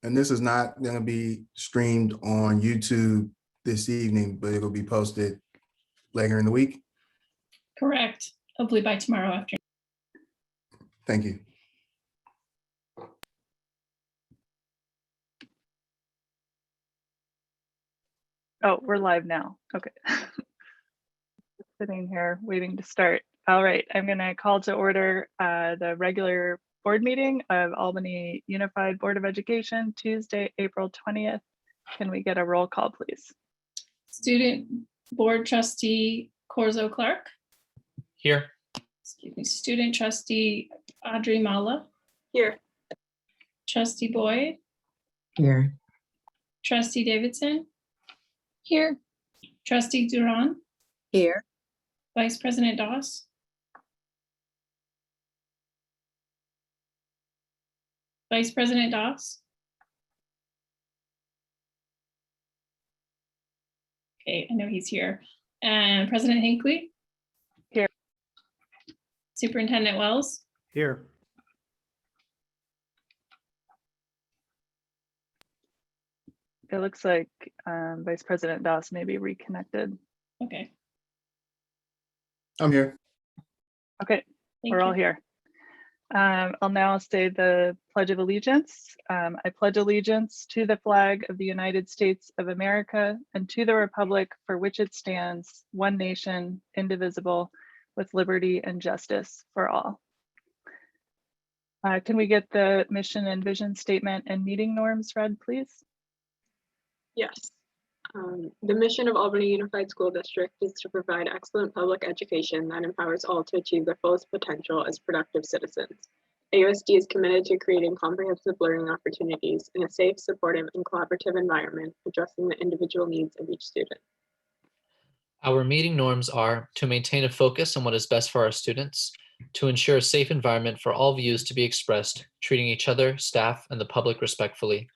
And this is not going to be streamed on YouTube this evening, but it'll be posted later in the week. Correct. Hopefully by tomorrow afternoon. Thank you. Oh, we're live now. Okay. Sitting here waiting to start. All right, I'm going to call to order the regular board meeting of Albany Unified Board of Education, Tuesday, April 20th. Can we get a roll call, please? Student Board Trustee Corzo Clark. Here. Excuse me. Student Trustee Audrey Mala. Here. Trustee Boyd. Here. Trustee Davidson. Here. Trustee Duran. Here. Vice President Doss. Vice President Doss. Okay, I know he's here. And President Hinckley. Here. Superintendent Wells. Here. It looks like Vice President Doss may be reconnected. Okay. I'm here. Okay, Thank we're all you. here. I'll now say the Pledge of Allegiance. I pledge allegiance to the flag of the United States of America and to the republic for which it stands, one nation, indivisible, with liberty and justice for all. Can we get the mission and vision statement and meeting norms read, please? Yes. The mission of Albany Unified School District is to provide excellent public education that empowers all to achieve their fullest potential as productive citizens. AUSD is committed to creating comprehensive learning opportunities in a safe, supportive, and collaborative environment, addressing the individual needs of each student. Our meeting norms are to maintain a focus on what is best for our students, to ensure a safe environment for all views to be expressed, treating each other, staff, and the public respectfully,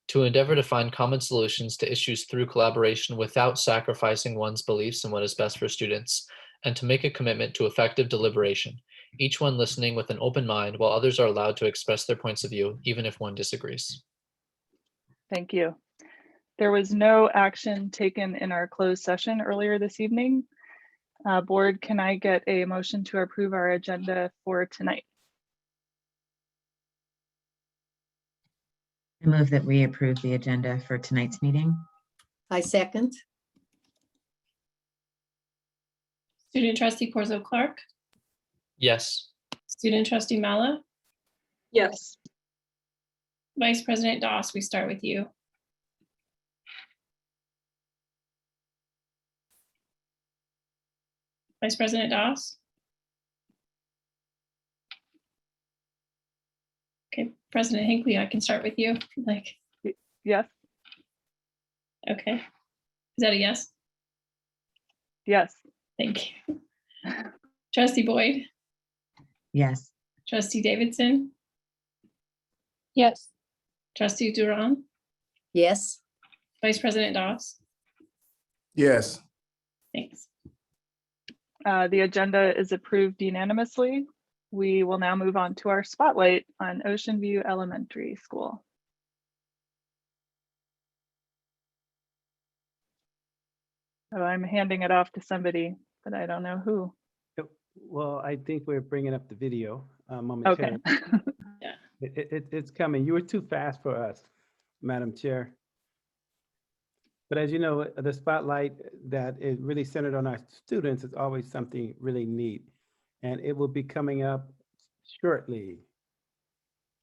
to endeavor to find common solutions to issues through collaboration without sacrificing one's beliefs in what is best for students, and to make a commitment to effective deliberation, each one listening with an open mind while others are allowed to express their points of view, even if one disagrees. Thank you. There was no action taken in our closed session earlier this evening. Board, can I get a motion to approve our agenda for tonight? I move that we approve the agenda for tonight's meeting. I second. Student Trustee Corzo Clark. Yes. Student Trustee Mala. Yes. Vice President Doss, we start with you. Vice President Doss. Okay, President Hinckley, I can start with you. Like, Yes, okay. Is that a yes? yes, Thank you. Trustee Boyd, Yes. Trustee Davidson, Yes. Trustee Duran, Yes. Vice President Doss. Yes. Thanks. the agenda is approved unanimously. We will now move on to our spotlight on Ocean View Elementary School. So I'm handing it off to somebody, but I don't know who. Well, I think we're bringing up the video Okay. momentarily. Yeah. It's coming. You were too fast for us, Madam Chair. But as you know, the spotlight that is really centered on our students is always something really neat. And it will be coming up shortly.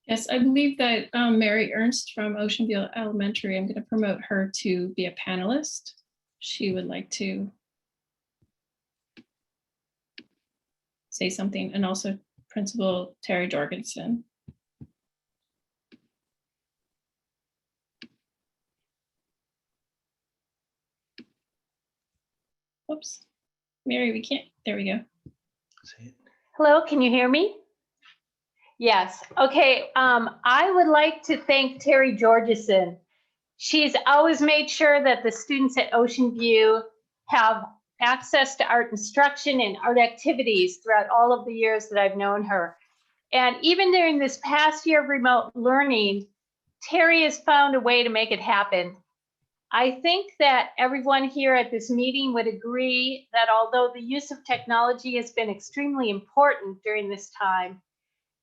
Yes, I believe that Mary Ernst from Ocean View Elementary, I'm going to promote her to be a panelist. She would like to say something, and also Principal Terry Jorgensen. Whoops, Mary, we can't, there we go. Hello, can you hear me? Yes, okay. I would like to thank Terry Georgeson. She's always made sure that the students at Ocean View have access to art instruction and art activities throughout all of the years that I've known her. And even during this past year of remote learning, Terry has found a way to make it happen. I think that everyone here at this meeting would agree that although the use of technology has been extremely important during this time,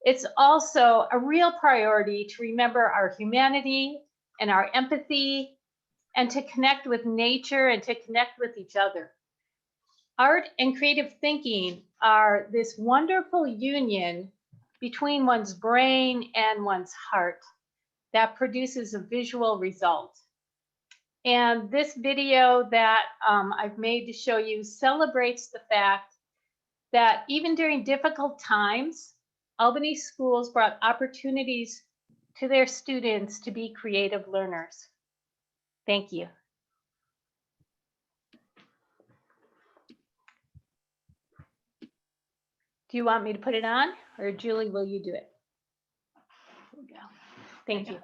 it's also a real priority to remember our humanity and our empathy and to connect with nature and to connect with each other. Art and creative thinking are this wonderful union between one's brain and one's heart that produces a visual result. And this video that I've made to show you celebrates the fact that even during difficult times, Albany schools brought opportunities to their students to be creative learners. Thank you. Do you want me to put it on, or Julie, will you do it? Here we go. Thank you.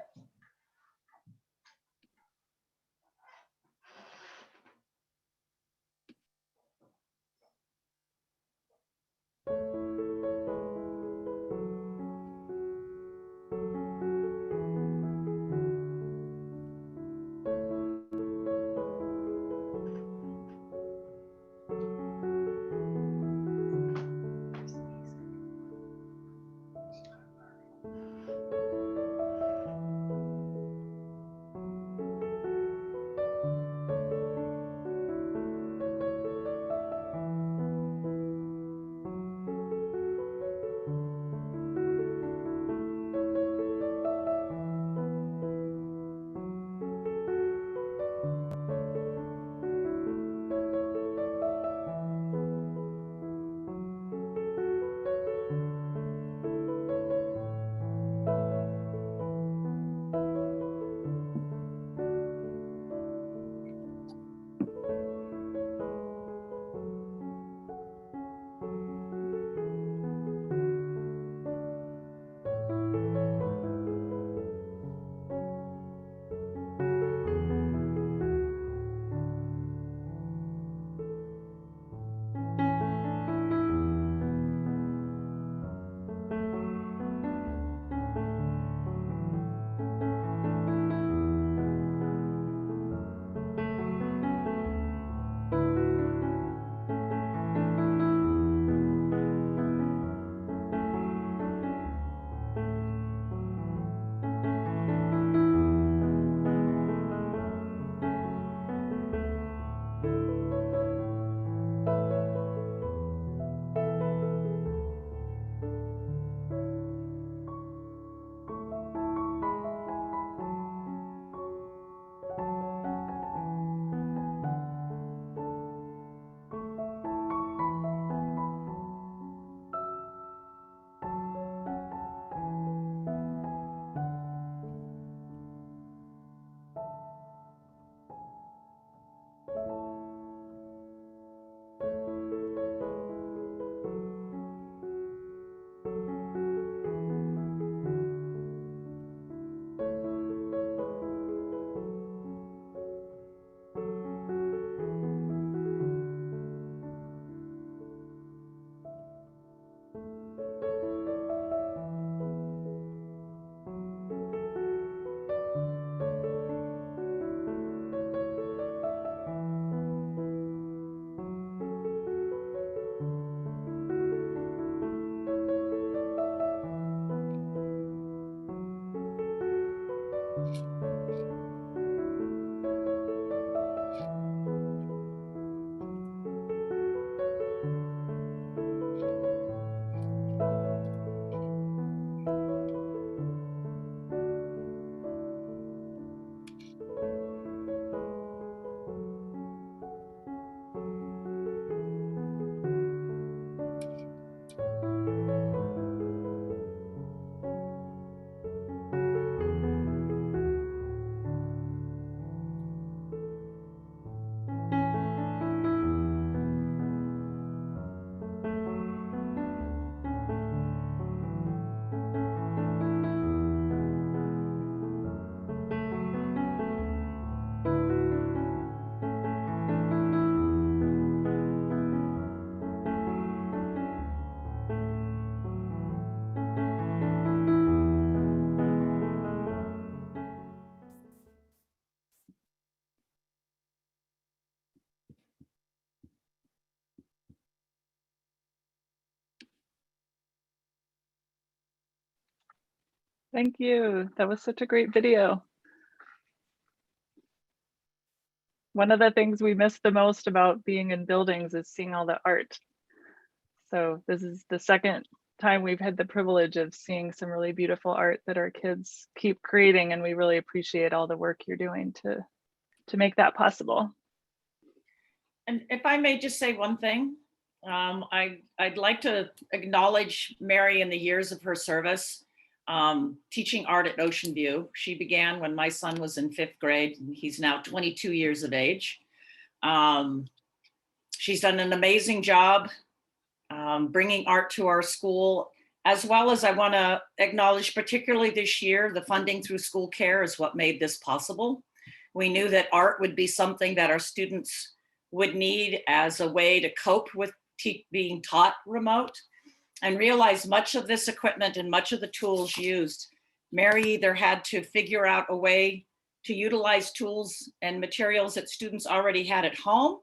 Thank you. That was such a great video. One of the things we miss the most about being in buildings is seeing all the art. So this is the second time we've had the privilege of seeing some really beautiful art that our kids keep creating, and we really appreciate all the work you're doing to make that possible. And if I may just say one thing, I'd like to acknowledge Mary in the years of her service, teaching art at Ocean View. She began when my son was in 5th grade, and he's now 22 years of age. She's done an amazing job bringing art to our school, as well as I want to acknowledge particularly this year, the funding through school care is what made this possible. We knew that art would be something that our students would need as a way to cope with being taught remote, and realize much of this equipment and much of the tools used, Mary either had to figure out a way to utilize tools and materials that students already had at home,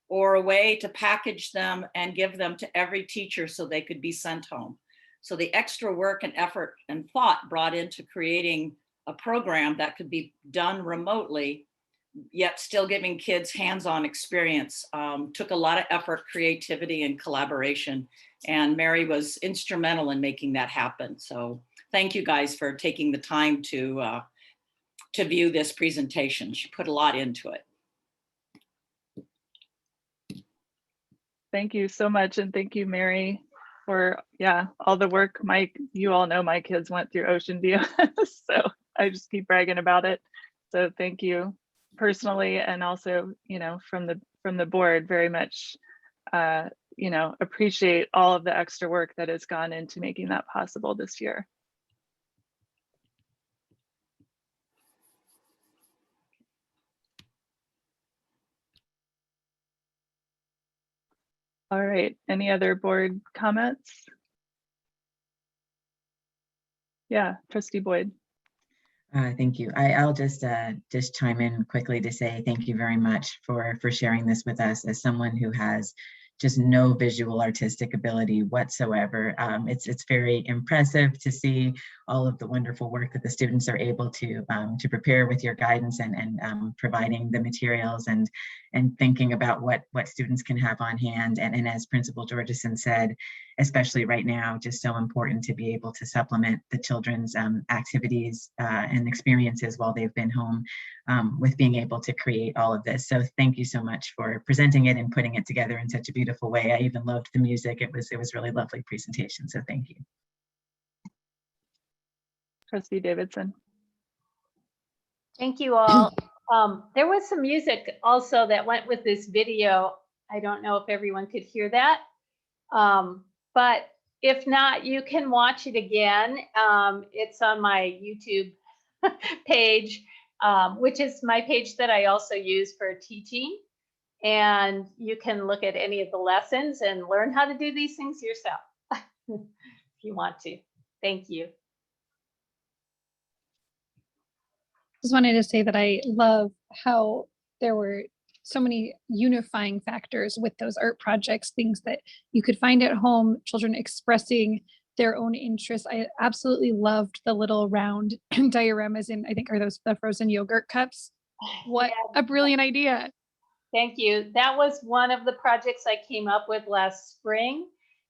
or a way to package them and give them to every teacher so they could be sent home. So the extra work and effort and thought brought into creating a program that could be done remotely, yet still giving kids hands-on experience, took a lot of effort, creativity, and collaboration. And Mary was instrumental in making that happen. So thank you guys for taking the time to view this presentation. She put a lot into it. Thank you so much. And thank you, Mary, for all the work. You all know my kids went through Ocean View, so I just keep bragging about it. So thank you personally, and also, from the board, very much, appreciate all of the extra work that has gone into making that possible this year. All right, any other board comments? Yeah, Trustee Boyd. Thank you. I'll just chime in quickly to say thank you very much for sharing this with us. As someone who has just no visual artistic ability whatsoever, it's very impressive to see all of the wonderful work that the students are able to prepare with your guidance and providing the materials and thinking about what students can have on hand. And as Principal Georgeson said, especially right now, just so important to be able to supplement the children's activities and experiences while they've been home with being able to create all of this. So thank you so much for presenting it and putting it together in such a beautiful way. I even loved the music. It was really lovely presentation. So thank you. Trustee Davidson. Thank you all. There was some music also that went with this video. I don't know if everyone could hear that. But if not, you can watch it again. It's on my YouTube page, which is my page that I also use for teaching. And you can look at any of the lessons and learn how to do these things yourself if you want to. Thank you. Just wanted to say that I love how there were so many unifying factors with those art projects, things that you could find at home, children expressing their own interests. I absolutely loved the little round dioramas in, I think, are those the frozen yogurt cups? What a brilliant idea. Thank you. That was one of the projects I came up with last spring,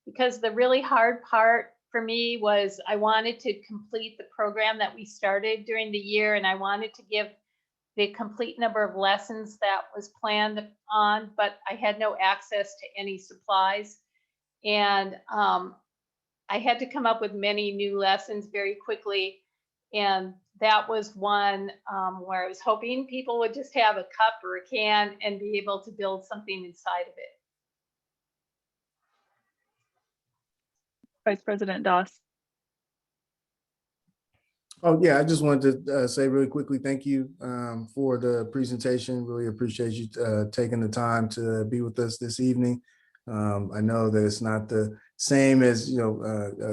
because the really hard part for me was I wanted to complete the program that we started during the year, and I wanted to give the complete number of lessons that was planned on, but I had no access to any supplies. And I had to come up with many new lessons very quickly. And that was one where I was hoping people would just have a cup or a can and be able to build something inside of it. Vice President Doss. Oh, yeah, I just wanted to say really quickly, thank you for the presentation. Really appreciate you taking the time to be with us this evening. I know that it's not the same as,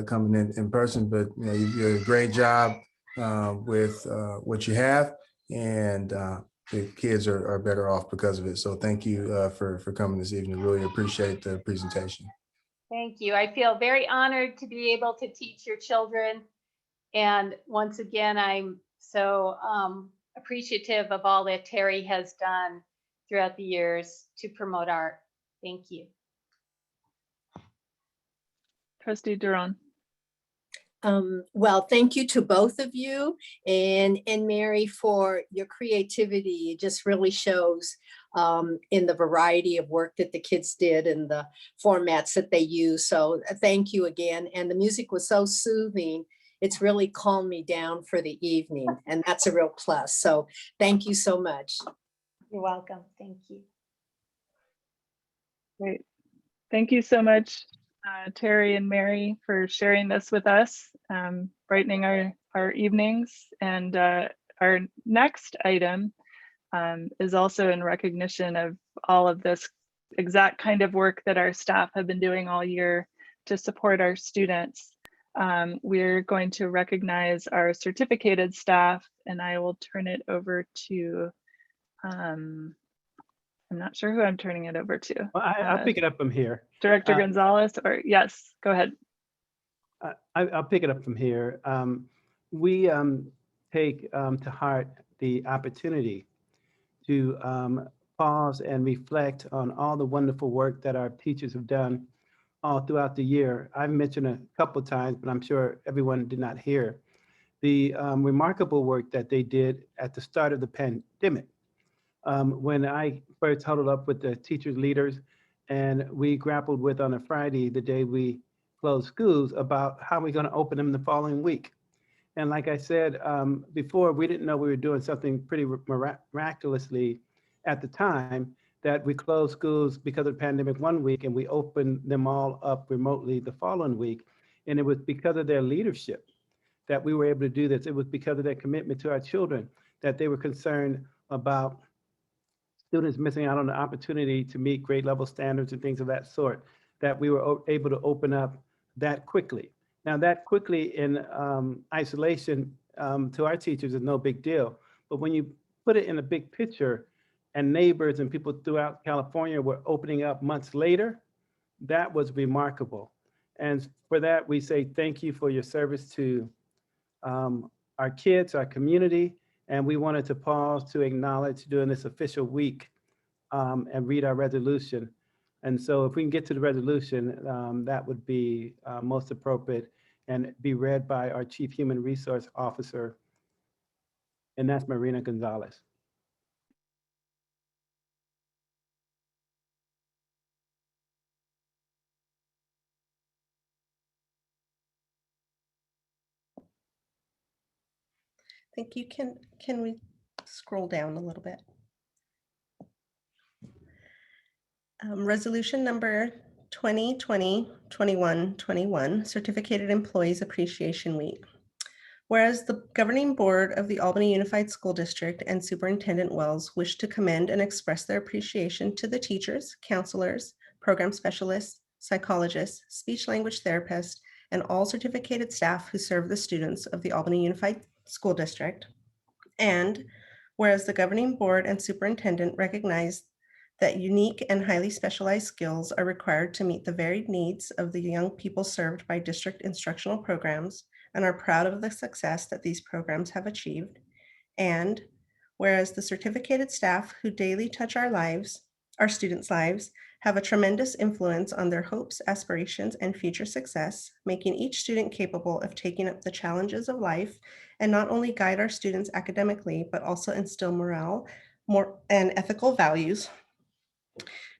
coming in person, but, you did a great job with what you have, and the kids are better off because of it. So thank you for coming this evening. Really appreciate the presentation. Thank you. I feel very honored to be able to teach your children. And once again, I'm so appreciative of all that Terry has done throughout the years to promote art. Thank you. Trustee Duron. Well, thank you to both of you and Mary for your creativity. It just really shows in the variety of work that the kids did and the formats that they use. So thank you again. And the music was so soothing. It's really calmed me down for the evening, and that's a real plus. So thank you so much. You're welcome. Thank you. Great. Thank you so much, Terry and Mary, for sharing this with us, brightening our evenings. And our next item is also in recognition of all of this exact kind of work that our staff have been doing all year to support our students. We're going to recognize our certificated staff, and I will turn it over to, I'm not sure who I'm turning it over to. Well, I'll pick it up from here. Director Gonzalez, or yes, go ahead. I'll pick it up from here. We take to heart the opportunity to pause and reflect on all the wonderful work that our teachers have done all throughout the year. I've mentioned a couple of times, but I'm sure everyone did not hear the remarkable work that they did at the start of the pandemic. When I first huddled up with the teachers leaders and we grappled with on a Friday, the day we closed schools, about how we're going to open them the following week. And like I said before, we didn't know we were doing something pretty miraculously at the time, that we closed schools because of the pandemic one week and we opened them all up remotely the following week. And it was because of their leadership that we were able to do this. It was because of their commitment to our children, that they were concerned about students missing out on the opportunity to meet grade level standards and things of that sort, that we were able to open up that quickly. Now that quickly in isolation to our teachers is no big deal, but when you put it in a big picture and neighbors and people throughout California were opening up months later, that was remarkable. And for that, we say thank you for your service to our kids, our community, and we wanted to pause to acknowledge during this official week and read our resolution. And so if we can get to the resolution, that would be most appropriate and be read by our Chief Human Resource Officer, and that's Marina Gonzalez. Thank you. Can we scroll down a little bit? Resolution number 2020-21-21, Certificated Employees Appreciation Week. Whereas the governing board of the Albany Unified School District and Superintendent Wells wish to commend and express their appreciation to the teachers, counselors, program specialists, psychologists, speech language therapists, and all certificated staff who serve the students of the Albany Unified School District. And whereas the governing board and superintendent recognize that unique and highly specialized skills are required to meet the varied needs of the young people served by district instructional programs and are proud of the success that these programs have achieved. And whereas the certificated staff who daily touch our lives, our students' lives, have a tremendous influence on their hopes, aspirations, and future success, making each student capable of taking up the challenges of life and not only guide our students academically, but also instill morale and ethical values.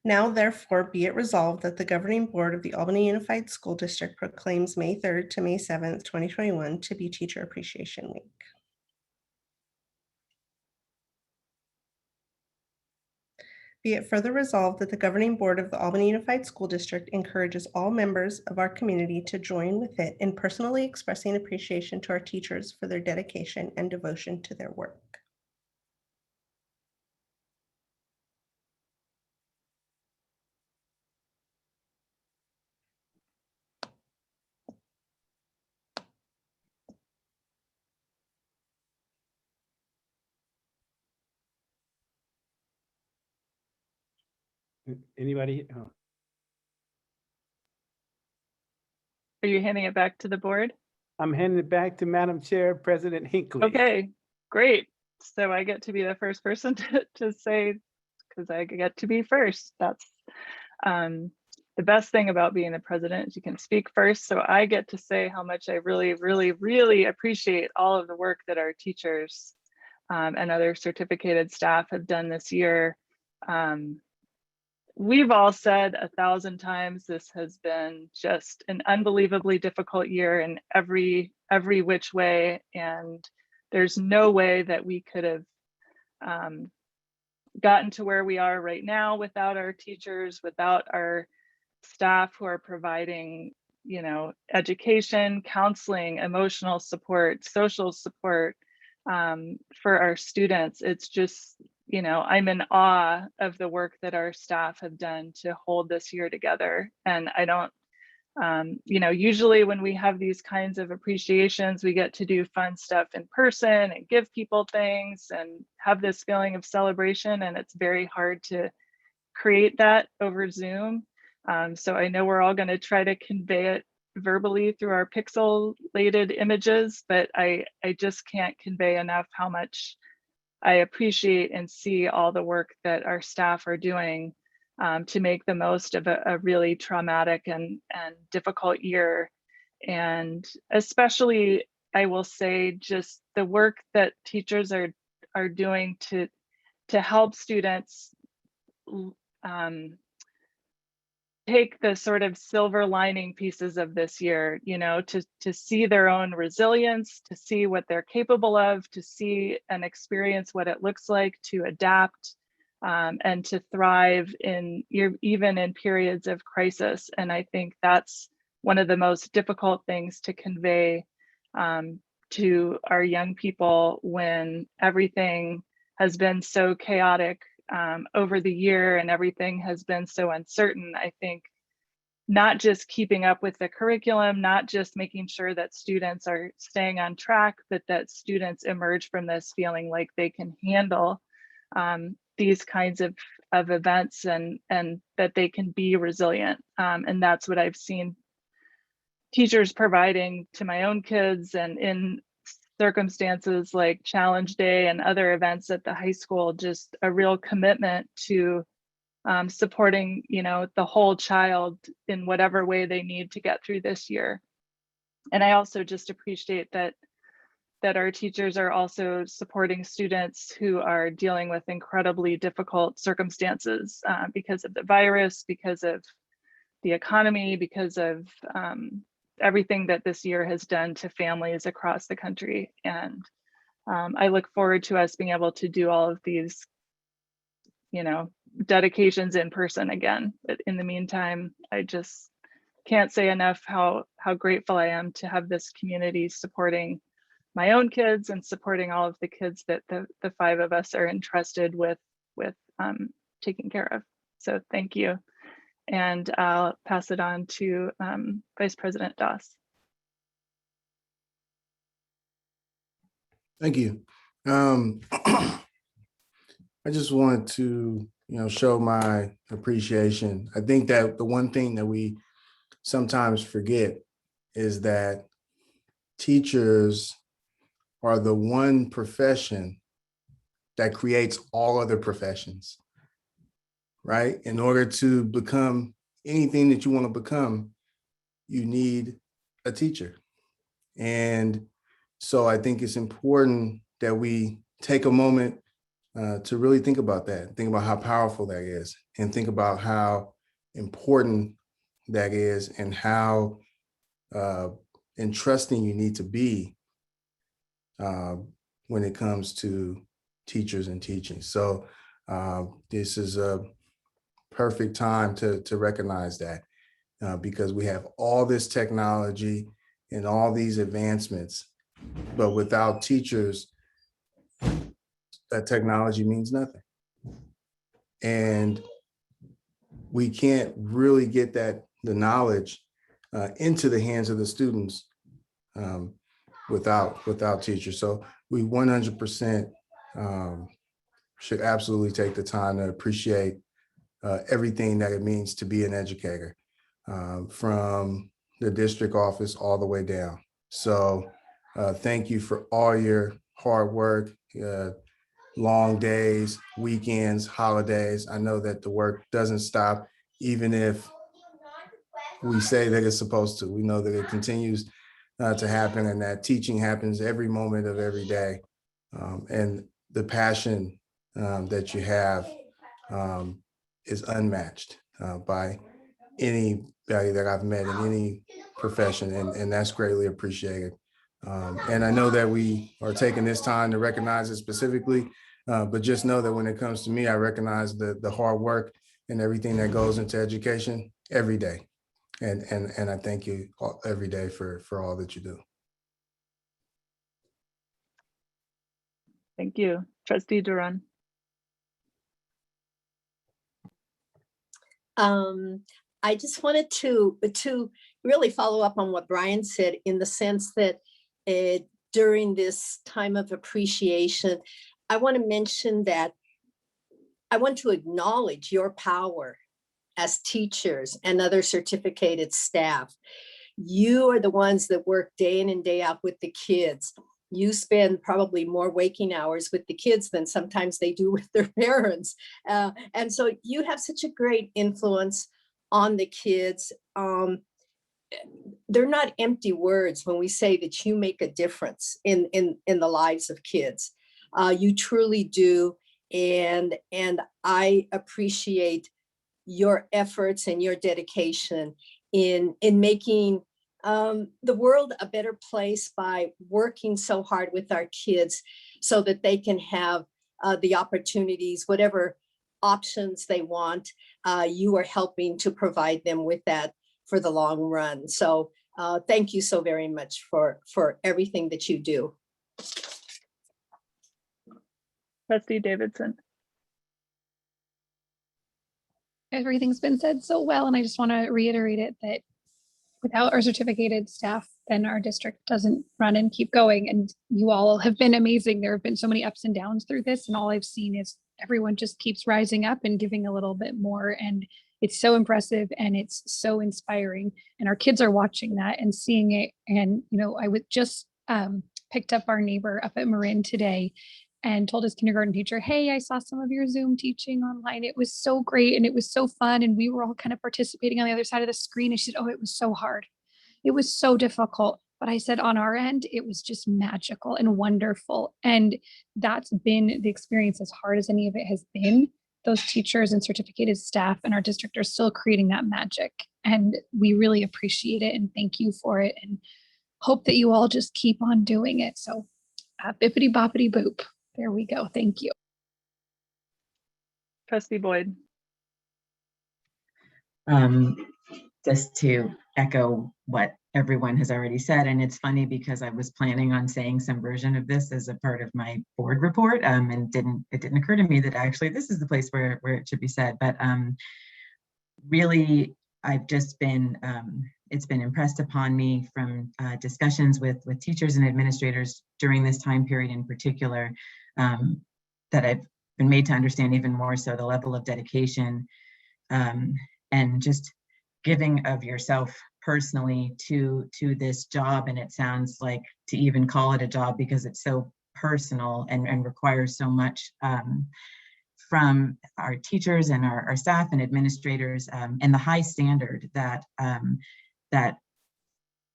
Now, therefore, be it resolved that the governing board of the Albany Unified School District proclaims May 3rd to May 7th, 2021 to be Teacher Appreciation Week. Be it further resolved that the governing board of the Albany Unified School District encourages all members of our community to join with it in personally expressing appreciation to our teachers for their dedication and devotion to their work. Anybody? Oh. Are you handing it back to the board? I'm handing it back to Madam Chair, President Hinckley. Okay, great. So I get to be the first person to say, because I get to be first. That's the best thing about being the president is you can speak first. So I get to say how much I really, really, really appreciate all of the work that our teachers and other certificated staff have done this year. We've all said 1,000 times, this has been just an unbelievably difficult year in every which way. And there's no way that we could have gotten to where we are right now without our teachers, without our staff who are providing, education, counseling, emotional support, social support for our students. It's just, I'm in awe of the work that our staff have done to hold this year together. And I don't, usually when we have these kinds of appreciations, we get to do fun stuff in person and give people things and have this feeling of celebration. And it's very hard to create that over Zoom. So I know we're all going to try to convey it verbally through our pixelated images, but I just can't convey enough how much I appreciate and see all the work that our staff are doing to make the most of a really traumatic and difficult year. And especially, I will say, just the work that teachers are doing to help students take the sort of silver lining pieces of this year, to see their own resilience, to see what they're capable of, to see and experience what it looks like to adapt and to thrive even in periods of crisis. And I think that's one of the most difficult things to convey to our young people when everything has been so chaotic over the year and everything has been so uncertain. I think not just keeping up with the curriculum, not just making sure that students are staying on track, but that students emerge from this feeling like they can handle these kinds of events and that they can be resilient. And that's what I've seen teachers providing to my own kids, and in circumstances like Challenge Day and other events at the high school, just a real commitment to supporting, the whole child in whatever way they need to get through this year. And I also just appreciate that our teachers are also supporting students who are dealing with incredibly difficult circumstances because of the virus, because of the economy, because of everything that this year has done to families across the country. And I look forward to us being able to do all of these, dedications in person again. But in the meantime, I just can't say enough how grateful I am to have this community supporting my own kids and supporting all of the kids that the five of us are entrusted with taking care of. So thank you. And I'll pass it on to Vice President Doss. Thank you. I just wanted to, show my appreciation. I think that the one thing that we sometimes forget is that teachers are the one profession that creates all other professions, right? In order to become anything that you want to become, you need a teacher. And so I think it's important that we take a moment to really think about that, think about how powerful that is, and think about how important that is and how entrusting you need to be when it comes to teachers and teaching. So this is a perfect time to recognize that because we have all this technology and all these advancements, but without teachers, that technology means nothing. And we can't really get the knowledge into the hands of the students without teachers. So we 100% should absolutely take the time to appreciate everything that it means to be an educator, from the district office all the way down. So thank you for all your hard work, long days, weekends, holidays. I know that the work doesn't stop, even if we say that it's supposed to. We know that it continues to happen, and that teaching happens every moment of every day. And the passion that you have is unmatched by anybody that I've met in any profession, and that's greatly appreciated. And I know that we are taking this time to recognize it specifically, but just know that when it comes to me, I recognize the hard work and everything that goes into education every day. And I thank you every day for all that you do. Thank you. Trustee Duran. I just wanted to really follow up on what Brian said, in the sense that during this time of appreciation, I want to mention that I want to acknowledge your power as teachers and other certificated staff. You are the ones that work day in and day out with the kids. You spend probably more waking hours with the kids than sometimes they do with their parents. And so you have such a great influence on the kids. They're not empty words when we say that you make a difference in the lives of kids. You truly do. And I appreciate your efforts and your dedication in making the world a better place by working so hard with our kids so that they can have the opportunities, whatever options they want. You are helping to provide them with that for the long run. So thank you so very much for everything that you do. Trustee Davidson. Everything's been said so well, and I just want to reiterate it that without our certificated staff, then our district doesn't run and keep going. And you all have been amazing. There have been so many ups and downs through this, and all I've seen is everyone just keeps rising up and giving a little bit more. And it's so impressive and it's so inspiring. And our kids are watching that and seeing it. And, you know, I would just picked up our neighbor up at Marin today and told his kindergarten teacher, hey, I saw some of your Zoom teaching online. It was so great and it was so fun. And we were all kind of participating on the other side of the screen. And she said, oh, it was so hard. It was so difficult. But I said, on our end, it was just magical and wonderful. And that's been the experience. As hard as any of it has been, those teachers and certificated staff in our district are still creating that magic. And we really appreciate it and thank you for it, and hope that you all just keep on doing it. So bippity boppity boop. There we go. Thank you. Trustee Boyd. Just to echo what everyone has already said, and it's funny because I was planning on saying some version of this as a part of my board report, and it didn't occur to me that actually this is the place where it should be said. But really, I've just been it's been impressed upon me from discussions with teachers and administrators during this time period in particular, that I've been made to understand even more so the level of dedication and just giving of yourself personally to this job. And it sounds like to even call it a job because it's so personal and requires so much from our teachers and our staff and administrators, and the high standard that that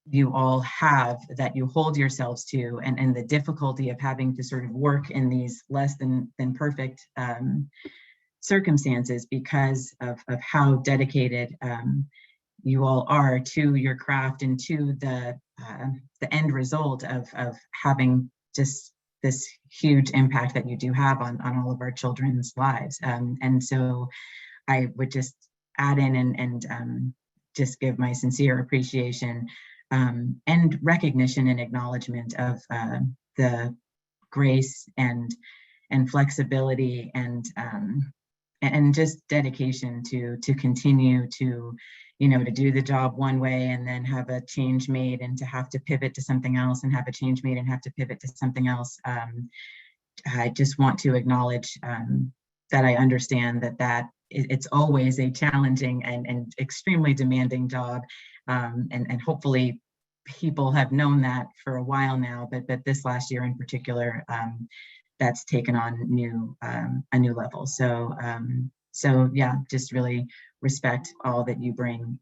you all have, that you hold yourselves to, and the difficulty of having to sort of work in these less than perfect circumstances because of how dedicated you all are to your craft and to the end result of having just this huge impact that you do have on all of our children's lives. And so I would just add in and just give my sincere appreciation and recognition and acknowledgement of the grace and flexibility and just dedication to continue to, you know, to do the job one way and then have a change made and to have to pivot to something else and have a change made and have to pivot to something else. I just want to acknowledge that I understand that it's always a challenging and extremely demanding job, and hopefully people have known that for a while now, but this last year in particular, that's taken on a new level. So yeah, just really respect all that you bring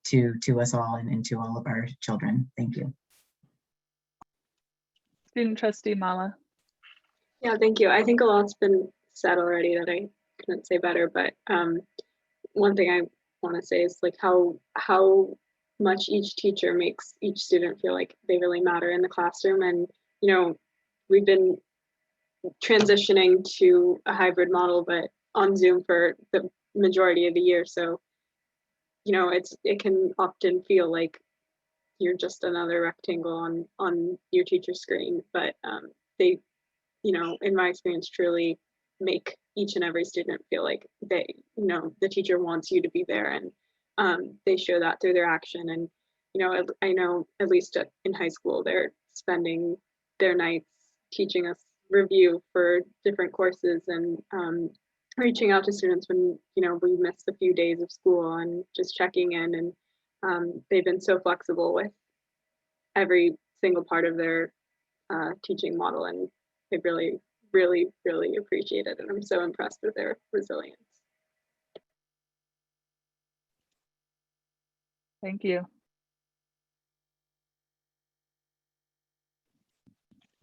to us all and to all of our children. Thank you. Student trustee Mala. Yeah, thank you. I think a lot's been said already that I couldn't say better, but one thing I want to say is like how much each teacher makes each student feel like they really matter in the classroom. And, you know, we've been transitioning to a hybrid model, but on Zoom for the majority of the year. So, you know, it can often feel like you're just another rectangle on your teacher's screen, but they, you know, in my experience, truly make each and every student feel like they, you know, the teacher wants you to be there, and they show that through their action. And, you know, I know at least in high school, they're spending their nights teaching us review for different courses, and reaching out to students when, you know, we missed a few days of school and just checking in. And they've been so flexible with every single part of their teaching model, and they really, really, really appreciate it. And I'm so impressed with their resilience. Thank you.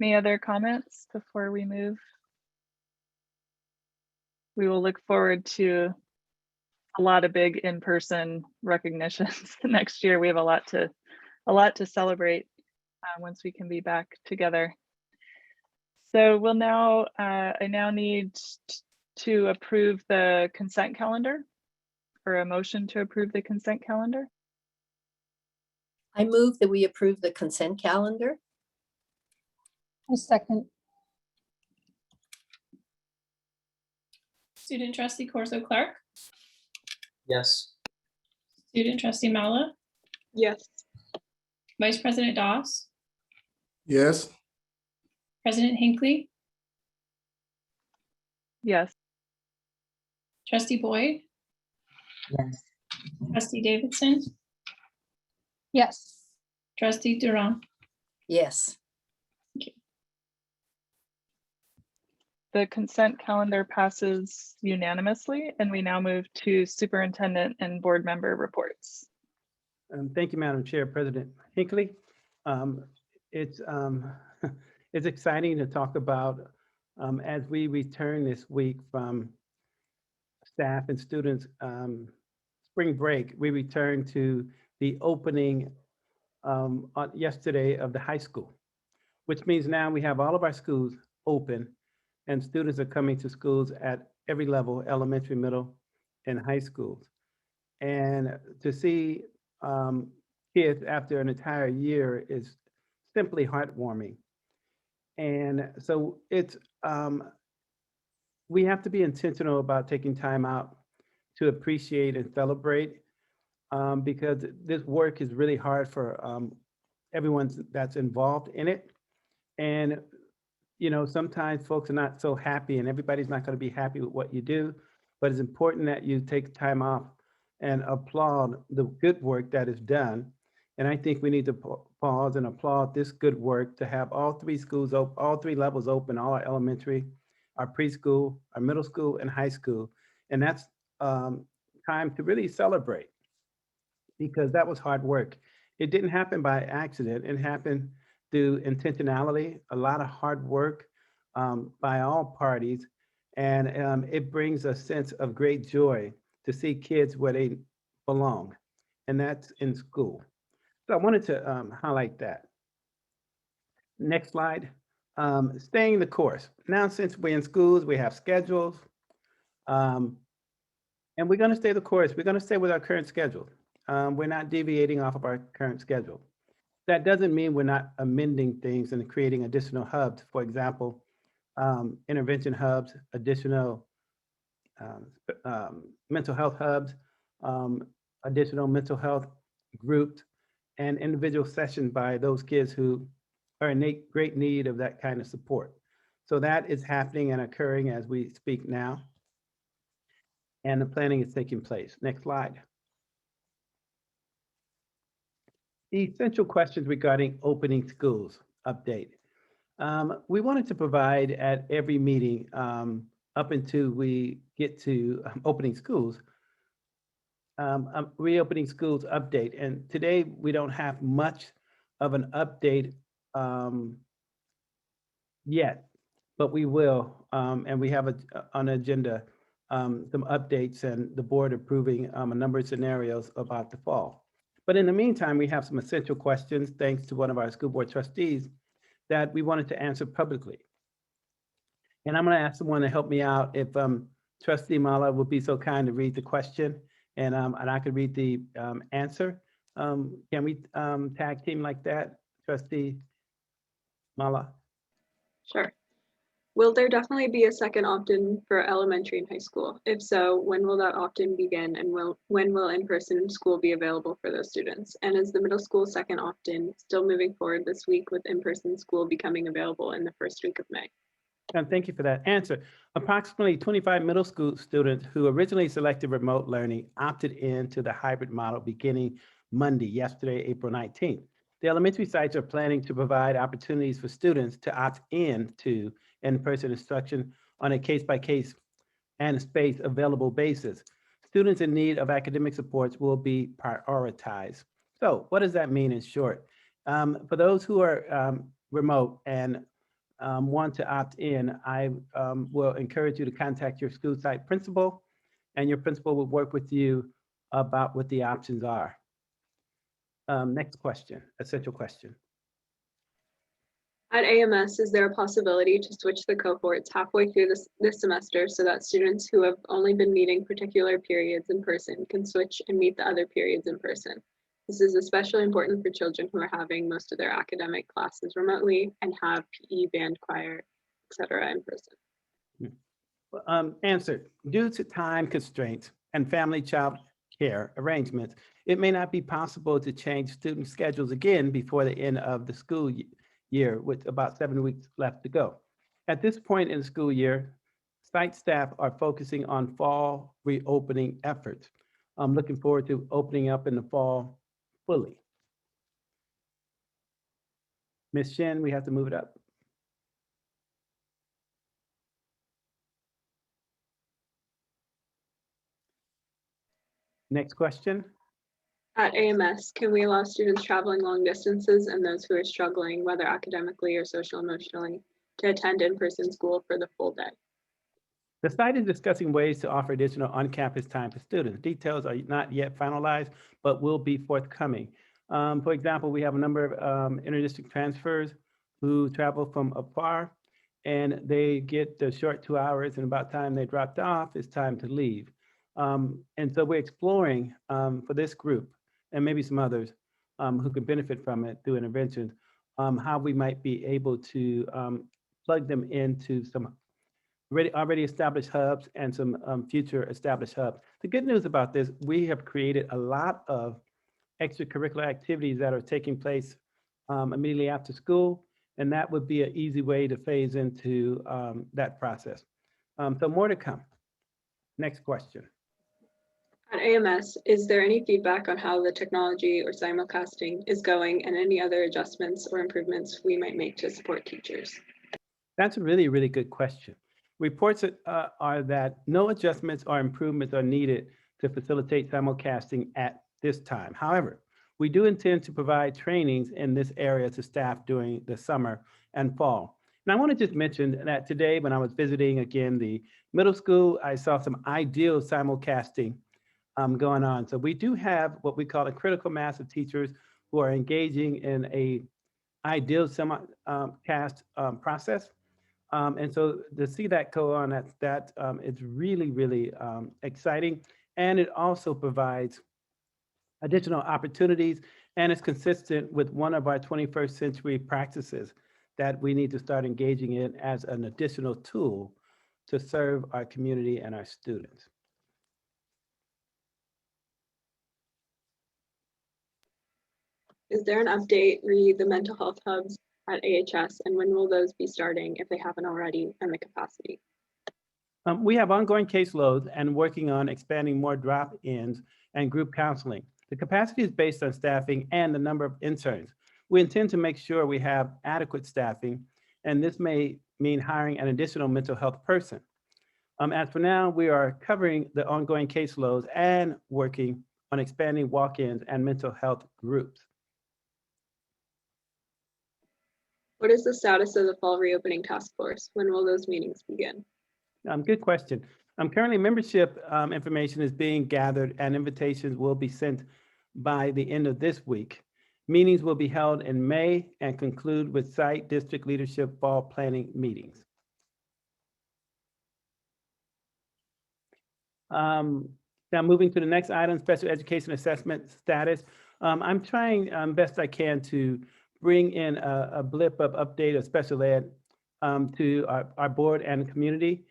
Any other comments before we move? We will look forward to a lot of big in-person recognitions next year. We have a lot to celebrate once we can be back together. So we'll now, I now need to approve the consent calendar, or a motion to approve the consent calendar. I move that we approve the consent calendar. A second. Student trustee Corso Clark, Yes. student trustee Mala, Yes. vice president Doss, Yes. president Hinckley, Yes. trustee Boyd, Yes. trustee Davidson, Yes. trustee Durand. Yes. The consent calendar passes unanimously, and we now move to superintendent and board member reports. Thank you, Madam Chair, President Hinckley. It's it's exciting to talk about as we return this week from staff and students spring break. We return to the opening yesterday of the high school, which means now we have all of our schools open, and students are coming to schools at every level, elementary, middle, and high schools. And to see kids after an entire year is simply heartwarming. And so it's, we have to be intentional about taking time out to appreciate and celebrate, because this work is really hard for everyone that's involved in it. And you know, sometimes folks are not so happy, and everybody's not going to be happy with what you do, but it's important that you take time off and applaud the good work that is done. And I think we need to pause and applaud this good work to have all three schools open, all three levels open, all our elementary, our preschool, our middle school, and high school. And that's time to really celebrate, because that was hard work. It didn't happen by accident. It happened through intentionality, a lot of hard work by all parties. And it brings a sense of great joy to see kids where they belong, and that's in school. So I wanted to highlight that. Next slide. Staying the course. Now, since we're in schools, we have schedules, and we're going to stay the course. We're going to stay with our current schedule. We're not deviating off of our current schedule. That doesn't mean we're not amending things and creating additional hubs. For example, intervention hubs, additional mental health hubs, additional mental health groups, and individual sessions by those kids who are in great need of that kind of support. So that is happening and occurring as we speak now. And the planning is taking place. Next slide. essential questions regarding opening schools update. We wanted to provide at every meeting up until we get to opening schools, reopening schools update. And today we don't have much of an update yet, but we will. And we have on the agenda some updates and the board approving a number of scenarios about the fall. But in the meantime, we have some essential questions, thanks to one of our school board trustees, that we wanted to answer publicly. And I'm going to ask someone to help me out. If Trustee Mala would be so kind to read the question, and I could read the answer. Can we tag team like that, Trustee Mala? Sure. Will there definitely be a second opt-in for elementary and high school? If so, when will that opt-in begin, and when will in-person school be available for those students? And is the middle school second opt-in still moving forward this week with in-person school becoming available in the first week of May? And thank you for that answer. Approximately 25 middle school students who originally selected remote learning opted into the hybrid model beginning Monday, yesterday, April 19th. The elementary sites are planning to provide opportunities for students to opt in to in-person instruction on a case-by-case and space available basis. Students in need of academic supports will be prioritized. So what does that mean in short? For those who are remote and want to opt in, I will encourage you to contact your school site principal, and your principal will work with you about what the options are. Next question, essential question. At AMS, is there a possibility to switch the cohorts halfway through this semester so that students who have only been meeting particular periods in person can switch and meet the other periods in person? This is especially important for children who are having most of their academic classes remotely and have PE, band, choir, etc. in person. Answer, due to time constraints and family child care arrangements, it may not be possible to change student schedules again before the end of the school year, with about 7 weeks left to go. At this point in the school year, site staff are focusing on fall reopening efforts. I'm looking forward to opening up in the fall fully. Ms. Shin, we have to move it up. Next question. At AMS, can we allow students traveling long distances and those who are struggling, whether academically or social emotionally, to attend in-person school for the full day? The site is discussing ways to offer additional on-campus time for students. Details are not yet finalized, but will be forthcoming. For example, we have a number of interdistrict transfers who travel from afar, and they get the short 2 hours, and about time they dropped off, it's time to leave. And so we're exploring for this group, and maybe some others who could benefit from it through interventions, how we might be able to plug them into some already established hubs and some future established hubs. The good news about this, we have created a lot of extracurricular activities that are taking place immediately after school, and that would be an easy way to phase into that process. So more to come. Next question. At AMS, is there any feedback on how the technology or simulcasting is going and any other adjustments or improvements we might make to support teachers? That's a really, really good question. Reports are that no adjustments or improvements are needed to facilitate simulcasting at this time. However, we do intend to provide trainings in this area to staff during the summer and fall. And I want to just mention that today, when I was visiting again the middle school, I saw some ideal simulcasting going on. So we do have what we call a critical mass of teachers who are engaging in a ideal simulcast process. And so to see that go on, it's really, really exciting. And it also provides additional opportunities, and it's consistent with one of our 21st century practices that we need to start engaging in as an additional tool to serve our community and our students. Is there an update re the mental health hubs at AHS, and when will those be starting if they haven't already, and the capacity? We have ongoing caseloads and working on expanding more drop-ins and group counseling. The capacity is based on staffing and the number of interns. We intend to make sure we have adequate staffing, and this may mean hiring an additional mental health person. As for now, we are covering the ongoing caseloads and working on expanding walk-ins and mental health groups. What is the status of the fall reopening task force? When will those meetings begin? Good question. Currently, membership information is being gathered and invitations will be sent by the end of this week. Meetings will be held in May and conclude with site district leadership fall planning meetings. Now moving to the next item, special education assessment status. I'm trying best I can to bring in a blip of update of special ed to our board and community.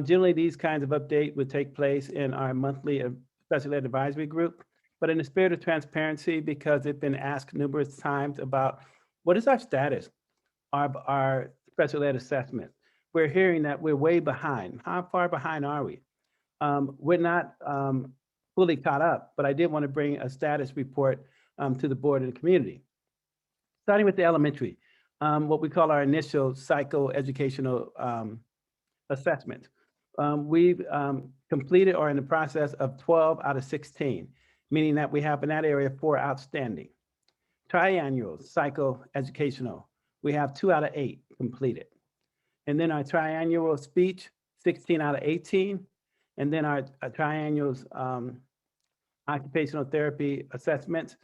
Generally, these kinds of updates would take place in our monthly special ed advisory group, but in the spirit of transparency, because it's been asked numerous times about what is our status, our special ed assessment. We're hearing that we're way behind. How far behind are we? We're not fully caught up, but I did want to bring a status report to the board and the community. Starting with the elementary, what we call our initial psychoeducational assessment. We've completed or in the process of 12 out of 16, meaning that we have in that area 4 outstanding. Triannual psychoeducational, we have 2 out of 8 completed. And then our triannual speech, 16 out of 18. And then our triannuals occupational therapy assessments,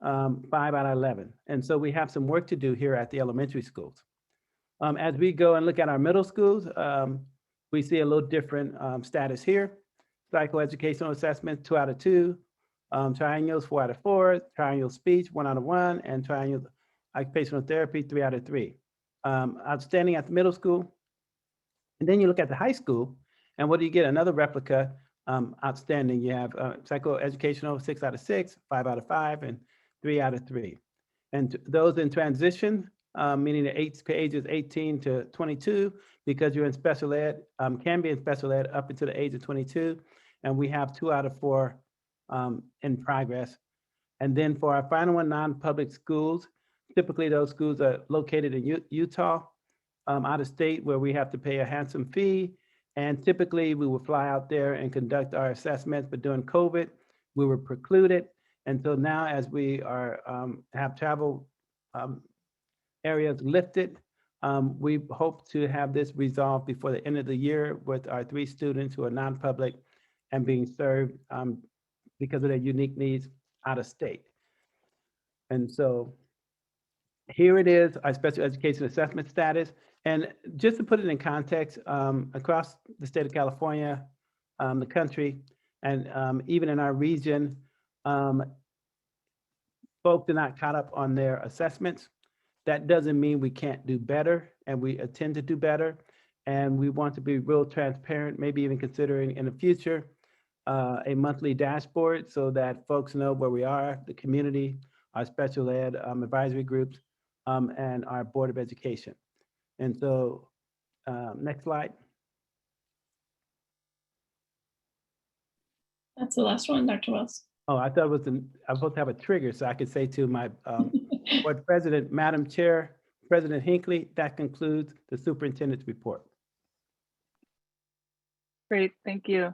5 out of 11. And so we have some work to do here at the elementary schools. As we go and look at our middle schools, we see a little different status here. Psychoeducational assessment, 2 out of 2. Triannuals, 4 out of 4. Triannual speech, 1 out of 1. And triannual occupational therapy, 3 out of 3. Outstanding at the middle school. And then you look at the high school, and what do you get? Another replica outstanding. You have psychoeducational, 6 out of 6, 5 out of 5, and 3 out of 3. And those in transition, meaning the ages 18 to 22, because you're in special ed, can be in special ed up until the age of 22. And we have 2 out of 4 in progress. And then for our final one, non-public schools, typically those schools are located in Utah, out of state, where we have to pay a handsome fee. And typically we would fly out there and conduct our assessments, but during COVID, we were precluded. And so now as we are have travel areas lifted, we hope to have this resolved before the end of the year with our 3 students who are non-public and being served because of their unique needs out of state. And so here it is, our special education assessment status. And just to put it in context, across the state of California, the country, and even in our region, folks are not caught up on their assessments. That doesn't mean we can't do better, and we intend to do better. And we want to be real transparent, maybe even considering in the future, a monthly dashboard so that folks know where we are, the community, our special ed advisory groups, and our Board of Education. And so, next slide. That's the last one, Dr. Wells. Oh, I thought it was I was supposed to have a trigger so I could say to my board president, Madam Chair, President Hinckley, that concludes the superintendent's report. Great, thank you.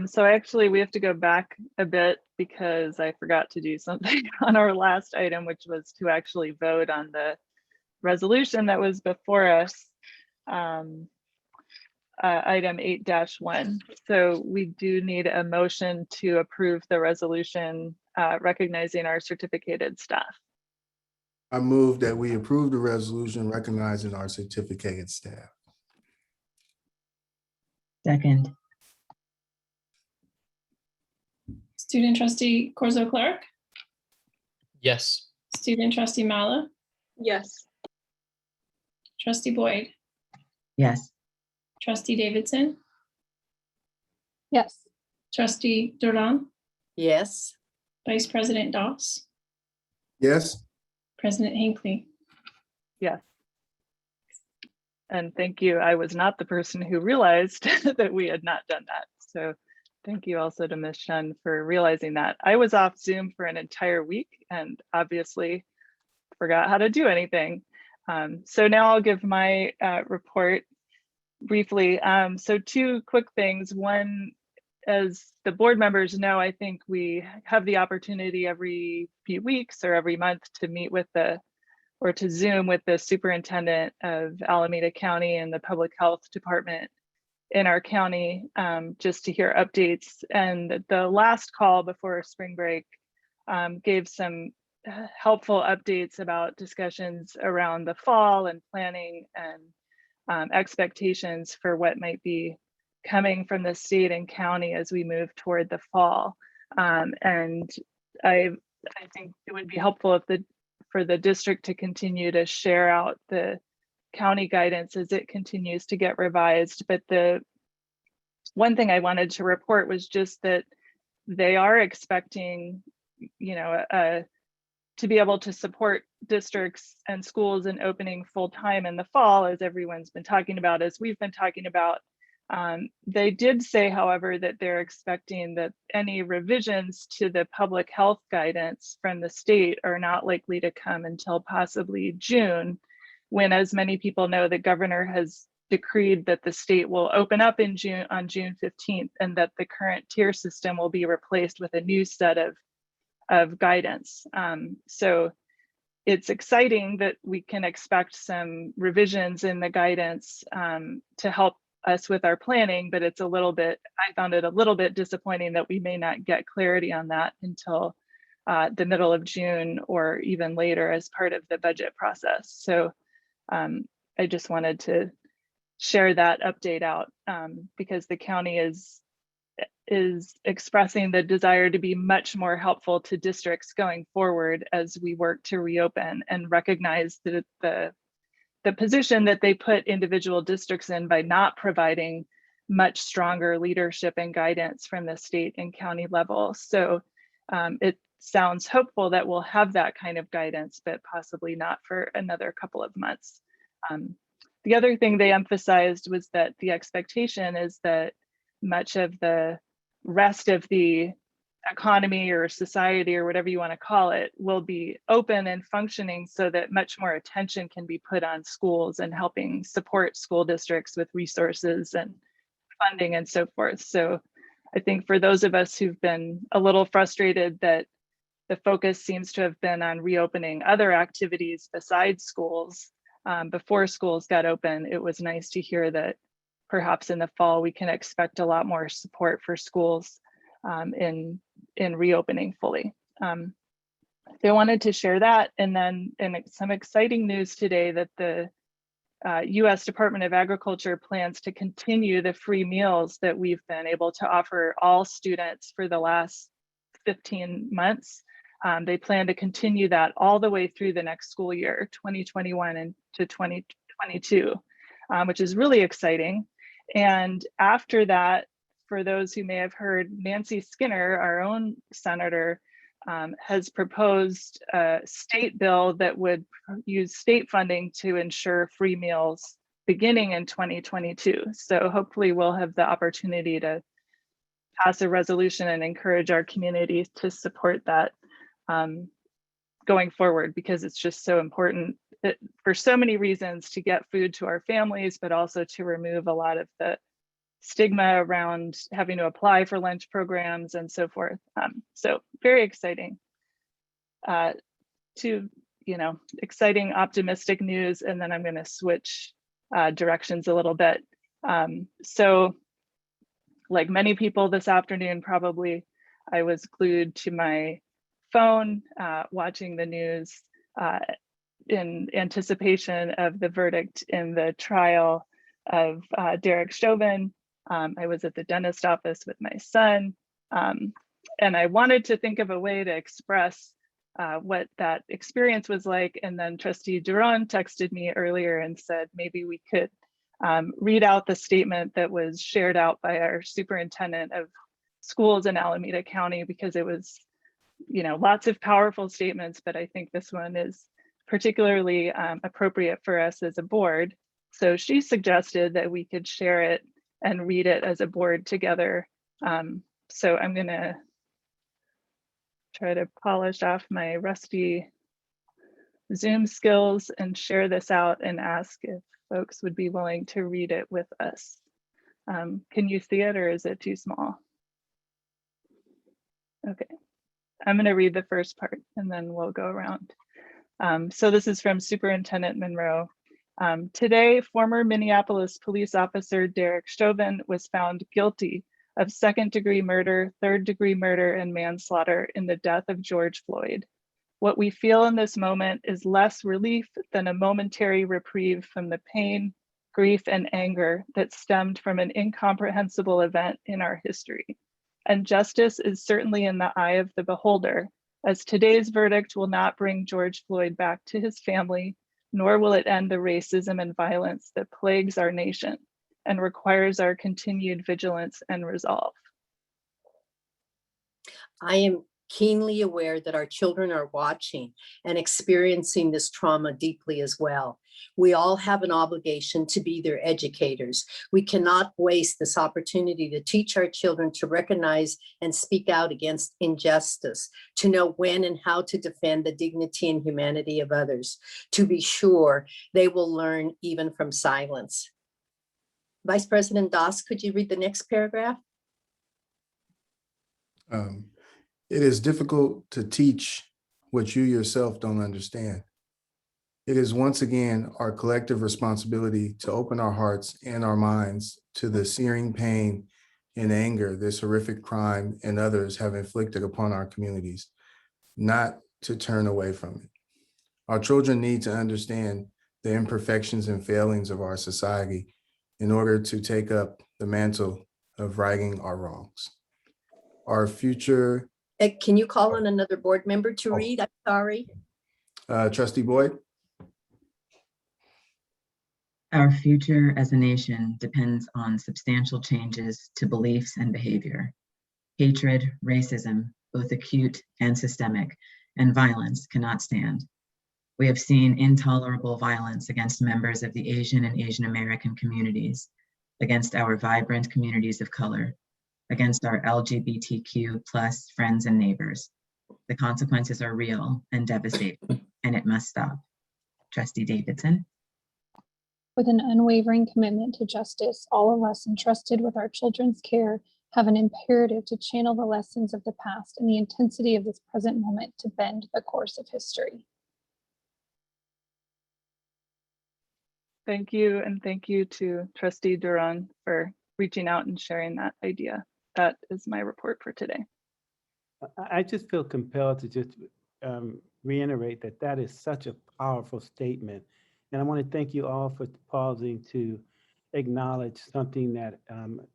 So actually we have to go back a bit because I forgot to do something on our last item, which was to actually vote on the resolution that was before us, item 8-1. So we do need a motion to approve the resolution recognizing our certificated staff. I move that we approve the resolution recognizing our certificated staff. Second. Student trustee Corzo Clark, Yes. student trustee Mala, Yes. trustee Boyd, Yes. trustee Davidson, Yes. trustee Duran, Yes. vice president Doss, Yes. president Hinckley. Yes. And thank you. I was not the person who realized that we had not done that. So Thank you also to Ms. Shun for realizing that. I was off Zoom for an entire week and obviously forgot how to do anything. So now I'll give my report briefly. So two quick things. One, as the board members know, I think we have the opportunity every few weeks or every month to meet with to Zoom with the superintendent of Alameda County and the public health department in our county, just to hear updates. And the last call before spring break gave some helpful updates about discussions around the fall and planning and expectations for what might be coming from the state and county as we move toward the fall. And I think it would be helpful for the district to continue to share out the county guidance as it continues to get revised. But the one thing I wanted to report was just that they are expecting, to be able to support districts and schools in opening full time in the fall, as everyone's been talking about, as we've been talking about. They did say, however, that they're expecting that any revisions to the public health guidance from the state are not likely to come until possibly June, when, as many people know, the governor has decreed that the state will open up on June 15th, and that the current tier system will be replaced with a new set of guidance. So it's exciting that we can expect some revisions in the guidance to help us with our planning, but it's I found it a little bit disappointing that we may not get clarity on that until the middle of June or even later as part of the budget process. So I just wanted to share that update out because the county is expressing the desire to be much more helpful to districts going forward as we work to reopen, and recognize that the position that they put individual districts in by not providing much stronger leadership and guidance from the state and county level. So it sounds hopeful that we'll have that kind of guidance, but possibly not for another couple of months. The other thing they emphasized was that the expectation is that much of the rest of the economy or society or whatever you want to call it will be open and functioning, so that much more attention can be put on schools and helping support school districts with resources and funding and so forth. So I think for those of us who've been a little frustrated that the focus seems to have been on reopening other activities besides schools before schools got open, it was nice to hear that perhaps in the fall we can expect a lot more support for schools in reopening fully. They wanted to share that, and then some exciting news today that the U.S. Department of Agriculture plans to continue the free meals that we've been able to offer all students for the last 15 months. They plan to continue that all the way through the next school year, 2021 and to 2022, which is really exciting. And after that, for those who may have heard, Nancy Skinner, our own senator, has proposed a state bill that would use state funding to ensure free meals beginning in 2022. So hopefully we'll have the opportunity to pass a resolution and encourage our community to support that going forward, because it's just so important for so many reasons to get food to our families, but also to remove a lot of the stigma around having to apply for lunch programs and so forth. So very exciting. Exciting, optimistic news, and then I'm going to switch directions a little bit. So like many people this afternoon, probably I was glued to my phone watching the news in anticipation of the verdict in the trial of Derek Chauvin. I was at the dentist office with my son, and I wanted to think of a way to express what that experience was like. And then Trustee Duran texted me earlier and said maybe we could read out the statement that was shared out by our superintendent of schools in Alameda County, because it was, lots of powerful statements, but I think this one is particularly appropriate for us as a board. So she suggested that we could share it and read it as a board together So I'm gonna try to polish off my rusty Zoom skills and share this out and ask if folks would be willing to read it with us. Can you see it or is it too small? Okay, I'm gonna read the first part and then we'll go around. So this is from Superintendent Monroe. Today, former Minneapolis police officer Derek Chauvin was found guilty of second-degree murder, third-degree murder, and manslaughter in the death of George Floyd. What we feel in this moment is less relief than a momentary reprieve from the pain, grief, and anger that stemmed from an incomprehensible event in our history. And justice is certainly in the eye of the beholder, as today's verdict will not bring George Floyd back to his family, nor will it end the racism and violence that plagues our nation and requires our continued vigilance and resolve. I am keenly aware that our children are watching and experiencing this trauma deeply as well. We all have an obligation to be their educators. We cannot waste this opportunity to teach our children to recognize and speak out against injustice, to know when and how to defend the dignity and humanity of others. To be sure, they will learn even from silence. Vice President Doss, could you read the next paragraph? It is difficult to teach what you yourself don't understand. It is once again our collective responsibility to open our hearts and our minds to the searing pain and anger this horrific crime and others have inflicted upon our communities, not to turn away from it. Our children need to understand the imperfections and failings of our society in order to take up the mantle of righting our wrongs. Our future. Can you call on another board member to read? I'm sorry. Trustee Boyd. Our future as a nation depends on substantial changes to beliefs and behavior. Hatred, racism, both acute and systemic, and violence cannot stand. We have seen intolerable violence against members of the Asian and Asian American communities, against our vibrant communities of color, against our LGBTQ+ friends and neighbors. The consequences are real and devastating, and it must stop. Trustee Davidson. With an unwavering commitment to justice, all of us entrusted with our children's care have an imperative to channel the lessons of the past and the intensity of this present moment to bend the course of history. Thank you, and thank you to Trustee Duran for reaching out and sharing that idea. That is my report for today. I just feel compelled to just reiterate that that is such a powerful statement. And I want to thank you all for pausing to acknowledge something that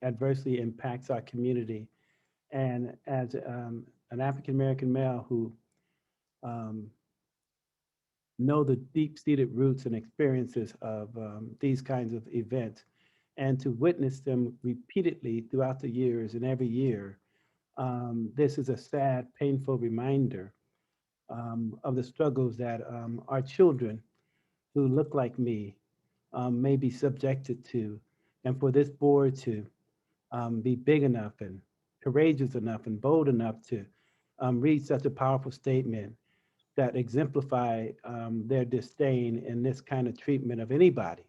adversely impacts our community. And as an African-American male who know the deep-seated roots and experiences of these kinds of events, and to witness them repeatedly throughout the years and every year, this is a sad, painful reminder of the struggles that our children who look like me may be subjected to, and for this board to be big enough and courageous enough and bold enough to read such a powerful statement that exemplify their disdain in this kind of treatment of anybody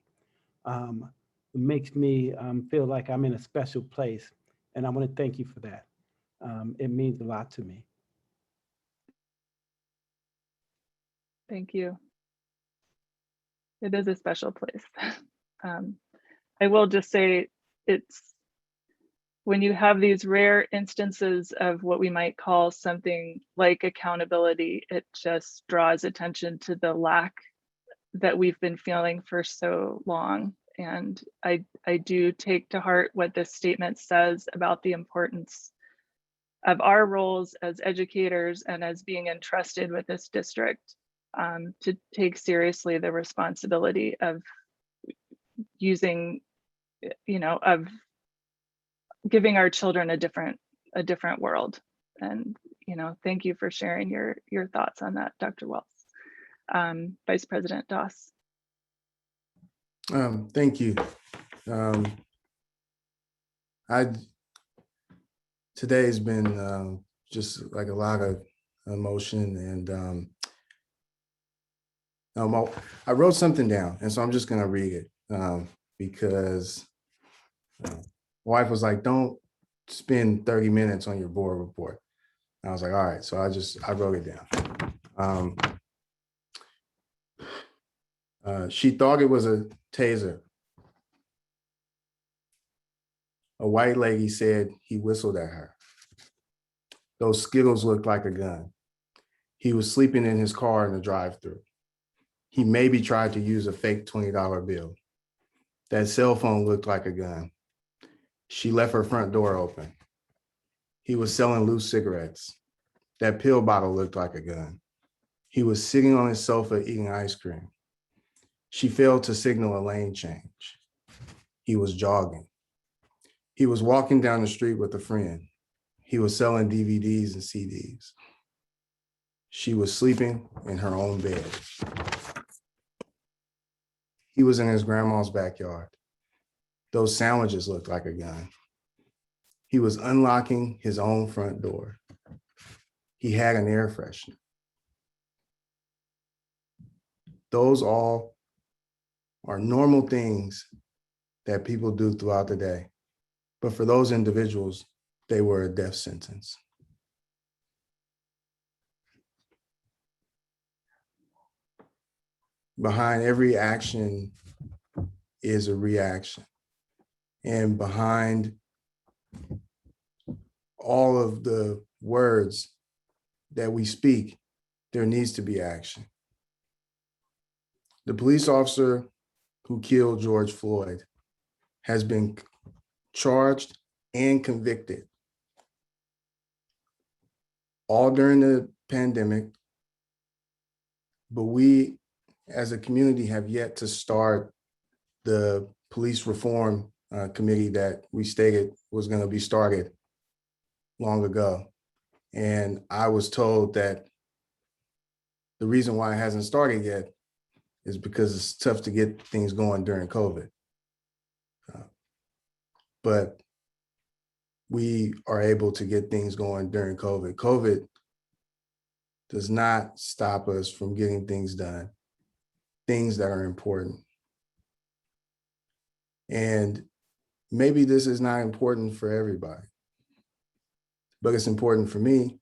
makes me feel like I'm in a special place. And I want to thank you for that. It means a lot to me. Thank you. It is a special place. I will just say it's when you have these rare instances of what we might call something like accountability, it just draws attention to the lack that we've been feeling for so long. And I do take to heart what this statement says about the importance of our roles as educators and as being entrusted with this district to take seriously the responsibility of using, of giving our children a different world. And, thank you for sharing your thoughts on that, Dr. Wells. Vice President Doss. Thank you. today has been just like a lot of emotion, and I wrote something down, and so I'm just gonna read it because my wife was like, "Don't spend 30 minutes on your board report." And I was like, "All right," so I wrote it down. She thought it was a taser. A white lady said he whistled at her. Those Skittles looked like a gun. He was sleeping in his car in the drive-thru. He maybe tried to use a fake $20 bill. That cell phone looked like a gun. She left her front door open. He was selling loose cigarettes. That pill bottle looked like a gun. He was sitting on his sofa eating ice cream. She failed to signal a lane change. He was jogging. He was walking down the street with a friend. He was selling DVDs and CDs. She was sleeping in her own bed. He was in his grandma's backyard. Those sandwiches looked like a gun. He was unlocking his own front door. He had an air freshener. Those all are normal things that people do throughout the day. But for those individuals, they were a death sentence. Behind every action is a reaction. And behind all of the words that we speak, there needs to be action. The police officer who killed George Floyd has been charged and convicted all during the pandemic, but we as a community have yet to start the police reform committee that we stated was going to be started long ago. And I was told that the reason why it hasn't started yet is because it's tough to get things going during COVID. But we are able to get things going during COVID. COVID does not stop us from getting things done, things that are important. And maybe this is not important for everybody, but it's important for me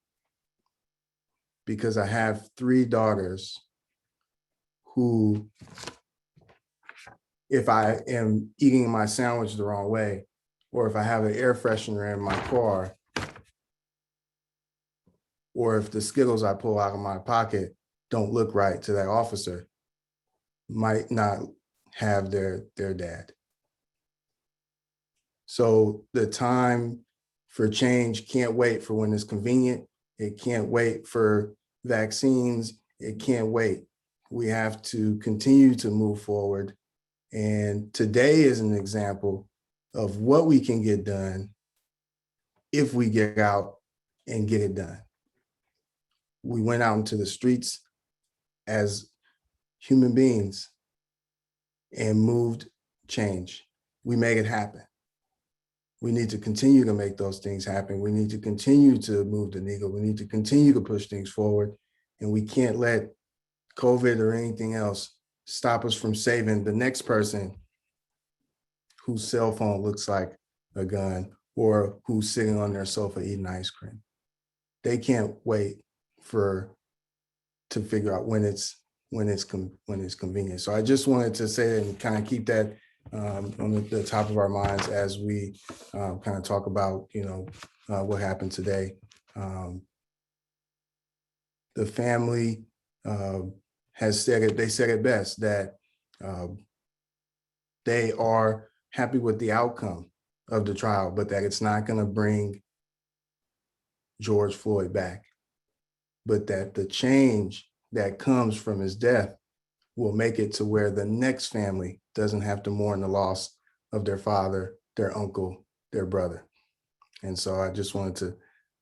because I have 3 daughters who, if I am eating my sandwich the wrong way, or if I have an air freshener in my car, or if the Skittles I pull out of my pocket don't look right to that officer, might not have their dad. So the time for change can't wait for when it's convenient. It can't wait for vaccines. It can't wait. We have to continue to move forward. And today is an example of what we can get done if we get out and get it done. We went out into the streets as human beings and moved change. We made it happen. We need to continue to make those things happen. We need to continue to move the needle. We need to continue to push things forward. And we can't let COVID or anything else stop us from saving the next person whose cell phone looks like a gun or who's sitting on their sofa eating ice cream. They can't wait to figure out when it's convenient. So I just wanted to say that and kind of keep that on the top of our minds as we kind of talk about, what happened today. The family has said it, they said it best, that they are happy with the outcome of the trial, but that it's not going to bring George Floyd back, but that the change that comes from his death will make it to where the next family doesn't have to mourn the loss of their father, their uncle, their brother. And so I just wanted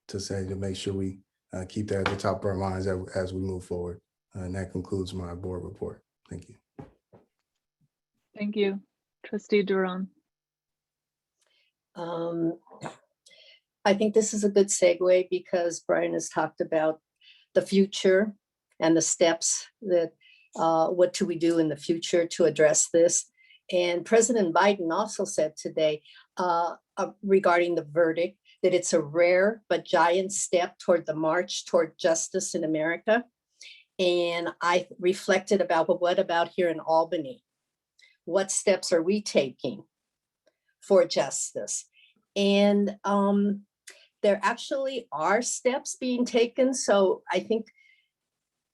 to say, to make sure we keep that at the top of our minds as we move forward. And that concludes my board report. Thank you. Thank you. Trustee Duran. I think this is a good segue because Brian has talked about the future and the steps that, what do we do in the future to address this? And President Biden also said today regarding the verdict that it's a rare but giant step toward the march toward justice in America. And I reflected about, well, what about here in Albany? What steps are we taking for justice? And there actually are steps being taken. So I think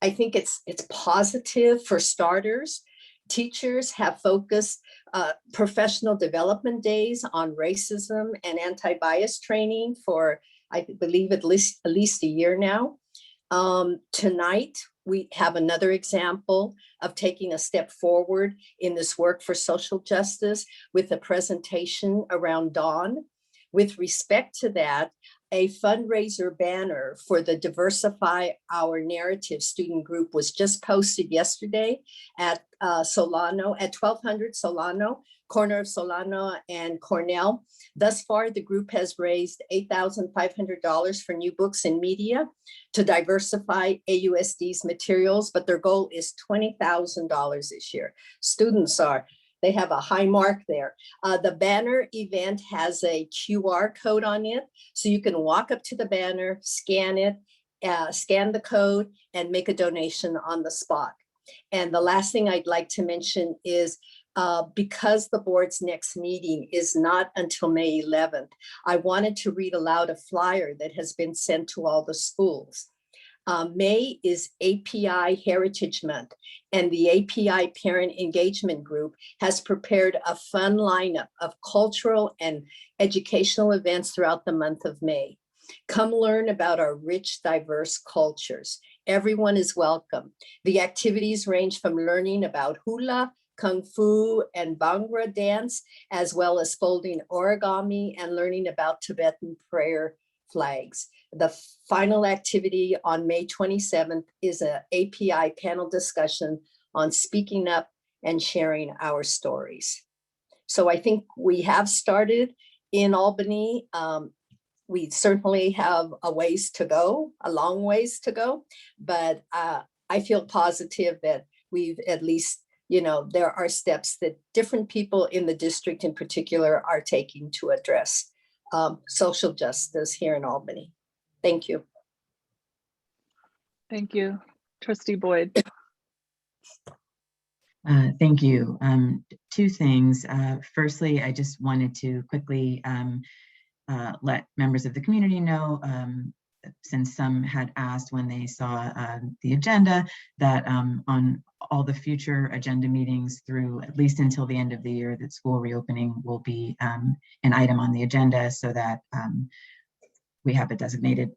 it's positive. For starters. Teachers have focused professional development days on racism and anti-bias training for, I believe, at least a year now. Tonight, we have another example of taking a step forward in this work for social justice with a presentation around dawn. With respect to that, a fundraiser banner for the Diversify Our Narrative student group was just posted yesterday at Solano, at 1200 Solano, corner of Solano and Cornell. Thus far, the group has raised $8,500 for new books and media to diversify AUSD's materials, but their goal is $20,000 this year. They have a high mark there. The banner event has a QR code on it, so you can walk up to the banner, scan it, scan the code, and make a donation on the spot. And the last thing I'd like to mention is because the board's next meeting is not until May 11th, I wanted to read aloud a flyer that has been sent to all the schools. May is API Heritage Month, and the API Parent Engagement Group has prepared a fun lineup of cultural and educational events throughout the month of May. Come learn about our rich, diverse cultures. Everyone is welcome. The activities range from learning about hula, kung fu, and Bhangra dance, as well as folding origami and learning about Tibetan prayer flags. The final activity on May 27th is an API panel discussion on speaking up and sharing our stories. So I think we have started in Albany. We certainly have a ways to go, a long ways to go, but I feel positive that we've at least, there are steps that different people in the district in particular are taking to address social justice here in Albany. Thank you. Thank you. Trustee Boyd. Thank you. Two things. Firstly, I just wanted to quickly let members of the community know, since some had asked when they saw the agenda, that on all the future agenda meetings through at least until the end of the year, that school reopening will be an item on the agenda, so that we have a designated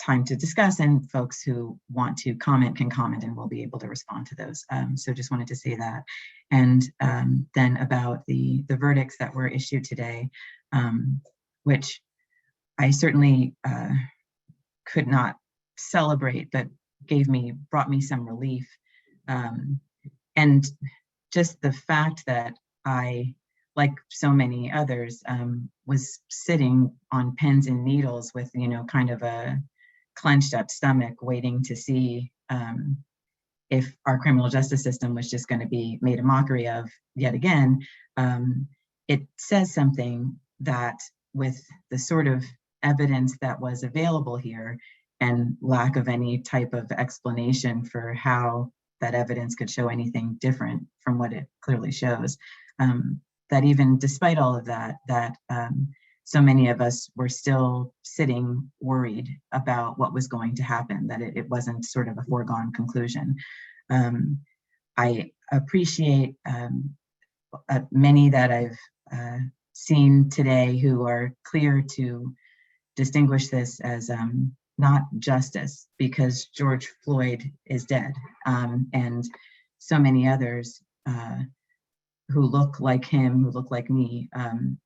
time to discuss, and folks who want to comment can comment, and we'll be able to respond to those. So just wanted to say that. And then about the verdicts that were issued today, which I certainly could not celebrate, but brought me some relief. And just the fact that I, like so many others, was sitting on pins and needles with, kind of a clenched up stomach, waiting to see if our criminal justice system was just going to be made a mockery of yet again. It says something that, with the sort of evidence that was available here and lack of any type of explanation for how that evidence could show anything different from what it clearly shows, that even despite all of that, so many of us were still sitting worried about what was going to happen, that it wasn't sort of a foregone conclusion. I appreciate many that I've seen today who are clear to distinguish this as not justice, because George Floyd is dead, and so many others who look like him, who look like me,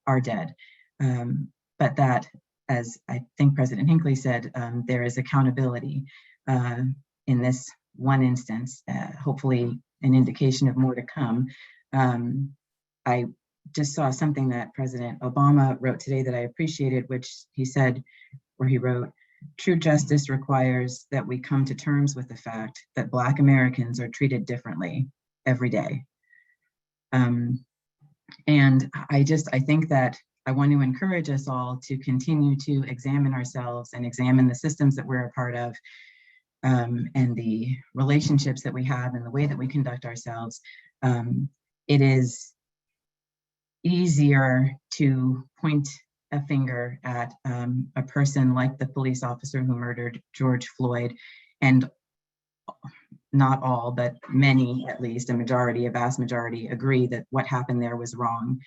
are dead. But that, as I think President Hinckley said, there is accountability in this one instance, hopefully an indication of more to come. I just saw something that President Obama wrote today that I appreciated, which he said, where he wrote, "True justice requires that we come to terms with the fact that Black Americans are treated differently every day." And I think that I want to encourage us all to continue to examine ourselves and examine the systems that we're a part of, and the relationships that we have and the way that we conduct ourselves. It is easier to point a finger at a person like the police officer who murdered George Floyd, and not all, but many, at least a vast majority, agree that what happened there was wrong.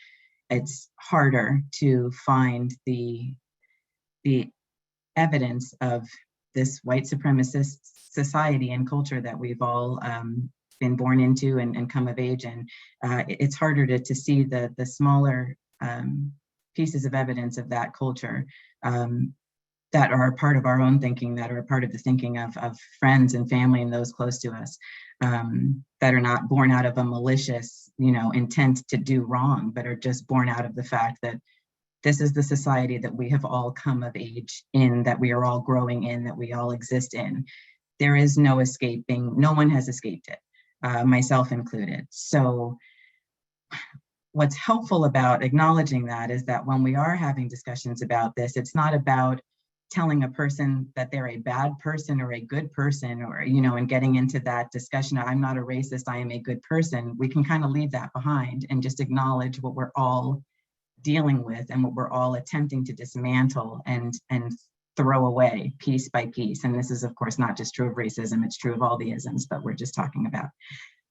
It's harder to find the evidence of this white supremacist society and culture that we've all been born into and come of age in. It's harder to see the smaller pieces of evidence of that culture that are a part of our own thinking, that are a part of the thinking of friends and family and those close to us, that are not born out of a malicious, intent to do wrong, but are just born out of the fact that this is the society that we have all come of age in, that we are all growing in, that we all exist in. There is no escaping, no one has escaped it, myself included. So what's helpful about acknowledging that is that when we are having discussions about this, it's not about telling a person that they're a bad person or a good person, or, and getting into that discussion, I'm not a racist, I am a good person. We can kind of leave that behind and just acknowledge what we're all dealing with and what we're all attempting to dismantle and throw away piece by piece. And this is, of course, not just true of racism, it's true of all the isms, but we're just talking about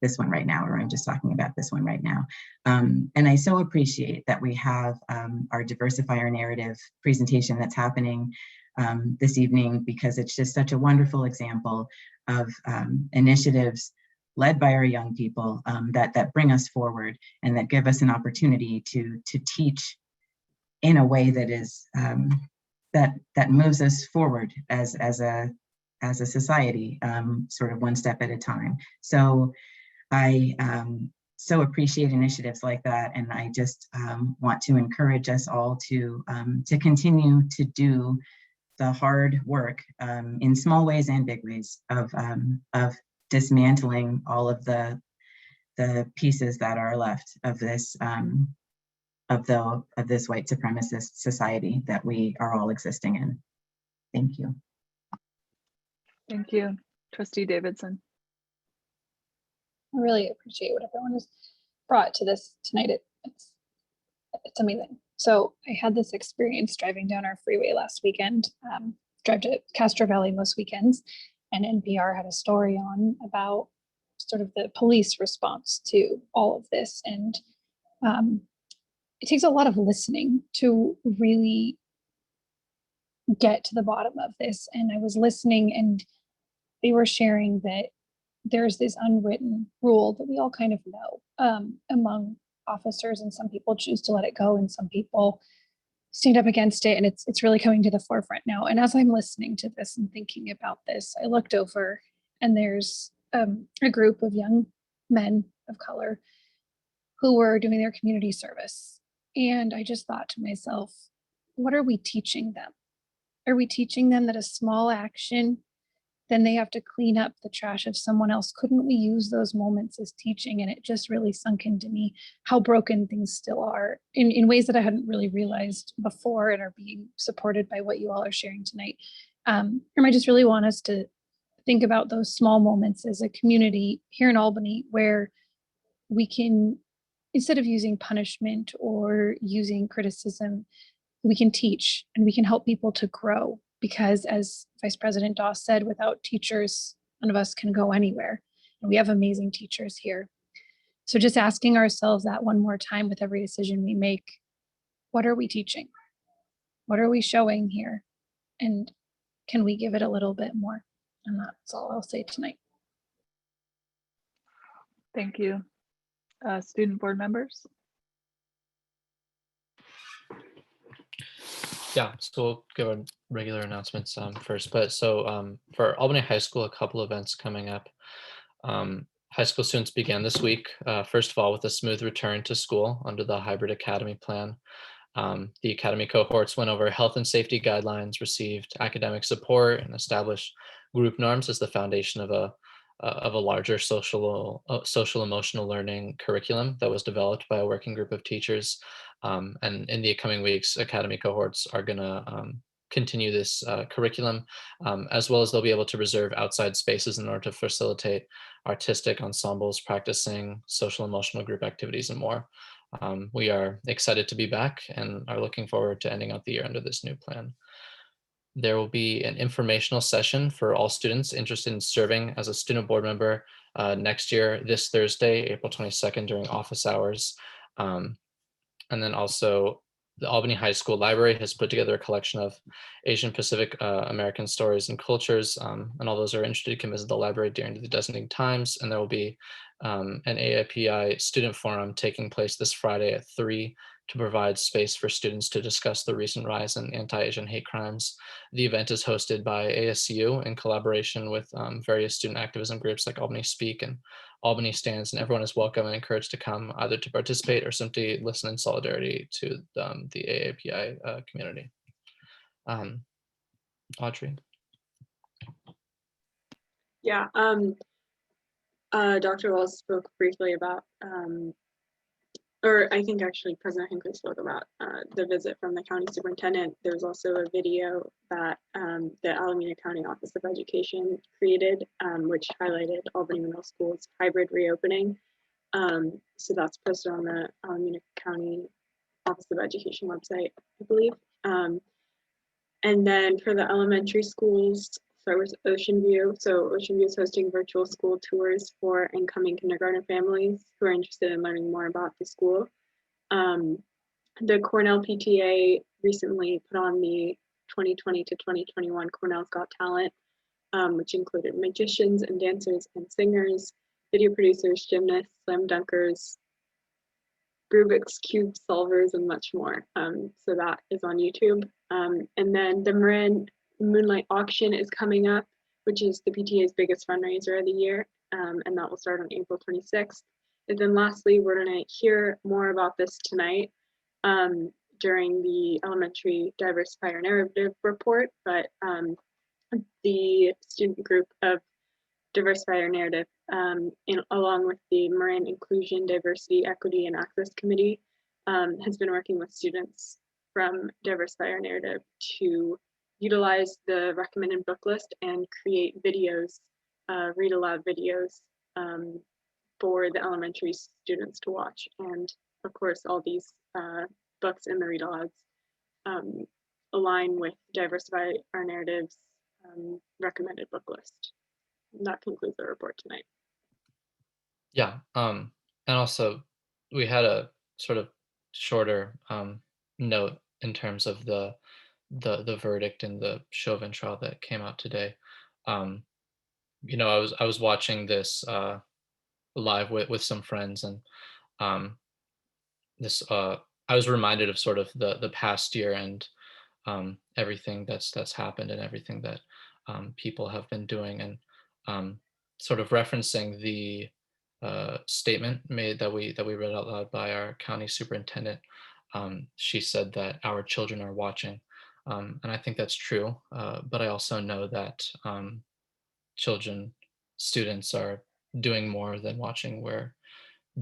this one right now, or I'm just talking about this one right now. And I so appreciate that we have our Diversify Our Narrative presentation that's happening this evening, because it's just such a wonderful example of initiatives led by our young people that bring us forward and that give us an opportunity to teach in a way that is that moves us forward as a society, sort of one step at a time. So I so appreciate initiatives like that, and I just want to encourage us all to continue to do the hard work in small ways and big ways of dismantling all of the pieces that are left of this this white supremacist society that we are all existing in. Thank you. Thank you, Trustee Davidson. I really appreciate what everyone has brought to this tonight. It's amazing. So I had this experience driving down our freeway last weekend, drive to Castro Valley most weekends, and NPR had a story on about sort of the police response to all of this. And it takes a lot of listening to really get to the bottom of this. And I was listening, and they were sharing that there's this unwritten rule that we all kind of know among officers, and some people choose to let it go and some people stand up against it, and it's really coming to the forefront now. And as I'm listening to this and thinking about this, I looked over, and there's a group of young men of color who were doing their community service, and I just thought to myself, what are we teaching them? Are we teaching them that a small action, then they have to clean up the trash of someone else? Couldn't we use those moments as teaching? And it just really sunk into me how broken things still are in ways that I hadn't really realized before, and are being supported by what you all are sharing tonight. And I just really want us to think about those small moments as a community here in Albany, where we can, instead of using punishment or using criticism, we can teach and we can help people to grow. Because as Vice President Doss said, without teachers, none of us can go anywhere. And we have amazing teachers here. So just asking ourselves that one more time with every decision we make, what are we teaching? What are we showing here? And can we give it a little bit more? And that's all I'll say tonight. Thank you. Student board members? Yeah, so we'll give our regular announcements first. But so for Albany High School, a couple events coming up. high school students began this week, first of all, with a smooth return to school under the hybrid academy plan. The academy cohorts went over health and safety guidelines, received academic support, and established group norms as the foundation of a larger social emotional learning curriculum that was developed by a working group of teachers. And in the coming weeks, academy cohorts are going to continue this curriculum, as well as they'll be able to reserve outside spaces in order to facilitate artistic ensembles, practicing social emotional group activities, and more. We are excited to be back and are looking forward to ending out the year under this new plan. There will be an informational session for all students interested in serving as a student board member next year, this Thursday, April 22nd, during office hours. And then also the Albany High School Library has put together a collection of Asian Pacific American stories and cultures. And all those who are interested can visit the library during the designated times. And there will be an AIPI student forum taking place this Friday at 3 to provide space for students to discuss the recent rise in anti-Asian hate crimes. The event is hosted by ASU in collaboration with various student activism groups like Albany Speak and Albany Stands, and everyone is welcome and encouraged to come either to participate or simply listen in solidarity to the AAPI community. Audrey. Yeah, Dr. Wells spoke briefly about, or I think actually President Hinckley spoke about the visit from the county superintendent. There's also a video that the Alameda County Office of Education created, which highlighted Albany Middle School's hybrid reopening. So that's posted on the Alameda County Office of Education website, I believe. And then for the elementary schools, start with Ocean View. So Ocean View is hosting virtual school tours for incoming kindergarten families who are interested in learning more about the school. The Cornell PTA recently put on the 2020 to 2021 Cornell's Got Talent, which included magicians and dancers and singers, video producers, gymnasts, slam dunkers, Rubik's Cube solvers, and much more. So that is on YouTube. And then the Marin Moonlight Auction is coming up, which is the PTA's biggest fundraiser of the year, and that will start on April 26th. And then lastly, we're going to hear more about this tonight during the elementary diversifier narrative report, but the student group of diversifier narrative, along with the Marin Inclusion, Diversity, Equity, and Access Committee, has been working with students from diversifier narrative to utilize the recommended book list and create videos, read aloud videos for the elementary students to watch. And of course, all these books in the read alouds align with Diversify Our Narrative's recommended book list. And that concludes the report tonight. Yeah, and also we had a sort of shorter note in terms of the verdict in the Chauvin trial that came out today. You know, I was watching this live with some friends, and this I was reminded of sort of the past year and everything that's happened and everything that people have been doing, and sort of referencing the statement made that we read out loud by our county superintendent. She said that our children are watching, and I think that's true. But I also know that students are doing more than watching. We're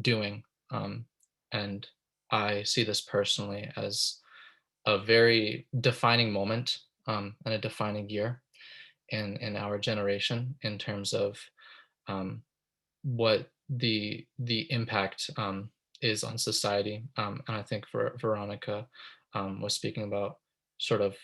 doing, and I see this personally as a very defining moment and a defining year in our generation in terms of what the impact is on society. And I think Veronica was speaking about sort of,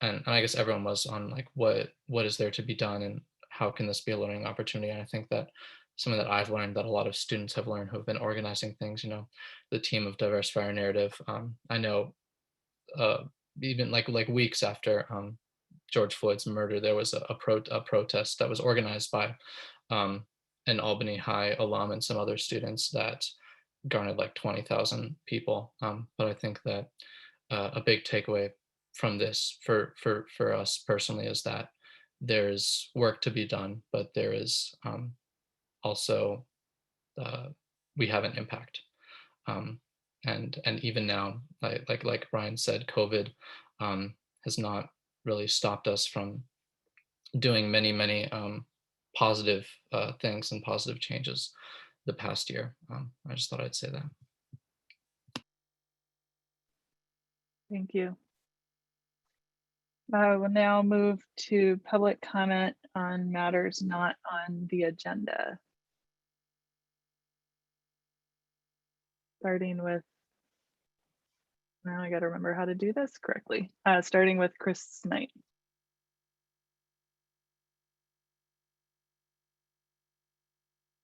and I guess everyone was on like what is there to be done and how can this be a learning opportunity. And I think that something that I've learned, that a lot of students have learned who have been organizing things, you know, the team of Diversifier Narrative. I know even like weeks after George Floyd's murder, there was a protest that was organized by an Albany High alum and some other students that garnered like 20,000 people. But I think that a big takeaway from this for us personally is that there's work to be done, but there is also we have an impact. And even now, like Brian said, COVID has not really stopped us from doing many positive things and positive changes the past year. I just thought I'd say that. Thank you. I will now move to public comment on matters not on the agenda. Starting with, now I got to remember how to do this correctly. Starting with Chris Knight.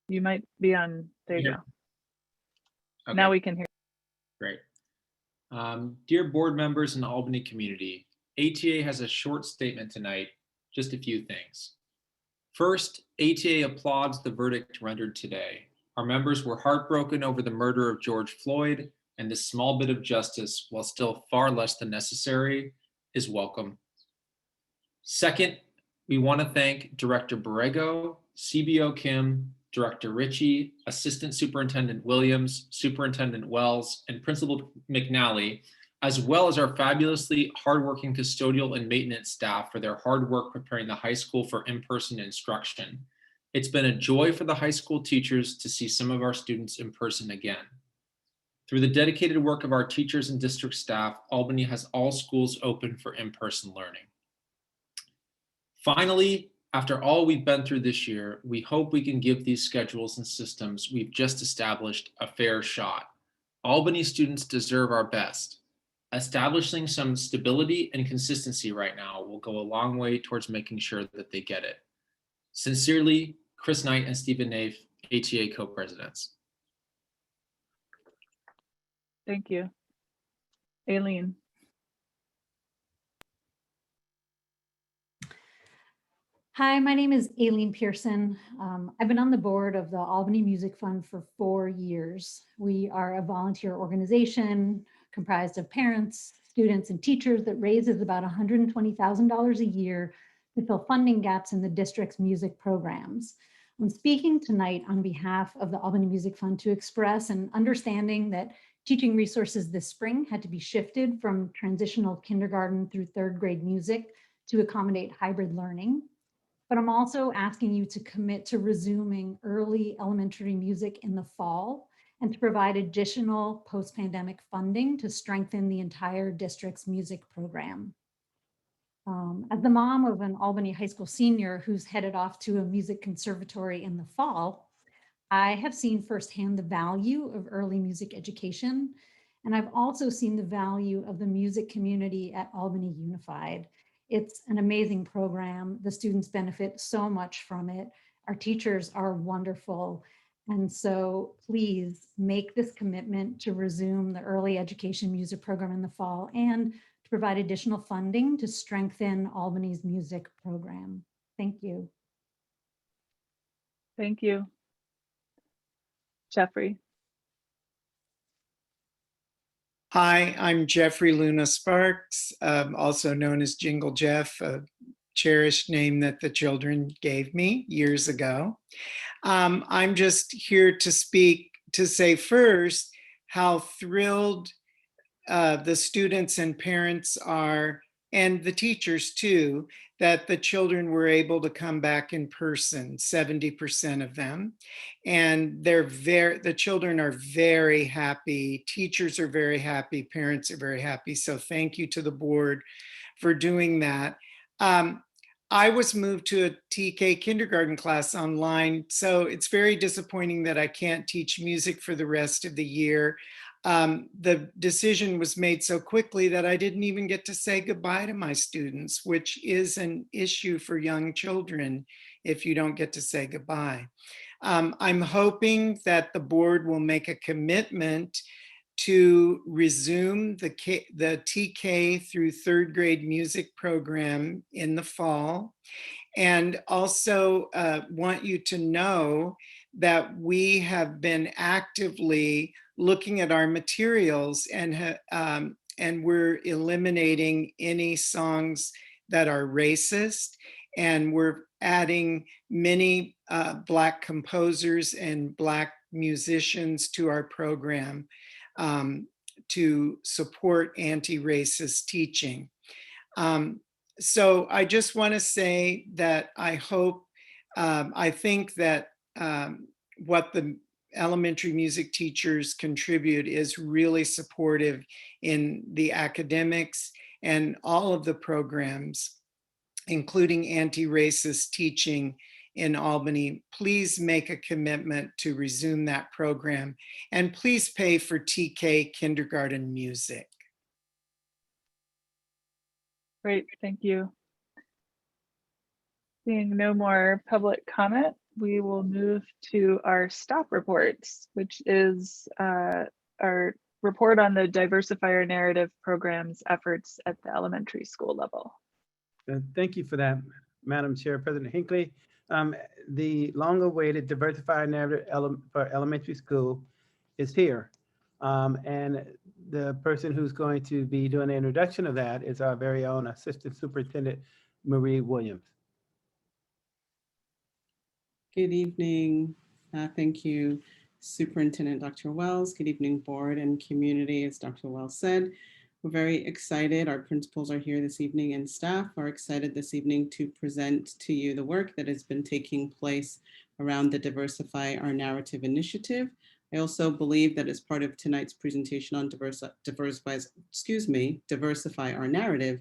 You might be on, there you go. Okay, Now we can hear. great. Dear board members and Albany community, ATA has a short statement tonight, just a few things. First, ATA applauds the verdict rendered today. Our members were heartbroken over the murder of George Floyd, and this small bit of justice, while still far less than necessary, is welcome. Second, we want to thank Director Borrego, CBO Kim, Director Ritchie, Assistant Superintendent Williams, Superintendent Wells, and Principal McNally, as well as our fabulously hardworking custodial and maintenance staff for their hard work preparing the high school for in-person instruction. It's been a joy for the high school teachers to see some of our students in person again. Through the dedicated work of our teachers and district staff, Albany has all schools open for in-person learning. Finally, after all we've been through this year, we hope we can give these schedules and systems we've just established a fair shot. Albany students deserve our best. Establishing some stability and consistency right now will go a long way towards making sure that they get it. Sincerely, Chris Knight and Stephen Naif, ATA co-presidents. Thank you. Aileen. Hi, my name is Aileen Pearson. I've been on the board of the Albany Music Fund for 4 years. We are a volunteer organization comprised of parents, students, and teachers that raises about $120,000 a year to fill funding gaps in the district's music programs. I'm speaking tonight on behalf of the Albany Music Fund to express an understanding that teaching resources this spring had to be shifted from transitional kindergarten through 3rd grade music to accommodate hybrid learning. But I'm also asking you to commit to resuming early elementary music in the fall and to provide additional post-pandemic funding to strengthen the entire district's music program. As the mom of an Albany high school senior who's headed off to a music conservatory in the fall, I have seen firsthand the value of early music education. And I've also seen the value of the music community at Albany Unified. It's an amazing program. The students benefit so much from it. Our teachers are wonderful. And so please make this commitment to resume the early education music program in the fall and to provide additional funding to strengthen Albany's music program. Thank you. Thank you. Jeffrey. Hi, I'm Jeffrey Luna Sparks, also known as Jingle Jeff, a cherished name that the children gave me years ago. I'm just here to speak to say first how thrilled the students and parents are, and the teachers too, that the children were able to come back in person, 70% of them. And the children are very happy, teachers are very happy, parents are very happy. So thank you to the board for doing that. I was moved to a TK kindergarten class online, so it's very disappointing that I can't teach music for the rest of the year. The decision was made so quickly that I didn't even get to say goodbye to my students, which is an issue for young children if you don't get to say goodbye. I'm hoping that the board will make a commitment to resume the TK through 3rd grade music program in the fall. And also want you to know that we have been actively looking at our materials and we're eliminating any songs that are racist, and we're adding many Black composers and Black musicians to our program to support anti-racist teaching. So I just want to say that I hope, I think that what the elementary music teachers contribute is really supportive in the academics and all of the programs, including anti-racist teaching in Albany. Please make a commitment to resume that program, and please pay for TK kindergarten music. Great, thank you. Seeing no more public comment, we will move to our staff reports, which is our report on the Diversifier Narrative Program's efforts at the elementary school level. Thank you for that, Madam Chair, President Hinckley. The long-awaited Diversifier Narrative for elementary school is here. And the person who's going to be doing the introduction of that is our very own Assistant Superintendent, Marie Williams. Good evening. Thank you, Superintendent Dr. Wells. Good evening, board and community. As Dr. Wells said, we're very excited. Our principals are here this evening and staff are excited this evening to present to you the work that has been taking place around the Diversify Our Narrative initiative. I also believe that as part of tonight's presentation on Diversify Our Narrative,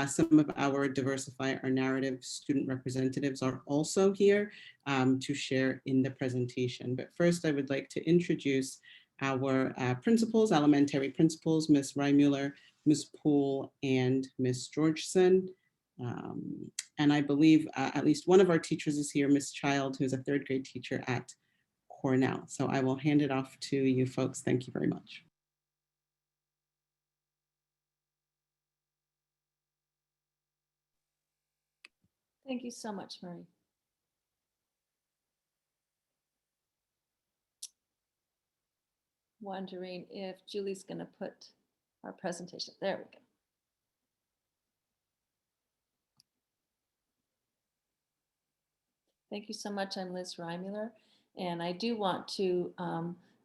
some of our Diversify Our Narrative student representatives are also here to share in the presentation. But first, I would like to introduce our principals, elementary principals, Ms. Reimuller, Ms. Poole, and Ms. Georgeson. And I believe at least one of our teachers is here, Ms. Child, who's a third grade teacher at Cornell. So I will hand it off to you folks. Thank you very much. Thank you so much, Marie. Wondering if Julie's going to put our presentation. There we go. Thank you so much. I'm Liz Reimuller, and I do want to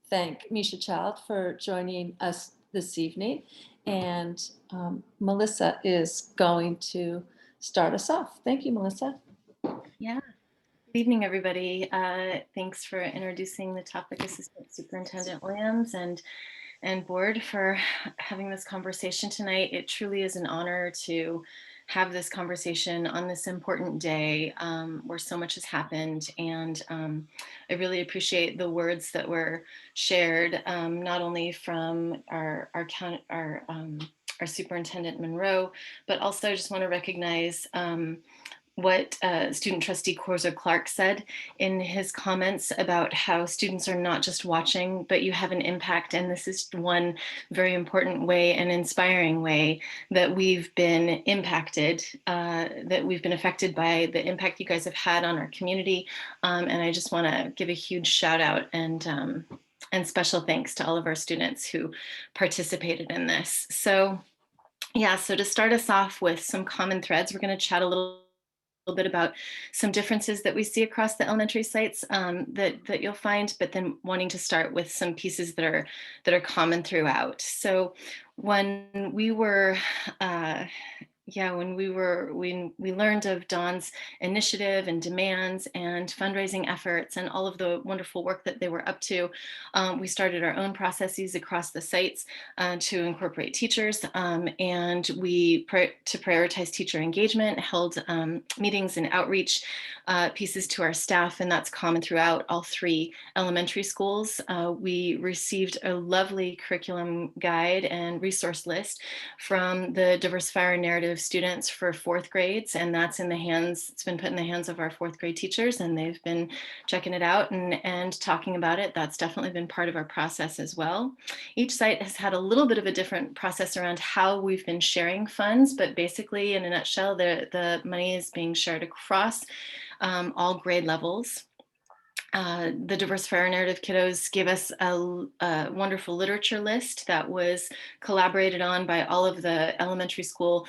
thank Misha Child for joining us this evening. And Melissa is going to start us off. Thank you, Melissa. Yeah. Good evening, everybody. Thanks for introducing the topic, Assistant Superintendent Williams, and board for having this conversation tonight. It truly is an honor to have this conversation on this important day where so much has happened. And I really appreciate the words that were shared, not only from our Superintendent Monroe, but also I just want to recognize what student trustee Corzo Clark said in his comments about how students are not just watching, but you have an impact. And this is one very important way and inspiring way that we've been impacted, that we've been affected by the impact you guys have had on our community. And I just want to give a huge shout out and special thanks to all of our students who participated in this. So yeah, so to start us off with some common threads, we're going to chat a little bit about some differences that we see across the elementary sites that you'll find, but then wanting to start with some pieces that are common throughout. So when we were when we learned of Dawn's initiative and demands and fundraising efforts and all of the wonderful work that they were up to, we started our own processes across the sites to incorporate teachers, and we, to prioritize teacher engagement, held meetings and outreach pieces to our staff, and that's common throughout all 3 elementary schools. We received a lovely curriculum guide and resource list from the Diversifier Narrative students for 4th grades, and that's in the hands, it's been put in the hands of our 4th grade teachers, and they've been checking it out and talking about it. That's definitely been part of our process as well. Each site has had a little bit of a different process around how we've been sharing funds, but basically in a nutshell, the money is being shared across all grade levels. the Diversify Our Narrative kiddos gave us a wonderful literature list that was collaborated on by all of the elementary school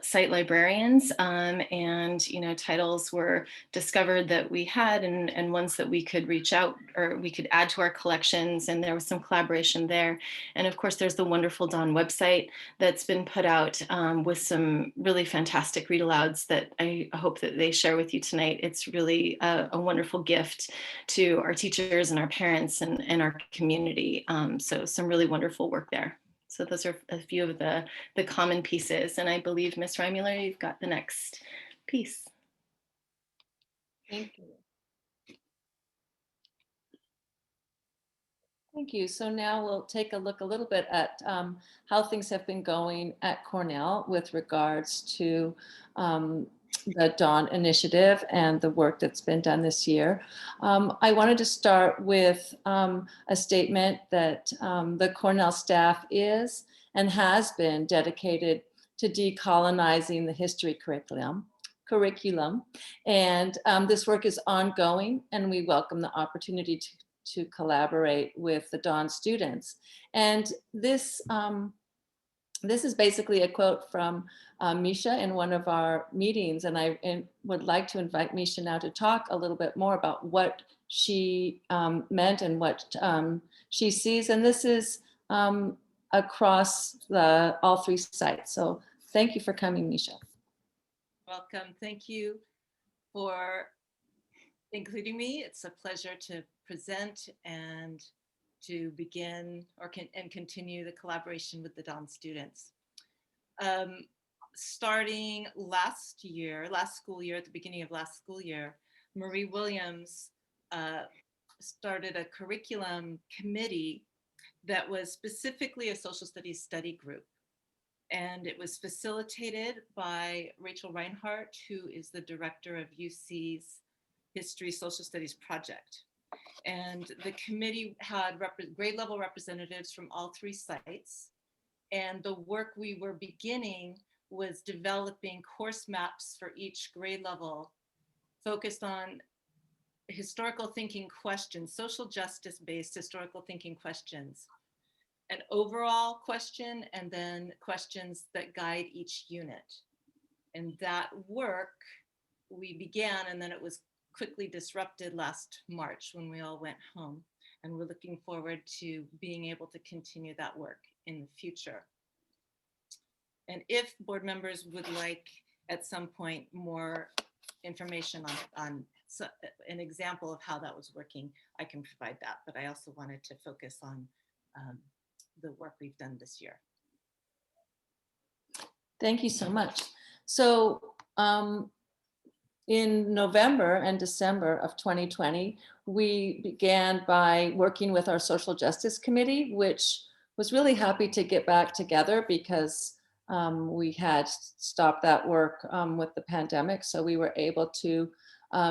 site librarians. And, you know, titles were discovered that we had and ones that we could reach out or we could add to our collections. And there was some collaboration there. And of course, there's the wonderful Dawn website that's been put out with some really fantastic read alouds that I hope that they share with you tonight. It's really a wonderful gift to our teachers and our parents and our community. So some really wonderful work there. So those are a few of the common pieces. And I believe, Ms. Reimuller, you've got the next piece. Thank you. Thank you. So now we'll take a look a little bit at how things have been going at Cornell with regards to the Dawn Initiative and the work that's been done this year. I wanted to start with a statement that the Cornell staff is and has been dedicated to decolonizing the history curriculum. And this work is ongoing, and we welcome the opportunity to collaborate with the Dawn students. And this is basically a quote from Misha in one of our meetings, and I would like to invite Misha now to talk a little bit more about what she meant and what she sees. And this is across all three sites. So thank you for coming, Misha. Welcome. Thank you for including me. It's a pleasure to present and to begin and continue the collaboration with the Dawn students. Starting last school year, at the beginning of last school year, Marie Williams started a curriculum committee that was specifically a social studies study group. And it was facilitated by Rachel Reinhardt, who is the director of UC's History Social Studies Project. And the committee had grade level representatives from all three sites. And the work we were beginning was developing course maps for each grade level focused on historical thinking questions, social justice-based historical thinking questions, an overall question, and then questions that guide each unit. And that work we began, and then it was quickly disrupted last March when we all went home. And we're looking forward to being able to continue that work in the future. And if board members would like at some point more information on an example of how that was working, I can provide that. But I also wanted to focus on the work we've done this year. Thank you so much. So in November and December of 2020, we began by working with our Social Justice Committee, which was really happy to get back together because we had stopped that work with the pandemic. So we were able to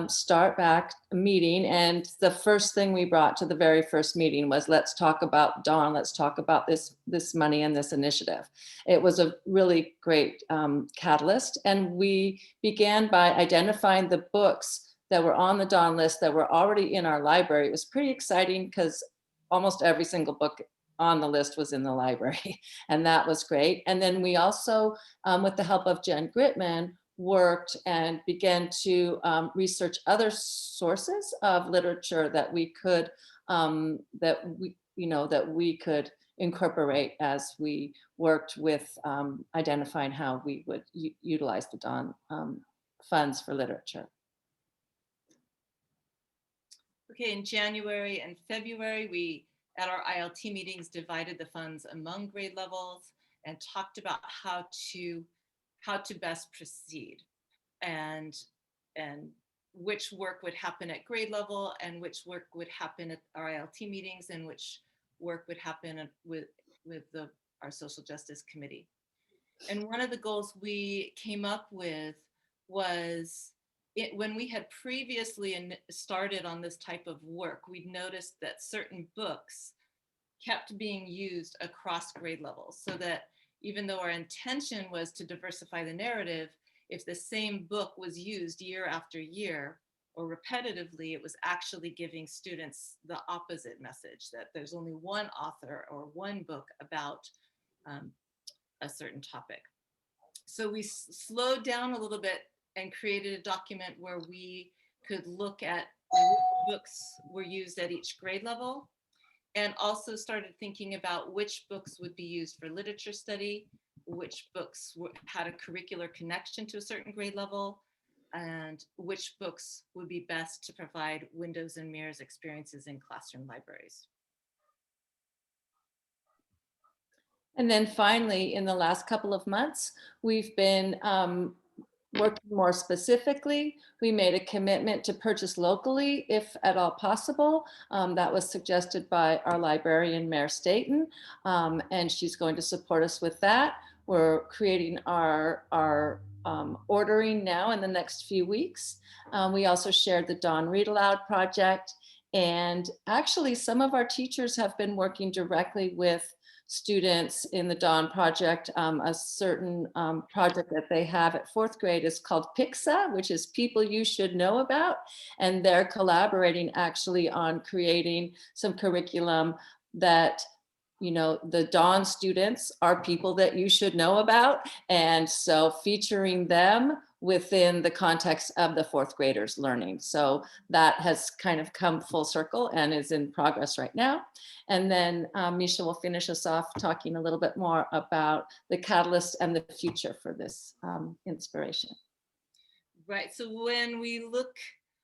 start back meeting. And the first thing we brought to the very first meeting was, let's talk about Dawn, let's talk about this money and this initiative. It was a really great catalyst. And we began by identifying the books that were on the Dawn list that were already in our library. It was pretty exciting because almost every single book on the list was in the library, and that was great. And then we also, with the help of Jen Gritman, worked and began to research other sources of literature that we could could incorporate as we worked with identifying how we would utilize the Dawn funds for literature. Okay, in January and February, we, at our ILT meetings, divided the funds among grade levels and talked about how to best proceed and which work would happen at grade level and which work would happen at our ILT meetings and which work would happen with our Social Justice Committee. And one of the goals we came up with was when we had previously started on this type of work, we'd noticed that certain books kept being used across grade levels, so that even though our intention was to diversify the narrative, if the same book was used year after year or repetitively, it was actually giving students the opposite message, that there's only one author or one book about a certain topic. So we slowed down a little bit and created a document where we could look at which books were used at each grade level, and also started thinking about which books would be used for literature study, which books had a curricular connection to a certain grade level, and which books would be best to provide windows and mirrors experiences in classroom libraries. And then finally, in the last couple of months, we've been working more specifically. We made a commitment to purchase locally, if at all possible. That was suggested by our librarian, Mayor Staten, and she's going to support us with that. We're creating our ordering now in the next few weeks. We also shared the Dawn Read Aloud project. And actually, some of our teachers have been working directly with students in the Dawn project. A certain project that they have at 4th grade is called PIXA, which is People You Should Know About. And they're collaborating actually on creating some curriculum that, you know, the Dawn students are people that you should know about. And so featuring them within the context of the 4th graders learning. So that has kind of come full circle and is in progress right now. And then Misha will finish us off talking a little bit more about the catalyst and the future for this inspiration. Right, so when we look,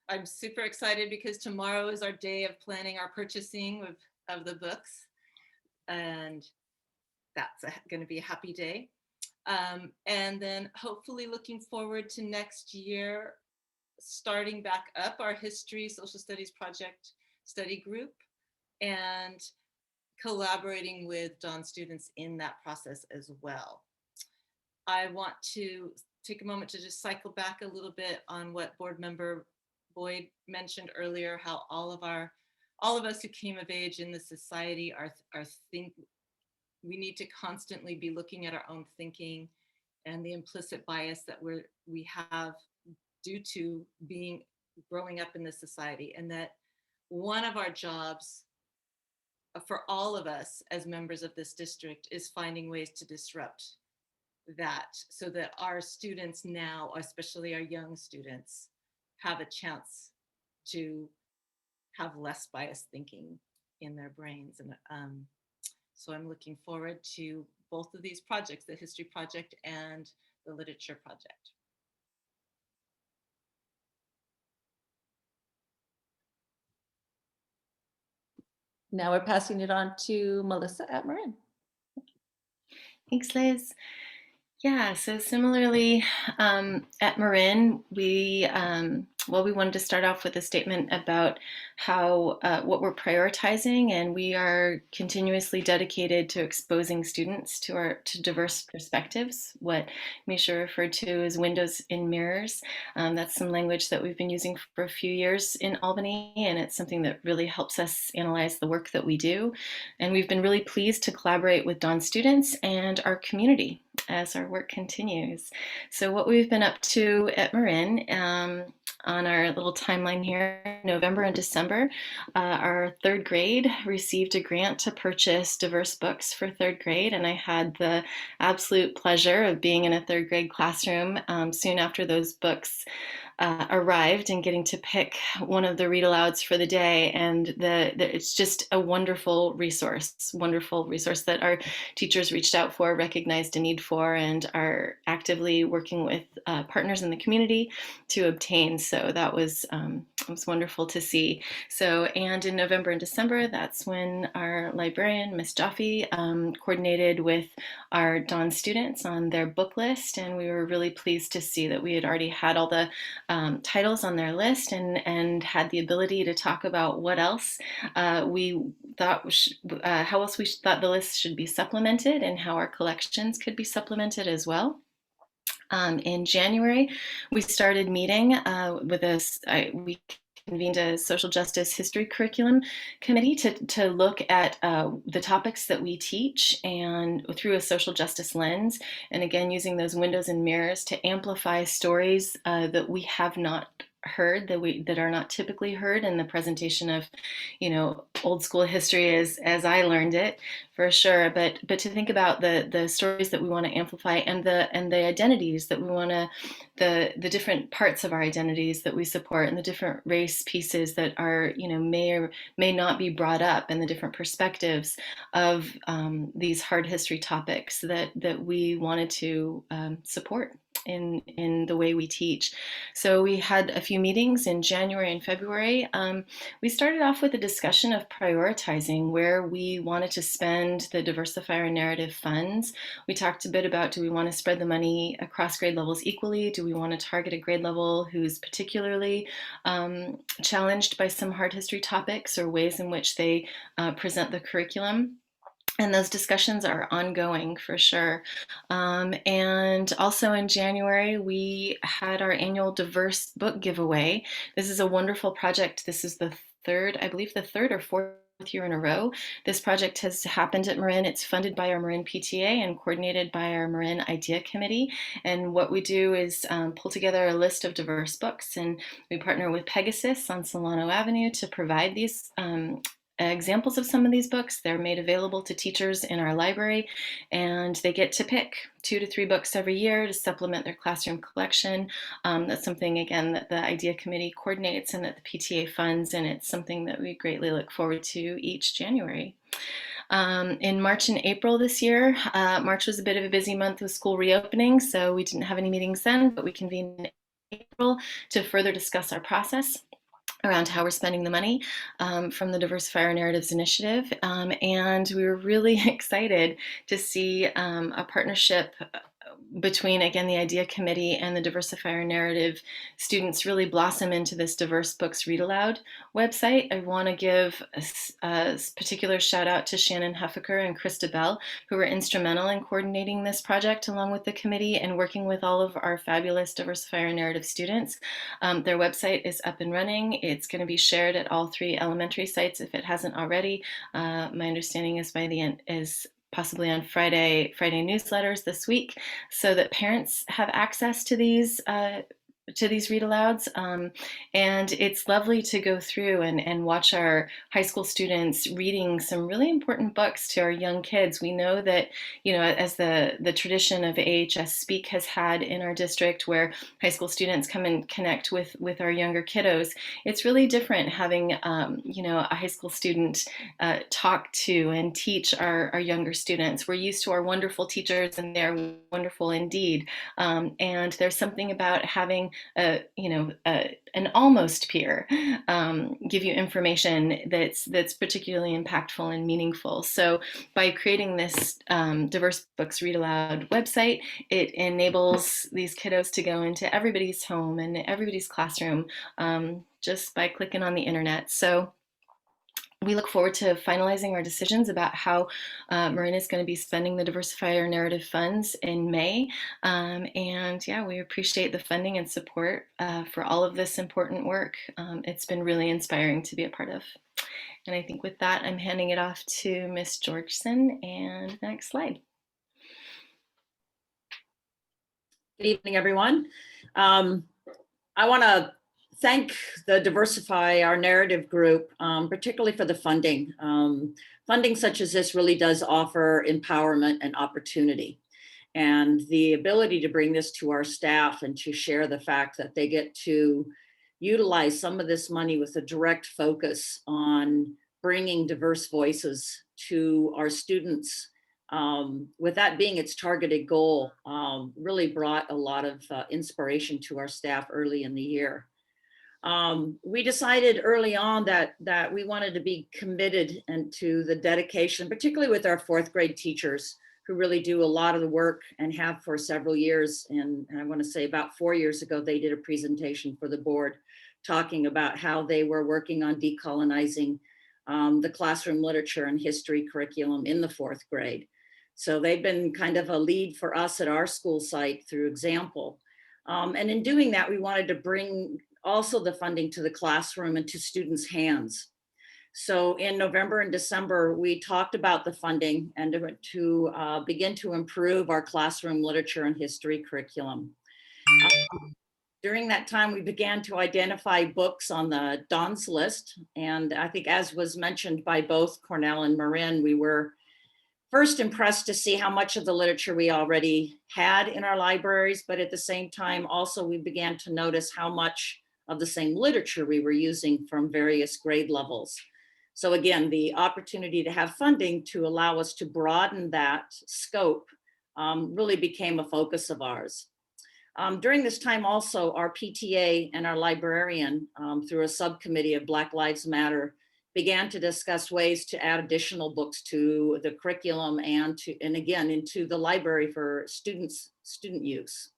I'm super excited because tomorrow is our day of planning our purchasing of the books. And that's going to be a happy day. And then hopefully looking forward to next year, starting back up our history, social studies project study group, and collaborating with Dawn students in that process as well. I want to take a moment to just cycle back a little bit on what board member Boyd mentioned earlier, how all of us who came of age in the society we need to constantly be looking at our own thinking and the implicit bias that we have due to growing up in this society, and that one of our jobs for all of us as members of this district is finding ways to disrupt that, so that our students now, especially our young students, have a chance to have less biased thinking in their brains. And so I'm looking forward to both of these projects, the history project and the literature project. Now we're passing it on to Melissa at Marin. Thanks, Liz. Yeah, so similarly at Marin, we wanted to start off with a statement about how what we're prioritizing, and we are continuously dedicated to exposing students to diverse perspectives, what Misha referred to as windows in mirrors. That's some language that we've been using for a few years in Albany, and it's something that really helps us analyze the work that we do. And we've been really pleased to collaborate with Dawn students and our community as our work continues. So what we've been up to at Marin on our little timeline here, November and December, our 3rd grade received a grant to purchase diverse books for 3rd grade, and I had the absolute pleasure of being in a 3rd grade classroom soon after those books arrived and getting to pick one of the read alouds for the day. And it's just a wonderful resource that our teachers reached out for, recognized a need for, and are actively working with partners in the community to obtain. So that was it was wonderful to see. So, and in November and December, that's when our librarian, Miss Jaffe, coordinated with our Dawn students on their book list, and we were really pleased to see that we had already had all the titles on their list and had the ability to talk about what else we thought, how else we thought the list should be supplemented and how our collections could be supplemented as well. In January, we started meeting we convened a social justice history curriculum committee to look at the topics that we teach and through a social justice lens, and again using those windows and mirrors to amplify stories that we have not heard, that are not typically heard in the presentation of, old school history as I learned it, for sure. But to think about the stories that we want to amplify, and the identities that we want to, the different parts of our identities that we support, and the different race pieces that are, may or may not be brought up, and the different perspectives of these hard history topics that we wanted to support in the way we teach. So we had a few meetings in January and February. We started off with a discussion of prioritizing where we wanted to spend the Diversify Our Narrative funds. We talked a bit about, do we want to spread the money across grade levels equally? Do we want to target a grade level who's particularly challenged by some hard history topics or ways in which they present the curriculum? And those discussions are ongoing for sure. And also in January, we had our annual diverse book giveaway. This is a wonderful project. This is the third or fourth year in a row. This project has happened at Marin. It's funded by our Marin PTA and coordinated by our Marin Idea Committee. And what we do is pull together a list of diverse books, and we partner with Pegasus on Solano Avenue to provide these examples of some of these books. They're made available to teachers in our library, and they get to pick 2 to 3 books every year to supplement their classroom collection. That's something, again, that the Idea Committee coordinates and that the PTA funds, and it's something that we greatly look forward to each January. In March and April this year, March was a bit of a busy month with school reopening, so we didn't have any meetings then, but we convened in April to further discuss our process around how we're spending the money from the Diversify Our Narratives initiative. And we were really excited to see a partnership between, again, the Idea Committee and the Diversify Our Narrative students really blossom into this Diverse Books Read Aloud website. I want to give a particular shout out to Shannon Heffiker and Krista Bell, who were instrumental in coordinating this project along with the committee and working with all of our fabulous Diversify Our Narrative students. Their website is up and running. It's going to be shared at all 3 elementary sites if it hasn't already. My understanding is by the end is possibly on Friday newsletters this week, so that parents have access to these read alouds. And it's lovely to go through and watch our high school students reading some really important books to our young kids. We know that, as the tradition of AHS Speak has had in our district, where high school students come and connect with our younger kiddos, it's really different having, a high school student talk to and teach our younger students. We're used to our wonderful teachers, and they're wonderful indeed. And there's something about having an almost peer give you information that's particularly impactful and meaningful. So by creating this Diverse Books Read Aloud website, it enables these kiddos to go into everybody's home and everybody's classroom just by clicking on the internet. So we look forward to finalizing our decisions about how Marin is going to be spending the Diversify Our Narrative funds in May. And yeah, we appreciate the funding and support for all of this important work. It's been really inspiring to be a part of. And I think with that, I'm handing it off to Ms. Georgeson. And the next slide. Good evening, everyone. I want to thank the Diversify Our Narrative group, particularly for the funding. Funding such as this really does offer empowerment and opportunity. And the ability to bring this to our staff and to share the fact that they get to utilize some of this money with a direct focus on bringing diverse voices to our students, with that being its targeted goal, really brought a lot of inspiration to our staff early in the year. We decided early on that we wanted to be committed and to the dedication, particularly with our 4th grade teachers, who really do a lot of the work and have for several years. And I want to say about 4 years ago, they did a presentation for the board talking about how they were working on decolonizing the classroom literature and history curriculum in the 4th grade. So they've been kind of a lead for us at our school site through example. And in doing that, we wanted to bring also the funding to the classroom and to students' hands. So in November and December, we talked about the funding and to begin to improve our classroom literature and history curriculum. During that time, we began to identify books on the Don's list. And I think, as was mentioned by both Cornell and Marin, we were first impressed to see how much of the literature we already had in our libraries, but at the same time, also we began to notice how much of the same literature we were using from various grade levels. So again, the opportunity to have funding to allow us to broaden that scope really became a focus of ours. During this time also, our PTA and our librarian, through a subcommittee of Black Lives Matter, began to discuss ways to add additional books to the curriculum and again into the library for student use.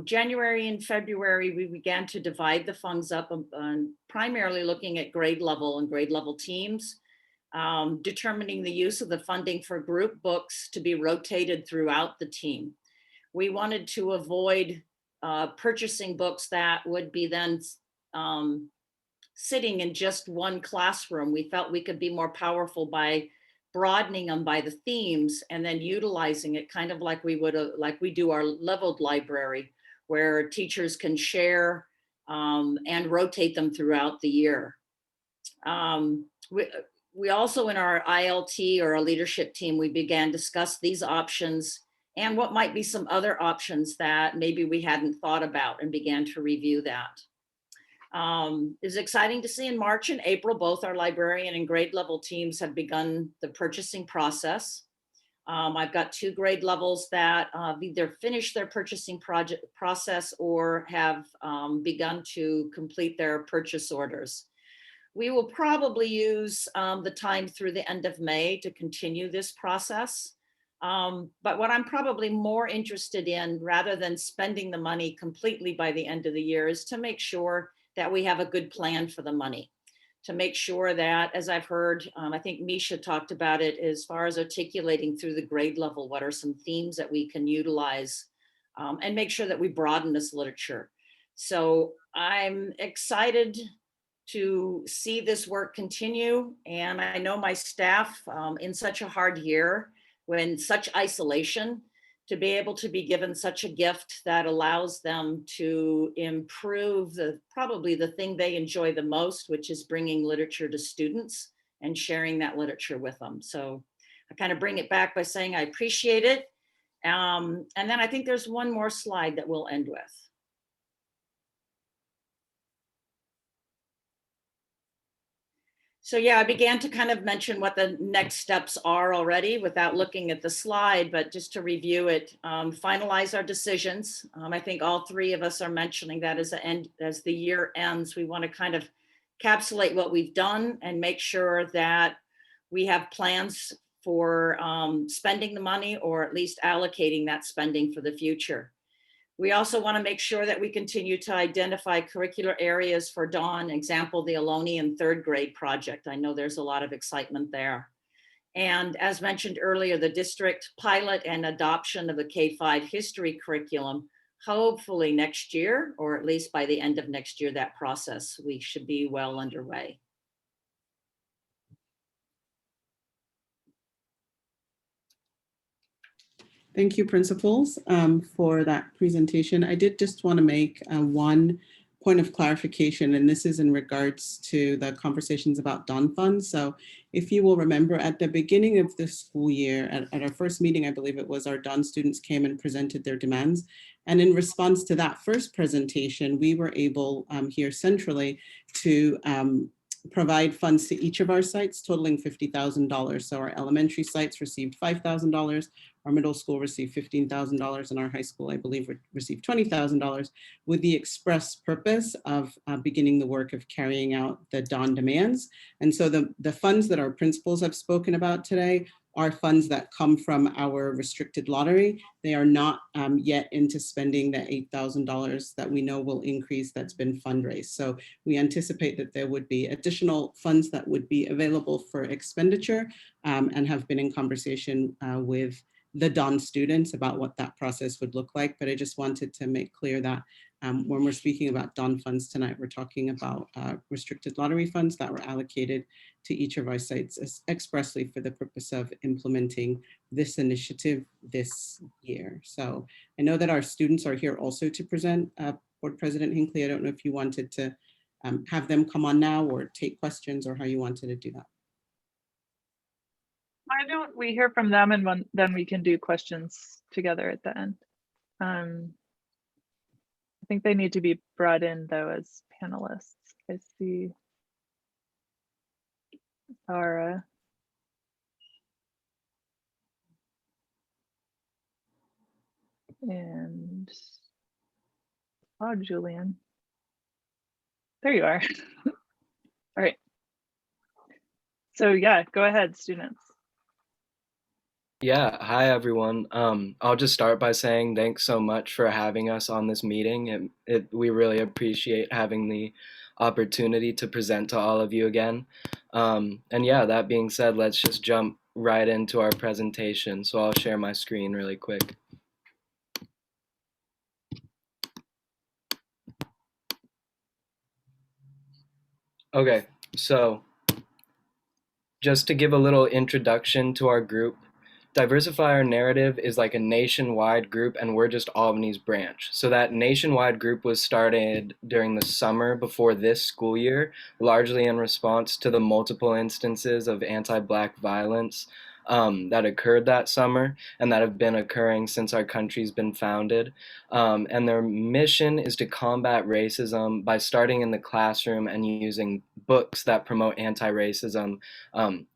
January and February, we began to divide the funds up, primarily looking at grade level and grade level teams, determining the use of the funding for group books to be rotated throughout the team. We wanted to avoid purchasing books that would be then sitting in just one classroom. We felt we could be more powerful by broadening them by the themes and then utilizing it kind of like we would like we do our leveled library, where teachers can share and rotate them throughout the year. We also, in our ILT or our leadership team, we began to discuss these options and what might be some other options that maybe we hadn't thought about, and began to review that. It was exciting to see in March and April, both our librarian and grade level teams have begun the purchasing process. I've got 2 grade levels that either finished their purchasing process or have begun to complete their purchase orders. We will probably use the time through the end of May to continue this process. But what I'm probably more interested in, rather than spending the money completely by the end of the year, is to make sure that we have a good plan for the money, to make sure that, as I've heard, I think Misha talked about it, as far as articulating through the grade level, what are some themes that we can utilize, and make sure that we broaden this literature. So I'm excited to see this work continue. And I know my staff, in such a hard year, when such isolation, to be able to be given such a gift that allows them to improve probably the thing they enjoy the most, which is bringing literature to students and sharing that literature with them. So I kind of bring it back by saying I appreciate it. And then I think there's one more slide that we'll end with. So yeah, I began to kind of mention what the next steps are already without looking at the slide, but just to review it, finalize our decisions. I think all 3 of us are mentioning that as the year ends, we want to kind of encapsulate what we've done and make sure that we have plans for spending the money, or at least allocating that spending for the future. We also want to make sure that we continue to identify curricular areas for Dawn, example, the Albany and 3rd grade project. I know there's a lot of excitement there. And as mentioned earlier, the district pilot and adoption of the K-5 history curriculum, hopefully next year, or at least by the end of next year, that process, we should be well underway. Thank you, principals, for that presentation. I did just want to make one point of clarification, and this is in regards to the conversations about Dawn funds. So if you will remember, at the beginning of the school year, at our first meeting, I believe it was, our Dawn students came and presented their demands. And in response to that first presentation, we were able here centrally to provide funds to each of our sites totaling $50,000. So our elementary sites received $5,000, our middle school received $15,000, and our high school, I believe, received $20,000, with the express purpose of beginning the work of carrying out the Dawn demands. And so the funds that our principals have spoken about today are funds that come from our restricted lottery. They are not yet into spending the $8,000 that we know will increase that's been fundraised. So we anticipate that there would be additional funds that would be available for expenditure, and have been in conversation with the Dawn students about what that process would look like. But I just wanted to make clear that When we're speaking about DON funds tonight, we're talking about restricted lottery funds that were allocated to each of our sites expressly for the purpose of implementing this initiative this year. So I know that our students are here also to present. Board President Hinckley, I don't know if you wanted to have them come on now or take questions, or how you wanted to do that. Why don't we hear from them, and then we can do questions together at the end. I think they need to be brought in though as panelists. I see Zara. And Julian. There you are. All right. So yeah, go ahead, students. Yeah, hi everyone. I'll just start by saying thanks so much for having us on this meeting. We really appreciate having the opportunity to present to all of you again. And yeah, that being said, let's just jump right into our presentation. So I'll share my screen really quick. Okay, so just to give a little introduction to our group, Diversify Our Narrative is like a nationwide group, and we're just Albany's branch. So that nationwide group was started during the summer before this school year, largely in response to the multiple instances of anti-Black violence that occurred that summer and that have been occurring since our country's been founded. And their mission is to combat racism by starting in the classroom and using books that promote anti-racism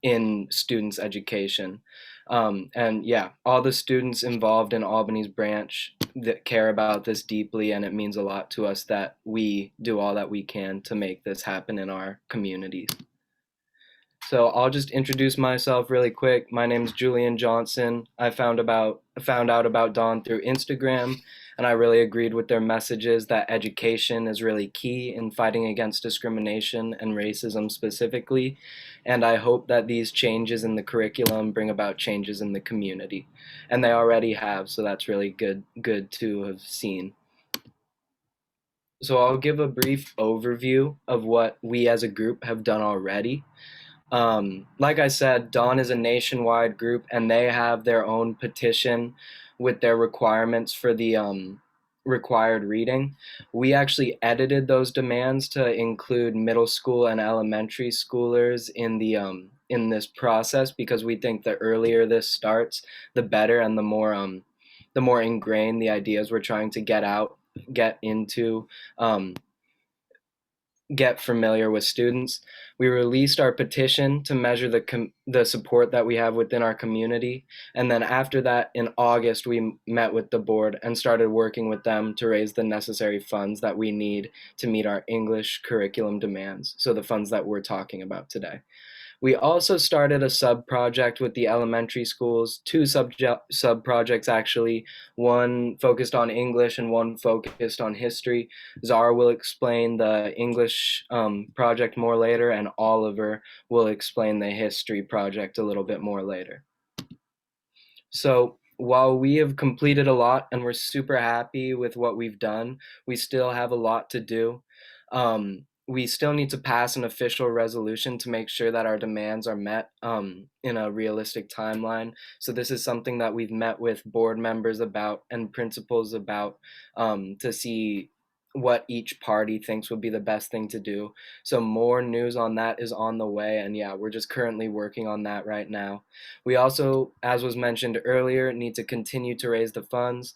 in students' education. And yeah, all the students involved in Albany's branch that care about this deeply, and it means a lot to us that we do all that we can to make this happen in our communities. So I'll just introduce myself really quick. My name is Julian Johnson. I found out about Dawn through Instagram, and I really agreed with their messages that education is really key in fighting against discrimination and racism specifically. And I hope that these changes in the curriculum bring about changes in the community. And they already have, so that's really good to have seen. So I'll give a brief overview of what we as a group have done already. Like I said, Dawn is a nationwide group, and they have their own petition with their requirements for the required reading. We actually edited those demands to include middle school and elementary schoolers in the in this process, because we think the earlier this starts, the better, and the more ingrained the ideas we're trying to get into. Get familiar with students. We released our petition to measure the support that we have within our community. And then after that, in August, we met with the board and started working with them to raise the necessary funds that we need to meet our English curriculum demands. So the funds that we're talking about today. We also started a sub-project with the elementary schools, two sub-projects actually, one focused on English and one focused on history. Zara will explain the English project more later, and Oliver will explain the history project a little bit more later. So while we have completed a lot and we're super happy with what we've done, we still have a lot to do. We still need to pass an official resolution to make sure that our demands are met in a realistic timeline. So this is something that we've met with board members about and principals about to see what each party thinks would be the best thing to do. So more news on that is on the way, and yeah, we're just currently working on that right now. We also, as was mentioned earlier, need to continue to raise the funds.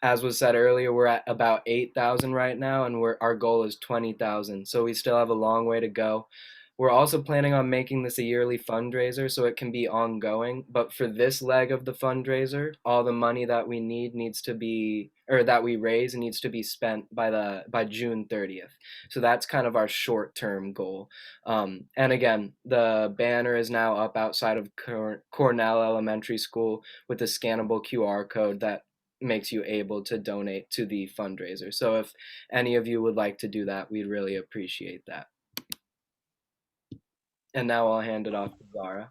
As was said earlier, we're at about 8,000 right now, and our goal is 20,000. So we still have a long way to go. We're also planning on making this a yearly fundraiser so it can be ongoing. But for this leg of the fundraiser, all the money that we needs to be, or that we raise needs to be spent by June 30th. So that's kind of our short-term goal. And again, the banner is now up outside of Cornell Elementary School with a scannable QR code that makes you able to donate to the fundraiser. So if any of you would like to do that, we'd really appreciate that. And now I'll hand it off to Zara.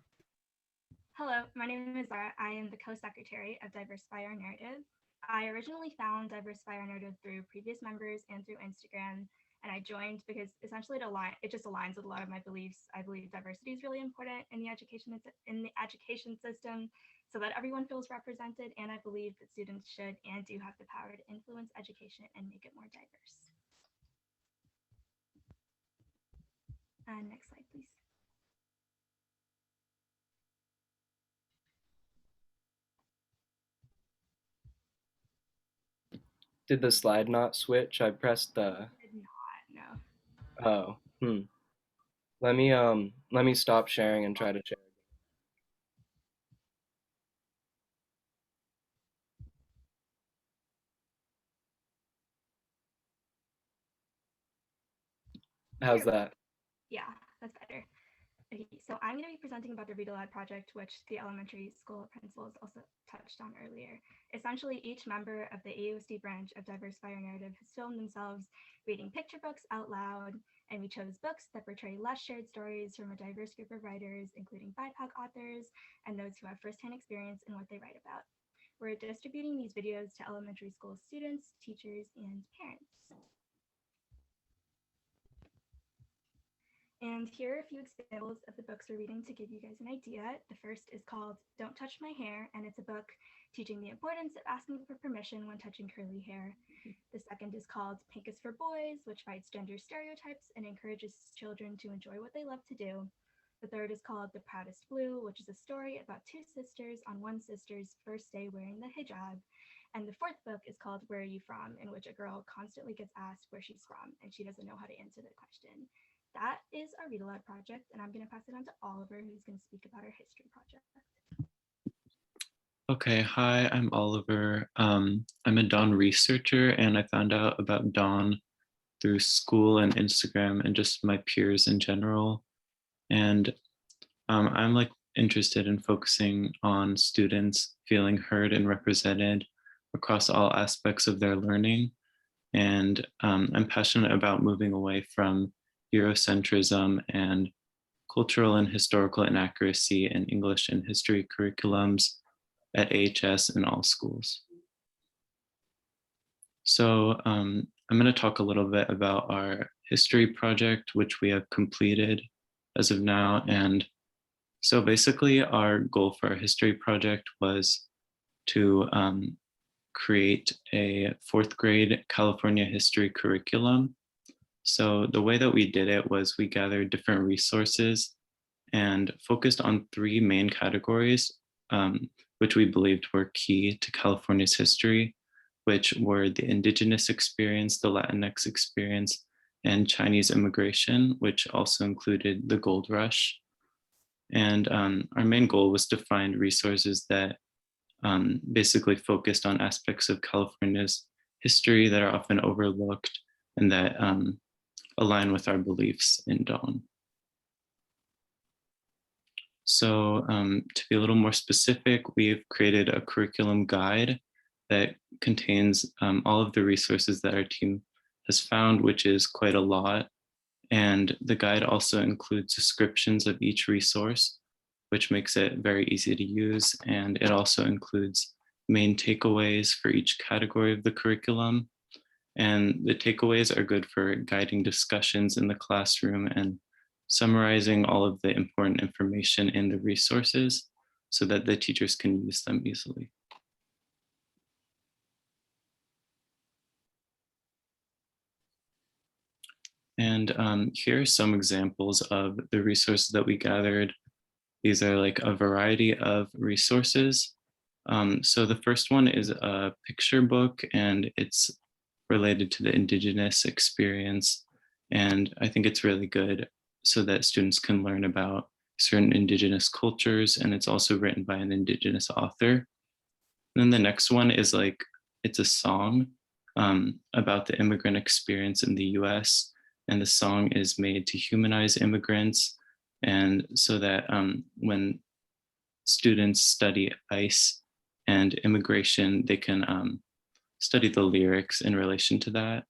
Hello, my name is Zara. I am the co-secretary of Diversify Our Narrative. I originally found Diversify Our Narrative through previous members and through Instagram, and I joined because essentially it just aligns with a lot of my beliefs. I believe diversity is really important in the education system so that everyone feels represented, and I believe that students should and do have the power to influence education and make it more diverse. Next slide, please. Did the slide not switch? I pressed the. Did not, no. Oh, Let me stop sharing and try to share. How's that? Yeah, that's better. Okay, so I'm going to be presenting about the Read Aloud project, which the elementary school principals also touched on earlier. Essentially, each member of the AUSD branch of Diversify Our Narrative has filmed themselves reading picture books out loud, and we chose books that portray less shared stories from a diverse group of writers, including BIPOC authors and those who have firsthand experience in what they write about. We're distributing these videos to elementary school students, teachers, and parents. And here are a few examples of the books we're reading to give you guys an idea. The first is called Don't Touch My Hair, and it's a book teaching the importance of asking for permission when touching curly hair. The second is called Pink is for Boys, which fights gender stereotypes and encourages children to enjoy what they love to do. The third is called The Proudest Blue, which is a story about two sisters on one sister's first day wearing the hijab. And the fourth book is called Where Are You From?, in which a girl constantly gets asked where she's from, and she doesn't know how to answer the question. That is our Read Aloud project, and I'm going to pass it on to Oliver, who's going to speak about our history project. Okay, hi, I'm Oliver. I'm a Dawn researcher, and I found out about Dawn through school and Instagram and just my peers in general. And I'm like interested in focusing on students feeling heard and represented across all aspects of their learning. And I'm passionate about moving away from Eurocentrism and cultural and historical inaccuracy in English and history curriculums at AHS in all schools. So I'm going to talk a little bit about our history project, which we have completed as of now. And so basically our goal for our history project was to create a 4th grade California history curriculum. So the way that we did it was we gathered different resources and focused on 3 main categories, which we believed were key to California's history, which were the indigenous experience, the Latinx experience, and Chinese immigration, which also included the gold rush. And our main goal was to find resources that basically focused on aspects of California's history that are often overlooked and that align with our beliefs in Dawn. So to be a little more specific, we've created a curriculum guide that contains all of the resources that our team has found, which is quite a lot. And the guide also includes descriptions of each resource, which makes it very easy to use. And it also includes main takeaways for each category of the curriculum. And the takeaways are good for guiding discussions in the classroom and summarizing all of the important information in the resources so that the teachers can use them easily. And here are some examples of the resources that we gathered. These are like a variety of resources. So the first one is a picture book, and it's related to the indigenous experience. And I think it's really good so that students can learn about certain indigenous cultures, and it's also written by an indigenous author. And then the next one is like, it's a song about the immigrant experience in the US. And the song is made to humanize immigrants. And so that when students study ICE and immigration, they can study the lyrics in relation to that.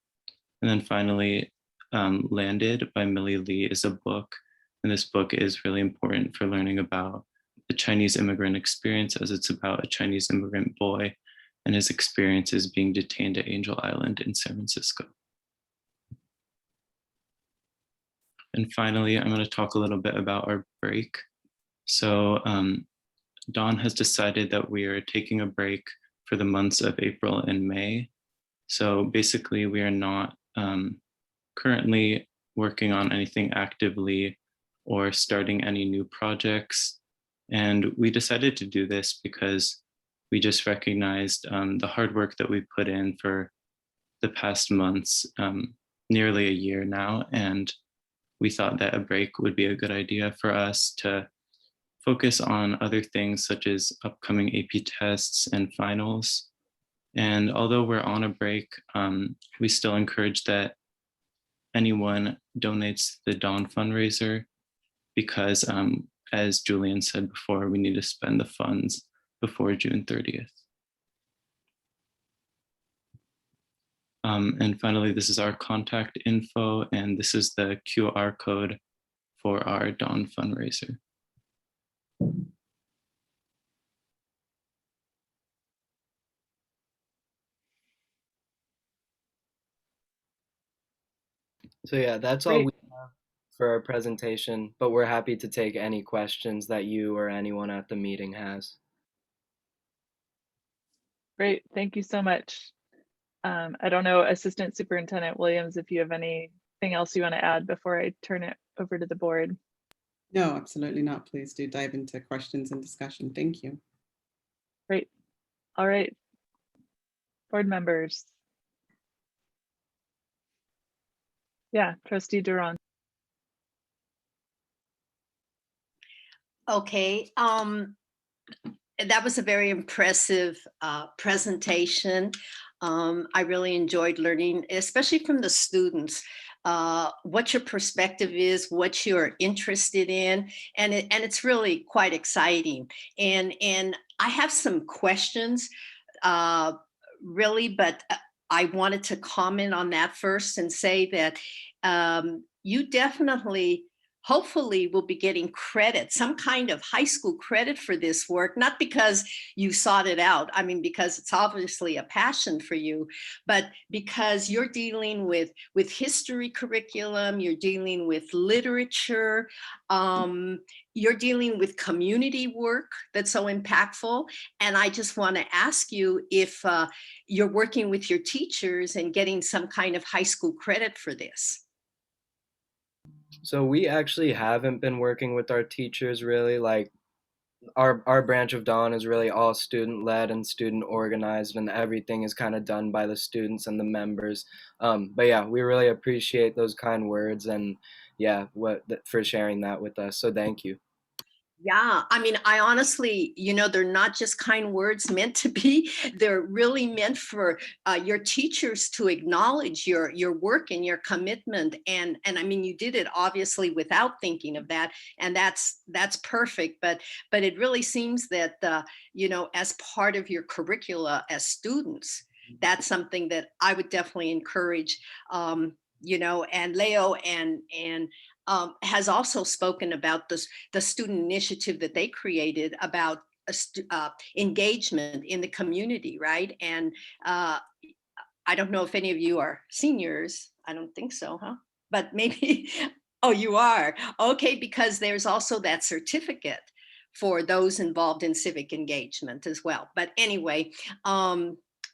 And then finally, Landed by Millie Lee is a book. And this book is really important for learning about the Chinese immigrant experience, as it's about a Chinese immigrant boy and his experiences being detained at Angel Island in San Francisco. And finally, I'm going to talk a little bit about our break. So Dawn has decided that we are taking a break for the months of April and May. So basically, we are not currently working on anything actively or starting any new projects. And we decided to do this because we just recognized the hard work that we put in for the past months, nearly a year now. And we thought that a break would be a good idea for us to focus on other things such as upcoming AP tests and finals. And although we're on a break, we still encourage that anyone donates the Dawn fundraiser because, as Julian said before, we need to spend the funds before June 30th. And finally, this is our contact info, and this is the QR code for our Dawn fundraiser. So yeah, that's all we have for our presentation, but we're happy to take any questions that you or anyone at the meeting has. Great, thank you so much. I don't know, Assistant Superintendent Williams, if you have anything else you want to add before I turn it over to the board. No, absolutely not. Please do dive into questions and discussion. Thank you. Great. All right. Board members. Yeah, Trustee Duran. Okay, that was a very impressive presentation. I really enjoyed learning, especially from the students, what your perspective is, what you're interested in, and it's really quite exciting. And I have some questions, really, but I wanted to comment on that first and say that you definitely, hopefully, will be getting credit, some kind of high school credit for this work, not because you sought it out, I mean, because it's obviously a passion for you, but because you're dealing with history curriculum, you're dealing with literature, you're dealing with community work that's so impactful. And I just want to ask you if you're working with your teachers and getting some kind of high school credit for this. So we actually haven't been working with our teachers really. Like our branch of Dawn is really all student led and student organized, and everything is kind of done by the students and the members. But yeah, we really appreciate those kind words, and yeah, for sharing that with us. So thank you. Yeah, I mean, I honestly, you know, they're not just kind words meant to be, they're really meant for your teachers to acknowledge your work and your commitment. And I mean, you did it obviously without thinking of that, and that's perfect. But it really seems that, you know, as part of your curricula as students, that's something that I would definitely encourage, you know, and Leo and has also spoken about the student initiative that they created about engagement in the community, right? And I don't know if any of you are seniors. I don't think so, huh? But maybe, oh, you are. Okay, because there's also that certificate for those involved in civic engagement as well. But anyway,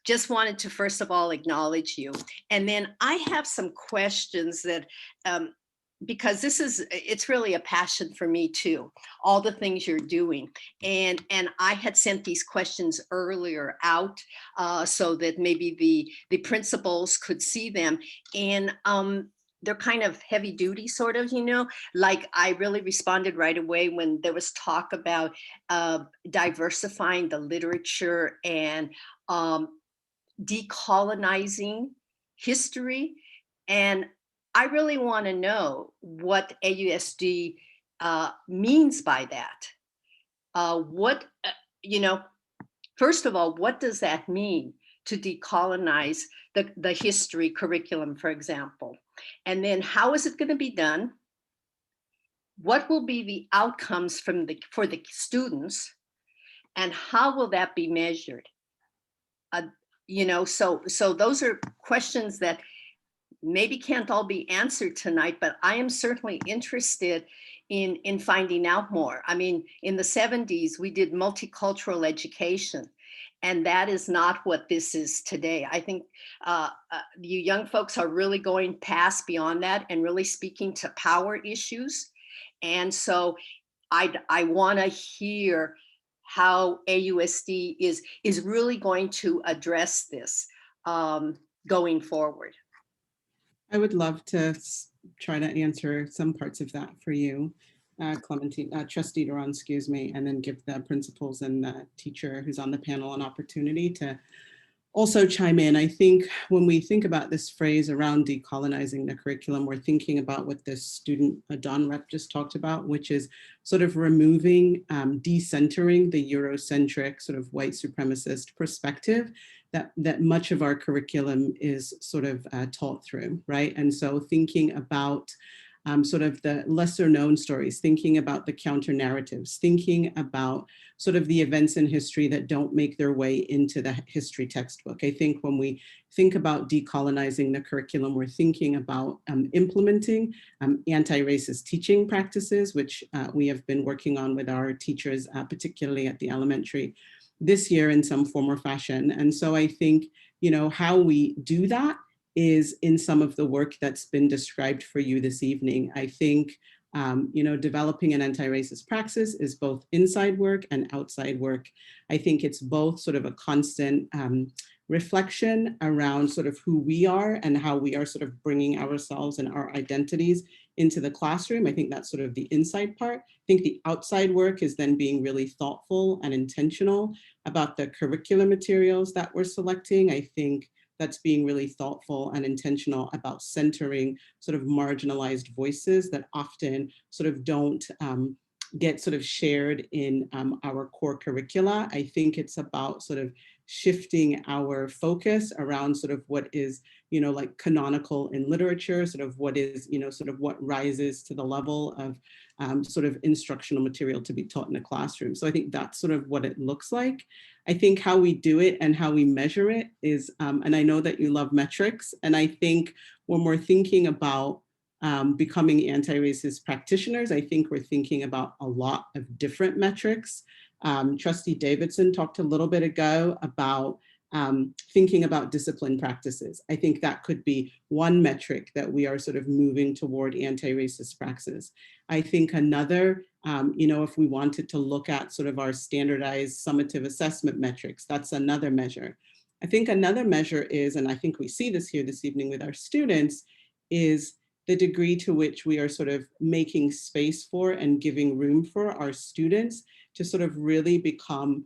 just wanted to first of all acknowledge you. And then I have some questions that, because it's really a passion for me too, all the things you're doing. And I had sent these questions earlier out so that maybe the principals could see them. And they're kind of heavy duty sort of, you know, like I really responded right away when there was talk about diversifying the literature and decolonizing history. And I really want to know what AUSD means by that. You know, first of all, what does that mean to decolonize the history curriculum, for example? And then how is it going to be done? What will be the outcomes for the students? And how will that be measured? you know, so those are questions that maybe can't all be answered tonight, but I am certainly interested in finding out more. I mean, in the 70s, we did multicultural education, and that is not what this is today. I think you young folks are really going past beyond that and really speaking to power issues. And so I want to hear how AUSD is really going to address this going forward. I would love to try to answer some parts of that for you, Clementine, Trustee Duran, excuse me, and then give the principals and the teacher who's on the panel an opportunity to also chime in. I think when we think about this phrase around decolonizing the curriculum, we're thinking about what the student Don Rep just talked about, which is sort of removing, decentering the Eurocentric sort of white supremacist perspective that much of our curriculum is sort of taught through, right? And so thinking about sort of the lesser known stories, thinking about the counter narratives, thinking about sort of the events in history that don't make their way into the history textbook. I think when we think about decolonizing the curriculum, we're thinking about implementing anti-racist teaching practices, which we have been working on with our teachers, particularly at the elementary this year in some form or fashion. And so I think, you know, how we do that is in some of the work that's been described for you this evening. I think, you know, developing an anti-racist praxis is both inside work and outside work. I think it's both sort of a constant reflection around sort of who we are and how we are sort of bringing ourselves and our identities into the classroom. I think that's sort of the inside part. I think the outside work is then being really thoughtful and intentional about the curricular materials that we're selecting. I think that's being really thoughtful and intentional about centering sort of marginalized voices that often sort of don't get sort of shared in our core curricula. I think it's about sort of shifting our focus around sort of what is, you know, like canonical in literature, sort of what is, you know, sort of what rises to the level of sort of instructional material to be taught in a classroom. So I think that's sort of what it looks like. I think how we do it and how we measure it is, and I know that you love metrics, and I think when we're thinking about becoming anti-racist practitioners, I think we're thinking about a lot of different metrics. Trustee Davidson talked a little bit ago about thinking about discipline practices. I think that could be one metric that we are sort of moving toward anti-racist praxis. I think another, you know, if we wanted to look at sort of our standardized summative assessment metrics, that's another measure. I think another measure is, and I think we see this here this evening with our students, is the degree to which we are sort of making space for and giving room for our students to sort of really become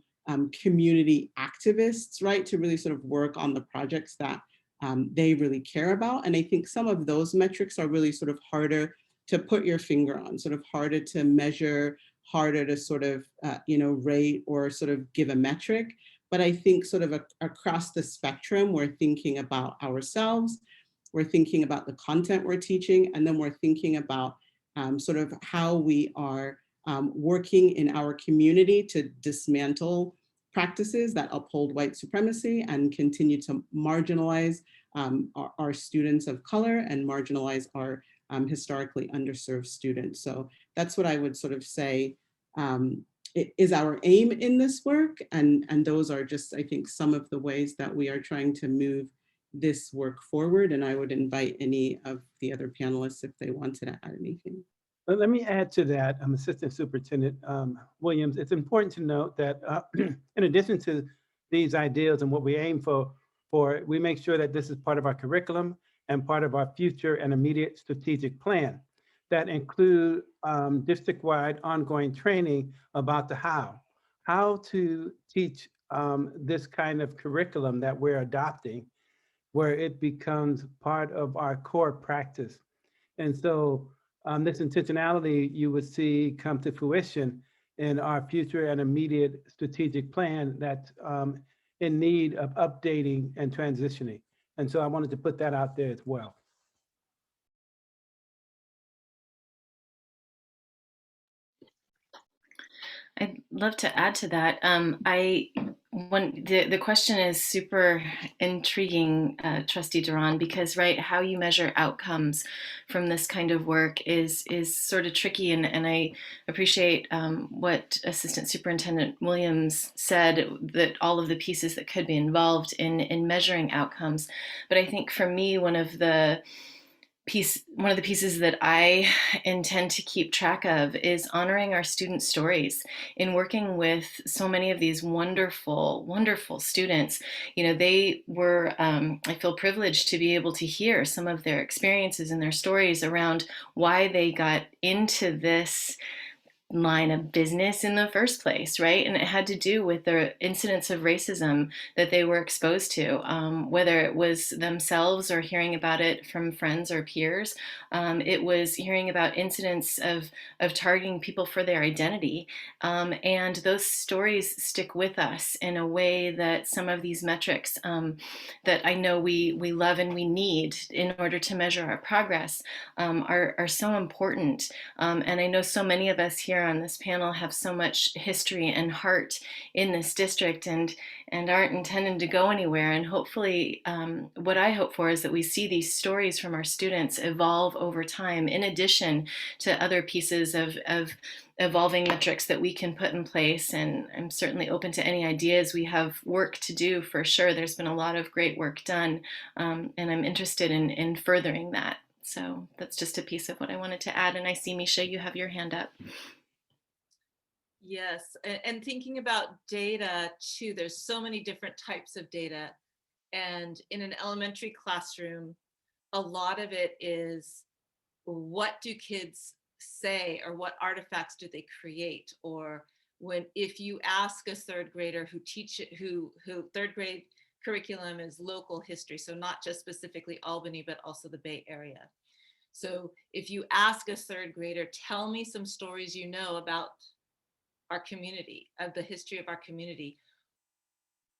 community activists, right? To really sort of work on the projects that they really care about. And I think some of those metrics are really sort of harder to put your finger on, sort of harder to measure, harder to sort of, you know, rate or sort of give a metric. But I think sort of across the spectrum, we're thinking about ourselves, we're thinking about the content we're teaching, and then we're thinking about sort of how we are working in our community to dismantle practices that uphold white supremacy and continue to marginalize our students of color and marginalize our historically underserved students. So that's what I would sort of say is our aim in this work. And those are just, I think, some of the ways that we are trying to move this work forward. And I would invite any of the other panelists if they wanted to add anything. Well, let me add to that, Assistant Superintendent Williams. It's important to note that in addition to these ideas and what we aim for, we make sure that this is part of our curriculum and part of our future and immediate strategic plan that include district-wide ongoing training about the how to teach this kind of curriculum that we're adopting, where it becomes part of our core practice. And so this intentionality you would see come to fruition in our future and immediate strategic plan that's in need of updating and transitioning. And so I wanted to put that out there as well. I'd love to add to that. I The question is super intriguing, Trustee Duran, because how you measure outcomes from this kind of work is sort of tricky, and I appreciate what Assistant Superintendent Williams said, that all of the pieces that could be involved in measuring outcomes. But I think for me, one of the pieces that I intend to keep track of is honoring our student stories. In working with so many of these wonderful, wonderful students, they were, I feel privileged to be able to hear some of their experiences and their stories around why they got into this line of business in the first place, right? And it had to do with the incidents of racism that they were exposed to, whether it was themselves or hearing about it from friends or peers. It was hearing about incidents of targeting people for their identity. And those stories stick with us in a way that some of these metrics that I know we love and we need in order to measure our progress are so important. And I know so many of us here on this panel have so much history and heart in this district and aren't intending to go anywhere. And hopefully what I hope for is that we see these stories from our students evolve over time, in addition to other pieces of evolving metrics that we can put in place. And I'm certainly open to any ideas. We have work to do for sure. There's been a lot of great work done, and I'm interested in furthering that. So that's just a piece of what I wanted to add. And I see, Misha, you have your hand up. Yes, and thinking about data too, there's so many different types of data. And in an elementary classroom, a lot of it is, what do kids say, or what artifacts do they create? Or if you ask a third grader who third grade curriculum is local history, so not just specifically Albany, but also the Bay Area. So if you ask a third grader, tell me some stories you know about our community, of the history of our community,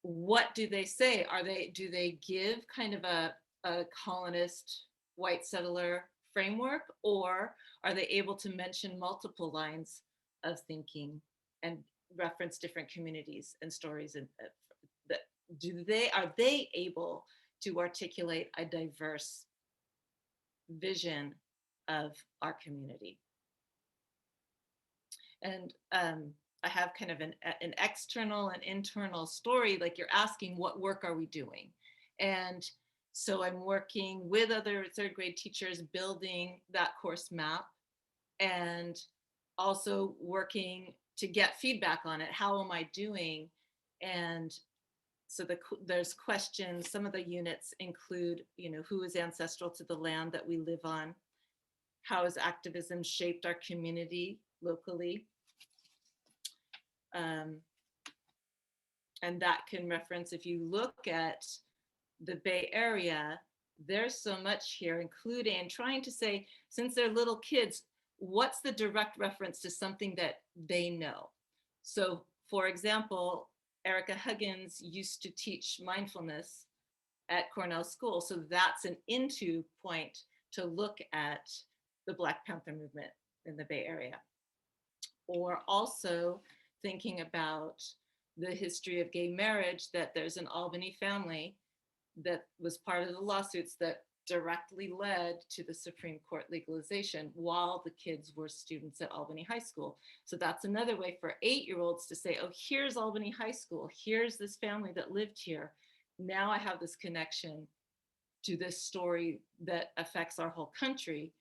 what do they say? Do they give kind of a colonist, white settler framework, or are they able to mention multiple lines of thinking and reference different communities and stories? And are they able to articulate a diverse vision of our community? And I have kind of an external and internal story, like you're asking, what work are we doing? And so I'm working with other third grade teachers building that course map, and also working to get feedback on it. How am I doing? And so there's questions. Some of the units include, who is ancestral to the land that we live on? How has activism shaped our community locally? And that can reference, if you look at the Bay Area, there's so much here, including trying to say, since they're little kids, what's the direct reference to something that they know? So for example, Erica Huggins used to teach mindfulness at Cornell School. So that's an into point to look at the Black Panther movement in the Bay Area. Or also thinking about the history of gay marriage, that there's an Albany family that was part of the lawsuits that directly led to the Supreme Court legalization while the kids were students at Albany High School. So that's another way for 8-year-olds to say, oh, here's Albany High School. Here's this family that lived here. Now I have this connection to this story that affects our whole country,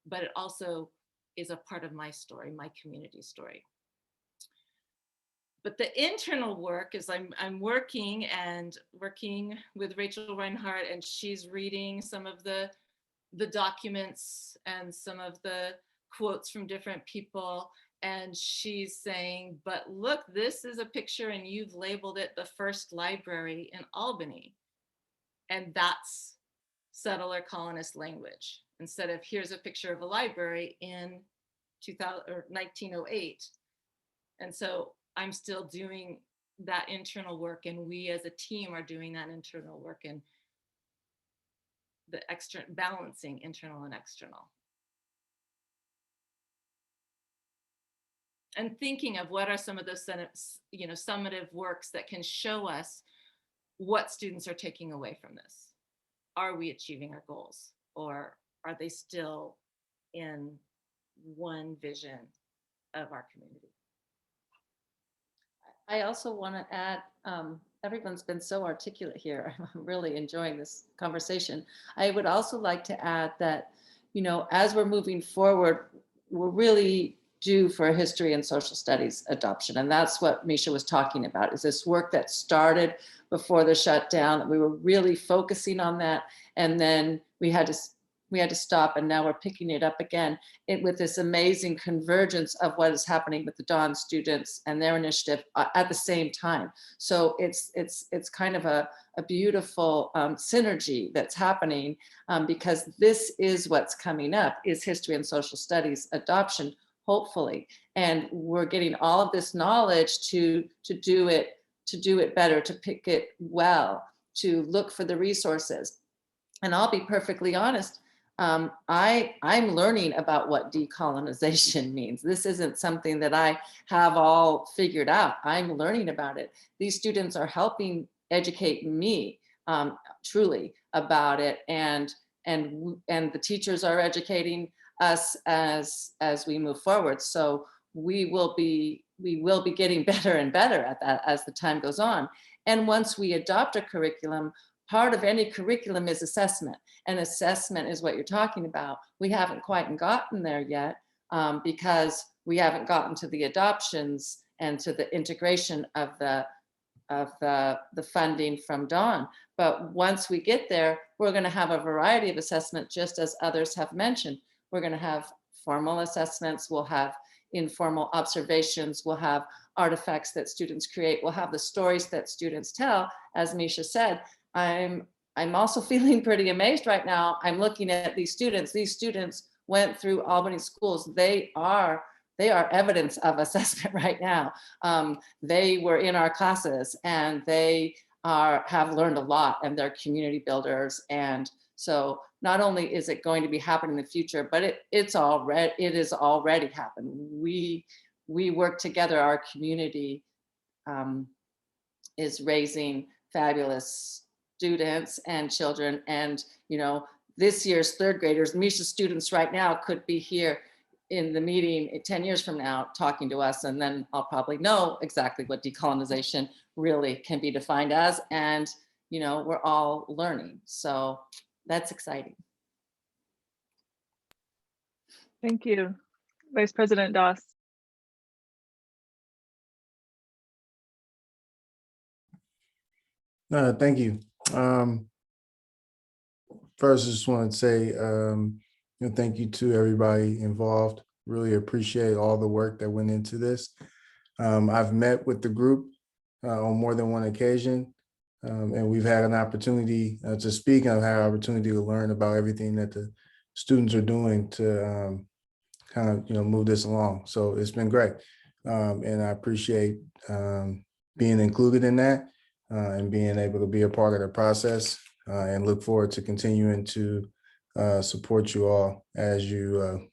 but it also is a part of my story, my community story. But the internal work is I'm working with Rachel Reinhardt, and she's reading some of the documents and some of the quotes from different people. And she's saying, but look, this is a picture and you've labeled it the first library in Albany. And that's settler colonist language. Instead of here's a picture of a library in 1908. And so I'm still doing that internal work, and we as a team are doing that internal work, and the balancing internal and external. and thinking of what are some of those summative works that can show us what students are taking away from this. Are we achieving our goals, or are they still in one vision of our community? I also want to add, everyone's been so articulate here. I'm really enjoying this conversation. I would also like to add that, as we're moving forward, we're really due for a history and social studies adoption. And that's what Misha was talking about, is this work that started before the shutdown, that we were really focusing on that. And then we had to stop, and now we're picking it up again with this amazing convergence of what is happening with the Dawn students and their initiative at the same time. So it's kind of a beautiful synergy that's happening, because this is what's coming up, is history and social studies adoption, hopefully. And we're getting all of this knowledge to do it better, to pick it well, to look for the resources. And I'll be perfectly honest, I'm learning about what decolonization means. This isn't something that I have all figured out. I'm learning about it. These students are helping educate me truly about it, and the teachers are educating us as we move forward. So we will be getting better and better at that as the time goes on. And once we adopt a curriculum, part of any curriculum is assessment, and assessment is what you're talking about. We haven't quite gotten there yet, because we haven't gotten to the adoptions and to the integration of the funding from Dawn. But once we get there, we're going to have a variety of assessment, just as others have mentioned. We're going to have formal assessments, we'll have informal observations, we'll have artifacts that students create, we'll have the stories that students tell. As Misha said, I'm also feeling pretty amazed right now. I'm looking at these students. These students went through Albany schools. They are evidence of assessment right now. They were in our classes, and they have learned a lot, and they're community builders. And so not only is it going to be happening in the future, but it is already happened. We work together. Our community is raising fabulous students and children. And this year's third graders, Misha's students right now, could be here in the meeting 10 years from now talking to us, and then I'll probably know exactly what decolonization really can be defined as. And we're all learning, so that's exciting. Thank you, Vice President Doss. Thank you. First, I just want to say thank you to everybody involved. Really appreciate all the work that went into this. I've met with the group on more than one occasion, and we've had an opportunity to speak, and I've had an opportunity to learn about everything that the students are doing to kind of move this along. So it's been great, and I appreciate being included in that and being able to be a part of the process, and look forward to continuing to support you all as you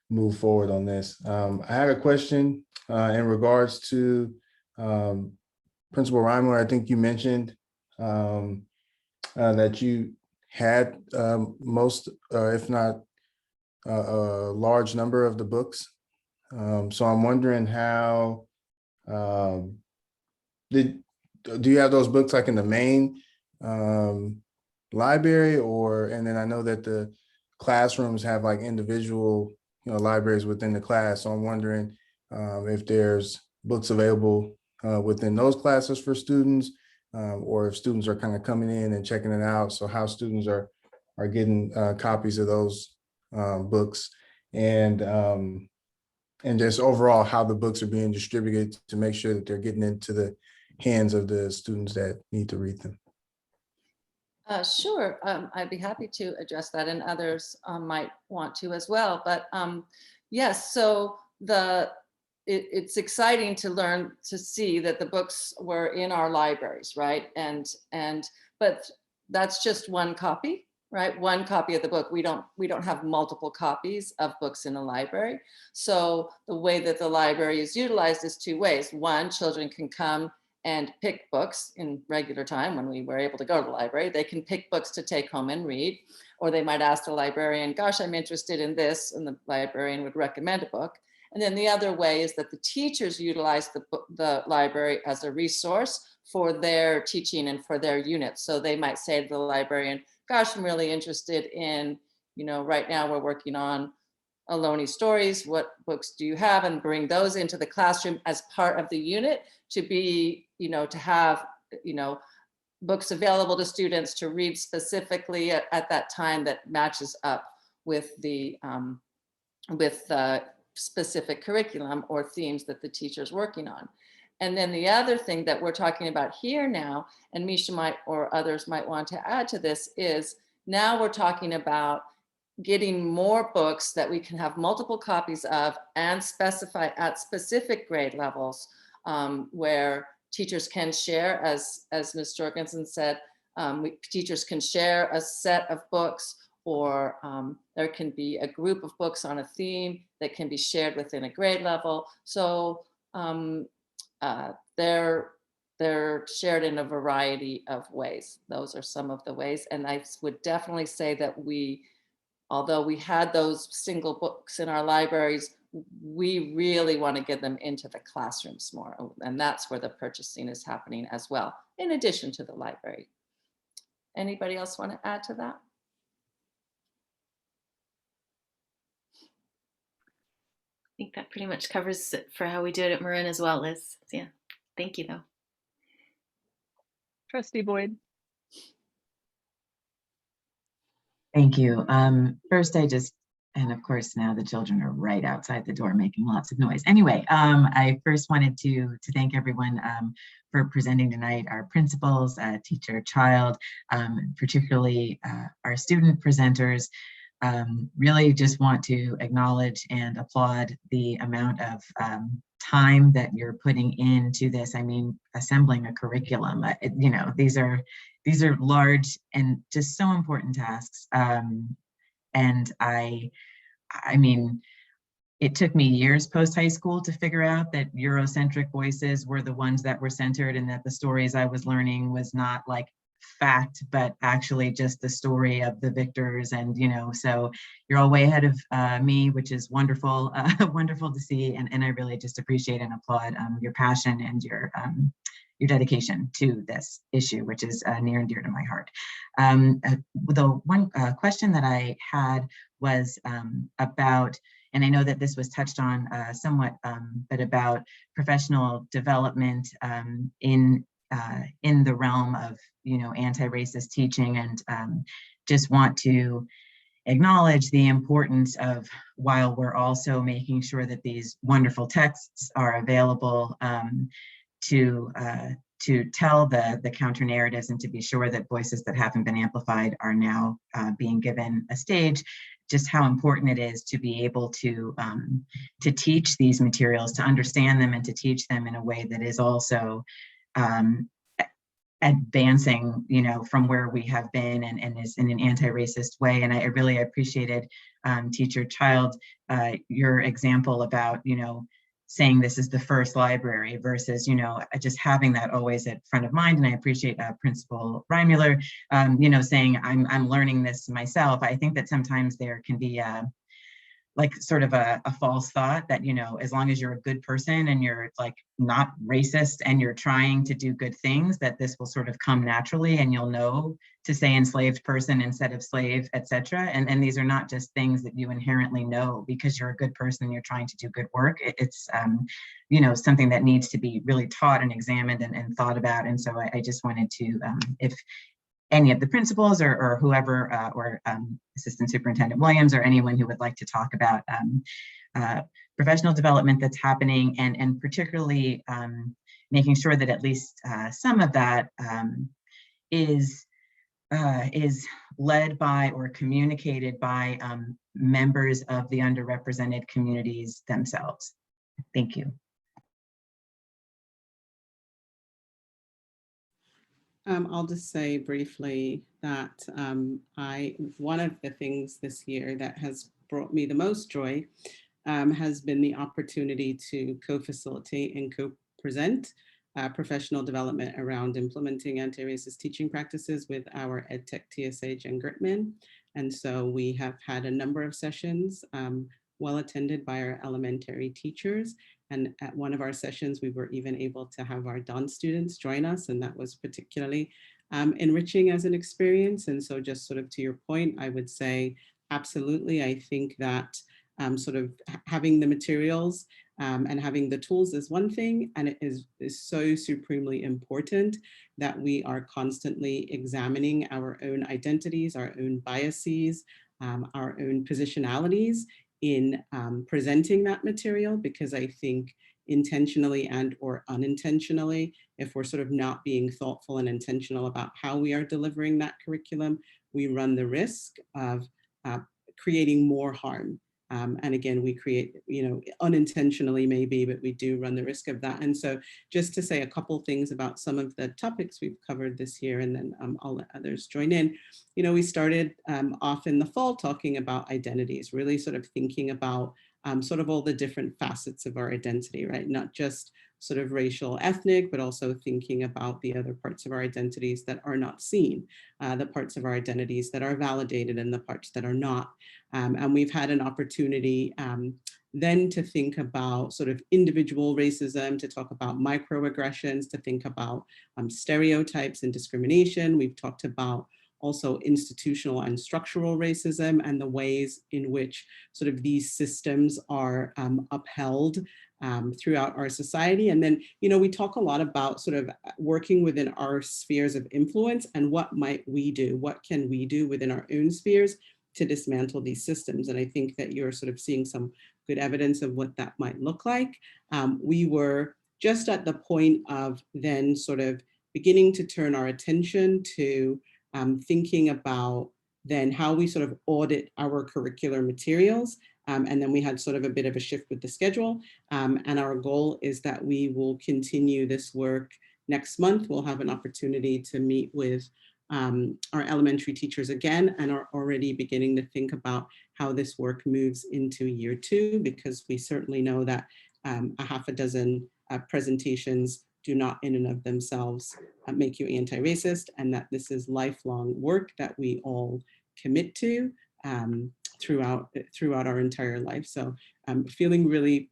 move forward on this. I had a question in regards to Principal Reimer. I think you mentioned that you had most, if not a large number of the books. So I'm wondering how, do you have those books like in the main library, and then I know that the classrooms have like individual libraries within the class. So I'm wondering if there's books available within those classes for students, or if students are kind of coming in and checking it out. So how students are getting copies of those books, and just overall how the books are being distributed to make sure that they're getting into the hands of the students that need to read them. Sure, I'd be happy to address that, and others might want to as well. But yes, so it's exciting to see that the books were in our libraries, right? But that's just one copy. right? One copy of the book. We don't have multiple copies of books in a library. So the way that the library is utilized is two ways. One, children can come and pick books in regular time when we were able to go to the library. They can pick books to take home and read, or they might ask the librarian, gosh, I'm interested in this, and the librarian would recommend a book. And then the other way is that the teachers utilize the library as a resource for their teaching and for their units. So they might say to the librarian, gosh, I'm really interested in, right now we're working on Albany stories. What books do you have? And bring those into the classroom as part of the unit to be, to have, books available to students to read specifically at that time that matches up with the specific curriculum or themes that the teacher's working on. And then the other thing that we're talking about here now, and Misha might or others might want to add to this, is now we're talking about getting more books that we can have multiple copies of and specify at specific grade levels, where teachers can share, as Ms. Jorgensen said, teachers can share a set of books, or there can be a group of books on a theme that can be shared within a grade level. So they're shared in a variety of ways. Those are some of the ways. And I would definitely say that although we had those single books in our libraries, we really want to get them into the classrooms more. And that's where the purchasing is happening as well, in addition to the library. Anybody else want to add to that? I think that pretty much covers it for how we do it at Marin as well, Liz. So, yeah, thank you though. Trustee Boyd. Thank you. First, and of course now the children are right outside the door making lots of noise. Anyway, I first wanted to thank everyone for presenting tonight, our principals, teacher, child, particularly our student presenters. Really just want to acknowledge and applaud the amount of time that you're putting into this. I mean, assembling a curriculum, these are large and just so important tasks. And I mean, it took me years post high school to figure out that Eurocentric voices were the ones that were centered, and that the stories I was learning was not like fact, but actually just the story of the victors. And, so you're all way ahead of me, which is wonderful, wonderful to see. And I really just appreciate and applaud your passion and your dedication to this issue, which is near and dear to my heart. The one question that I had was about, and I know that this was touched on somewhat, but about professional development in the realm of, anti-racist teaching, and just want to acknowledge the importance of, while we're also making sure that these wonderful texts are available, to tell the counter narratives and to be sure that voices that haven't been amplified are now being given a stage, just how important it is to be able to teach these materials, to understand them and to teach them in a way that is also advancing, from where we have been, and is in an anti-racist way. And I really appreciated, teacher, child, your example about, saying this is the first library versus, just having that always at front of mind. And I appreciate Principal Reimuller, saying I'm learning this myself. I think that sometimes there can be like sort of a false thought that, as long as you're a good person and you're like not racist and you're trying to do good things, that this will sort of come naturally and you'll know to say enslaved person instead of slave, etc. And these are not just things that you inherently know because you're a good person and you're trying to do good work. It's something that needs to be really taught and examined and thought about. And so I just wanted to, if any of the principals or whoever, or Assistant Superintendent Williams, or anyone who would like to talk about professional development that's happening, and particularly making sure that at least some of that is led by or communicated by members of the underrepresented communities themselves. Thank you. I'll just say briefly that one of the things this year that has brought me the most joy has been the opportunity to co-facilitate and co-present professional development around implementing anti-racist teaching practices with our EdTech TSA Jen Gritman. And so we have had a number of sessions well attended by our elementary teachers. And at one of our sessions, we were even able to have our Don students join us, and that was particularly enriching as an experience. And so just sort of to your point, I would say, absolutely, I think that sort of having the materials and having the tools is one thing, and it is so supremely important that we are constantly examining our own identities, our own biases, our own positionalities in presenting that material, because I think intentionally and or unintentionally, if we're sort of not being thoughtful and intentional about how we are delivering that curriculum, we run the risk of creating more harm. And again, we create, unintentionally maybe, but we do run the risk of that. And so just to say a couple things about some of the topics we've covered this year, and then I'll let others join in. We started off in the fall talking about identities, really sort of thinking about sort of all the different facets of our identity, right? Not just sort of racial, ethnic, but also thinking about the other parts of our identities that are not seen, the parts of our identities that are validated and the parts that are not. And we've had an opportunity then to think about sort of individual racism, to talk about microaggressions, to think about stereotypes and discrimination. We've talked about also institutional and structural racism and the ways in which sort of these systems are upheld throughout our society. And then, we talk a lot about sort of working within our spheres of influence and what might we do? What can we do within our own spheres to dismantle these systems? And I think that you're sort of seeing some good evidence of what that might look like. We were just at the point of then sort of beginning to turn our attention to thinking about then how we sort of audit our curricular materials. And then we had sort of a bit of a shift with the schedule. And our goal is that we will continue this work next month. We'll have an opportunity to meet with our elementary teachers again, and are already beginning to think about how this work moves into year 2, because we certainly know that a half a dozen presentations do not in and of themselves make you anti-racist, and that this is lifelong work that we all commit to throughout our entire life. So feeling really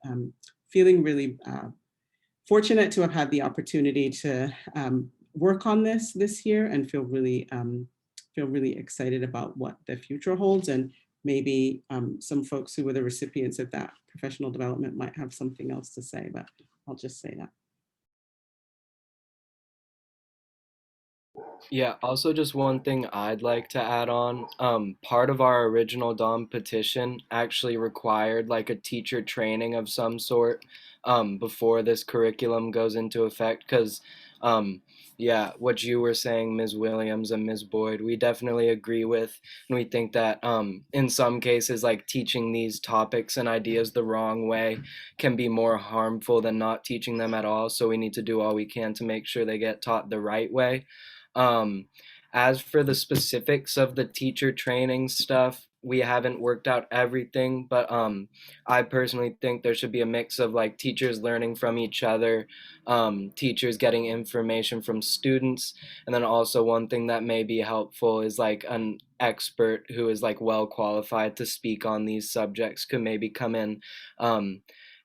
fortunate to have had the opportunity to work on this year, and feel really excited about what the future holds. And maybe some folks who were the recipients of that professional development might have something else to say, but I'll just say that. Yeah, also just one thing I'd like to add on. Part of our original DOM petition actually required like a teacher training of some sort before this curriculum goes into effect, because yeah, what you were saying, Ms. Williams and Ms. Boyd, we definitely agree with, and we think that in some cases, like teaching these topics and ideas the wrong way can be more harmful than not teaching them at all. So we need to do all we can to make sure they get taught the right way. As for the specifics of the teacher training stuff, we haven't worked out everything, but I personally think there should be a mix of like teachers learning from each other, teachers getting information from students, and then also one thing that may be helpful is like an expert who is like well qualified to speak on these subjects could maybe come in.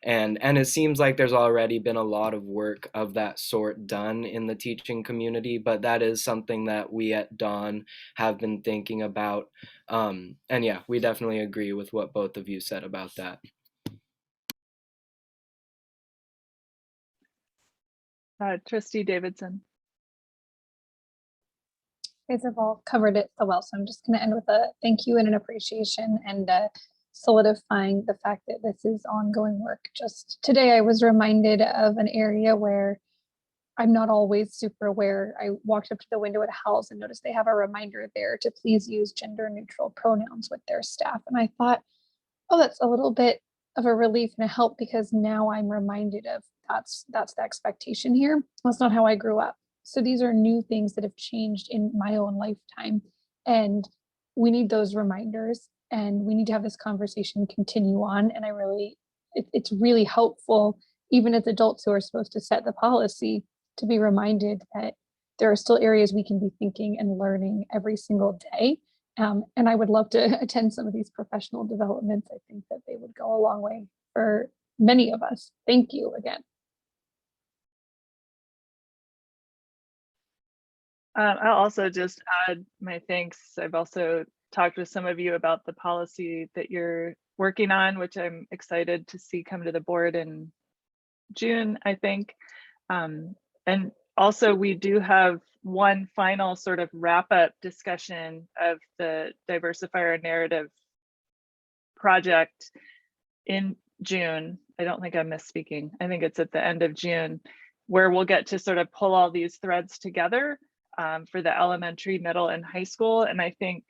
And it seems like there's already been a lot of work of that sort done in the teaching community, but that is something that we at Dawn have been thinking about. And yeah, we definitely agree with what both of you said about that. Trustee Davidson. You guys have all covered it so well, so I'm just going to end with a thank you and an appreciation, and solidifying the fact that this is ongoing work. Just today I was reminded of an area where I'm not always super aware. I walked up to the window at a house and noticed they have a reminder there to please use gender neutral pronouns with their staff. And I thought, oh, that's a little bit of a relief and a help, because now I'm reminded of that's the expectation here. That's not how I grew up. So these are new things that have changed in my own lifetime. And we need those reminders, and we need to have this conversation continue on. And it's really helpful, even as adults who are supposed to set the policy, to be reminded that there are still areas we can be thinking and learning every single day. And I would love to attend some of these professional developments. I think that they would go a long way for many of us. Thank you again. I'll also just add my thanks. I've also talked with some of you about the policy that you're working on, which I'm excited to see come to the board in June, I think. And also, we do have one final sort of wrap-up discussion of the diversifier narrative project in June. I don't think I'm misspeaking. I think it's at the end of June, where we'll get to sort of pull all these threads together for the elementary, middle, and high school. And I think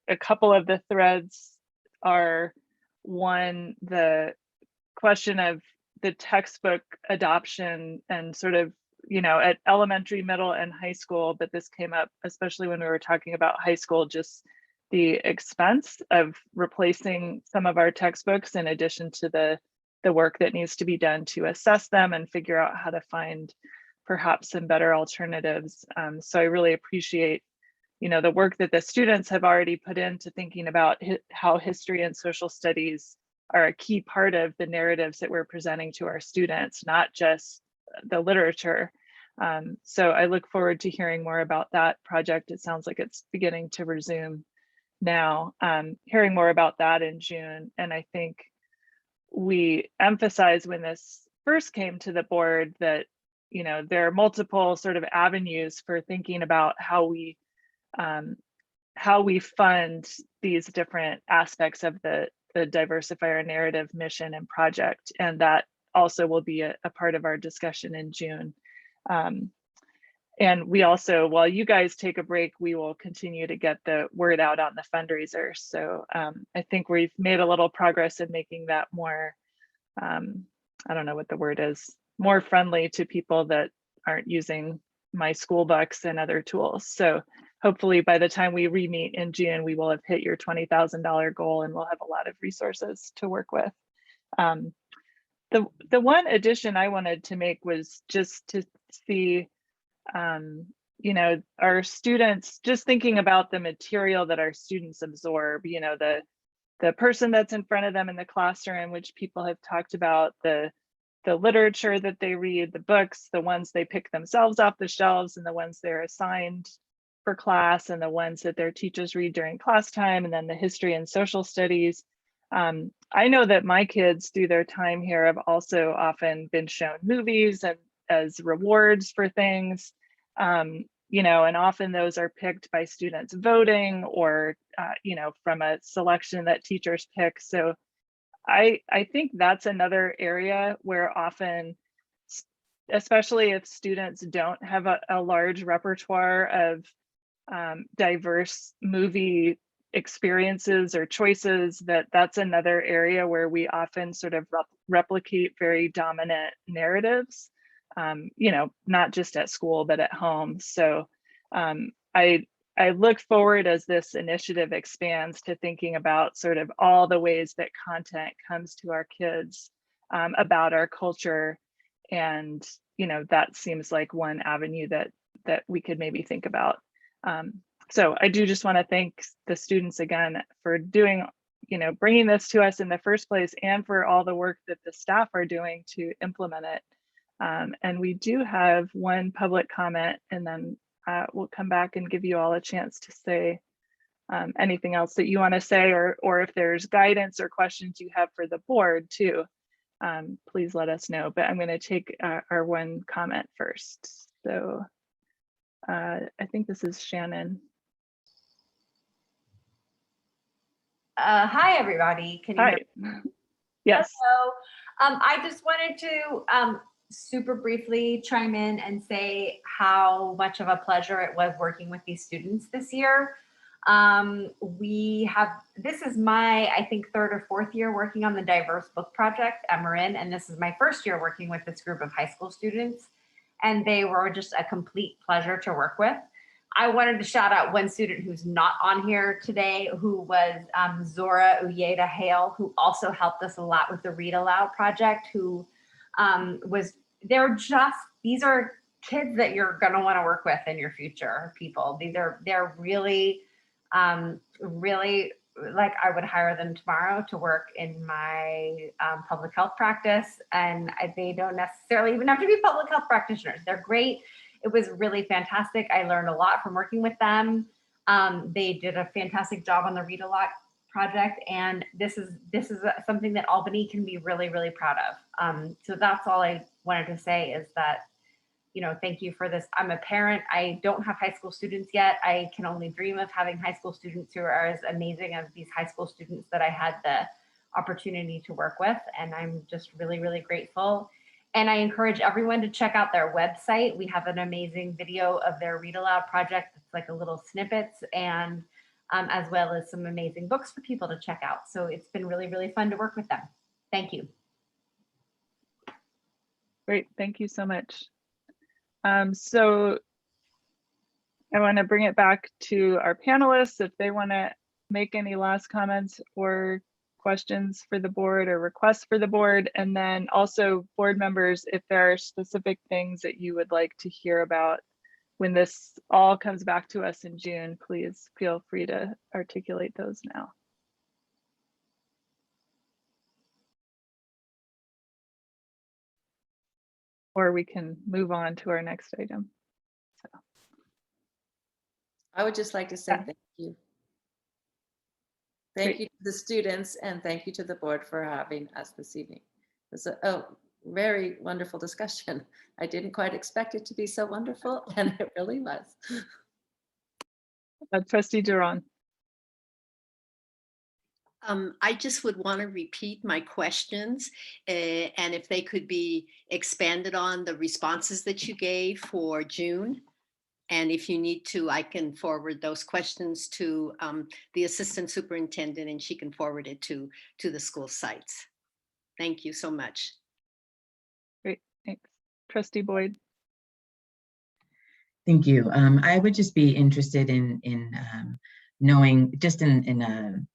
a couple of the threads are, one, the question of the textbook adoption and sort of, you know, at elementary, middle, and high school, but this came up especially when we were talking about high school, just the expense of replacing some of our textbooks, in addition to the work that needs to be done to assess them and figure out how to find perhaps some better alternatives. So I really appreciate, you know, the work that the students have already put into thinking about how history and social studies are a key part of the narratives that we're presenting to our students, not just the literature. So I look forward to hearing more about that project. It sounds like it's beginning to resume now. Hearing more about that in June. And I think we emphasized when this first came to the board that, you know, there are multiple sort of avenues for thinking about how we fund these different aspects of the diversifier narrative mission and project. And that also will be a part of our discussion in June. And we also, while you guys take a break, we will continue to get the word out on the fundraiser. So I think we've made a little progress in making that more, I don't know what the word is, more friendly to people that aren't using my school books and other tools. So hopefully by the time we re-meet in June, we will have hit your $20,000 goal and we'll have a lot of resources to work with. The one addition I wanted to make was just to see, you know, our students, just thinking about the material that our students absorb, you know, the person that's in front of them in the classroom, which people have talked about, the literature that they read, the books, the ones they pick themselves off the shelves, and the ones they're assigned for class, and the ones that their teachers read during class time, and then the history and social studies. I know that my kids through their time here have also often been shown movies and as rewards for things, you know, and often those are picked by students voting or, you know, from a selection that teachers pick. So I think that's another area where often, especially if students don't have a large repertoire of diverse movie experiences or choices, that's another area where we often sort of replicate very dominant narratives, you know, not just at school, but at home. So I look forward as this initiative expands to thinking about sort of all the ways that content comes to our kids about our culture. And, you know, that seems like one avenue that we could maybe think about. So I do just want to thank the students again for doing, you know, bringing this to us in the first place, and for all the work that the staff are doing to implement it. And we do have one public comment, and then we'll come back and give you all a chance to say anything else that you want to say, or if there's guidance or questions you have for the board too, please let us know. But I'm going to take our one comment first. So I think this is Shannon. Hi, everybody. Can you hear me? Yes. So I just wanted to super briefly chime in and say how much of a pleasure it was working with these students this year. This is my, I think, third or fourth year working on the diverse book project at Marin, and this is my first year working with this group of high school students. and they were just a complete pleasure to work with. I wanted to shout out one student who's not on here today, who was Zora Uyeda Hale, who also helped us a lot with the Read Aloud project, who these are kids that you're going to want to work with in your future, people. They're really, really, like, I would hire them tomorrow to work in my public health practice, and they don't necessarily even have to be public health practitioners. They're great. It was really fantastic. I learned a lot from working with them. They did a fantastic job on the Read Aloud project, and this is something that Albany can be really, really proud of. So that's all I wanted to say, is that, you know, thank you for this. I'm a parent. I don't have high school students yet. I can only dream of having high school students who are as amazing as these high school students that I had the opportunity to work with. And I'm just really, really grateful. And I encourage everyone to check out their website. We have an amazing video of their Read Aloud project. It's like a little snippets, and as well as some amazing books for people to check out. So it's been really, really fun to work with them. Thank you. Great, thank you so much. So I want to bring it back to our panelists if they want to make any last comments or questions for the board or requests for the board, and then also board members, if there are specific things that you would like to hear about when this all comes back to us in June, please feel free to articulate those now. Or we can move on to our next item. So. I would just like to say thank you. Thank Great. you to the students, and thank you to the board for having us this evening. It was a very wonderful discussion. I didn't quite expect it to be so wonderful, and it really was. Trustee Duran. I just would want to repeat my questions, and if they could be expanded on the responses that you gave for June. And if you need to, I can forward those questions to the assistant superintendent, and she can forward it to the school sites. Thank you so much. Great, thanks. Trustee Boyd. Thank you. I would just be interested in knowing, just in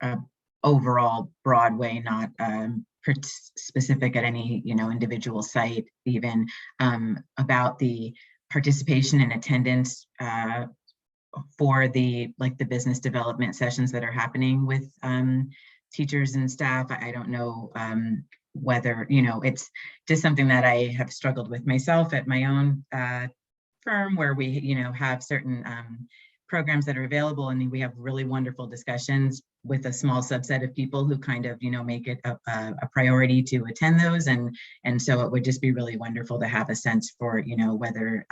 a overall broad way, not specific at any individual site, even about the participation and attendance for the business development sessions that are happening with teachers and staff. I don't know whether, it's just something that I have struggled with myself at my own firm, where we, have certain programs that are available, and we have really wonderful discussions with a small subset of people who kind of, make it a priority to attend those. And so it would just be really wonderful to have a sense for, whether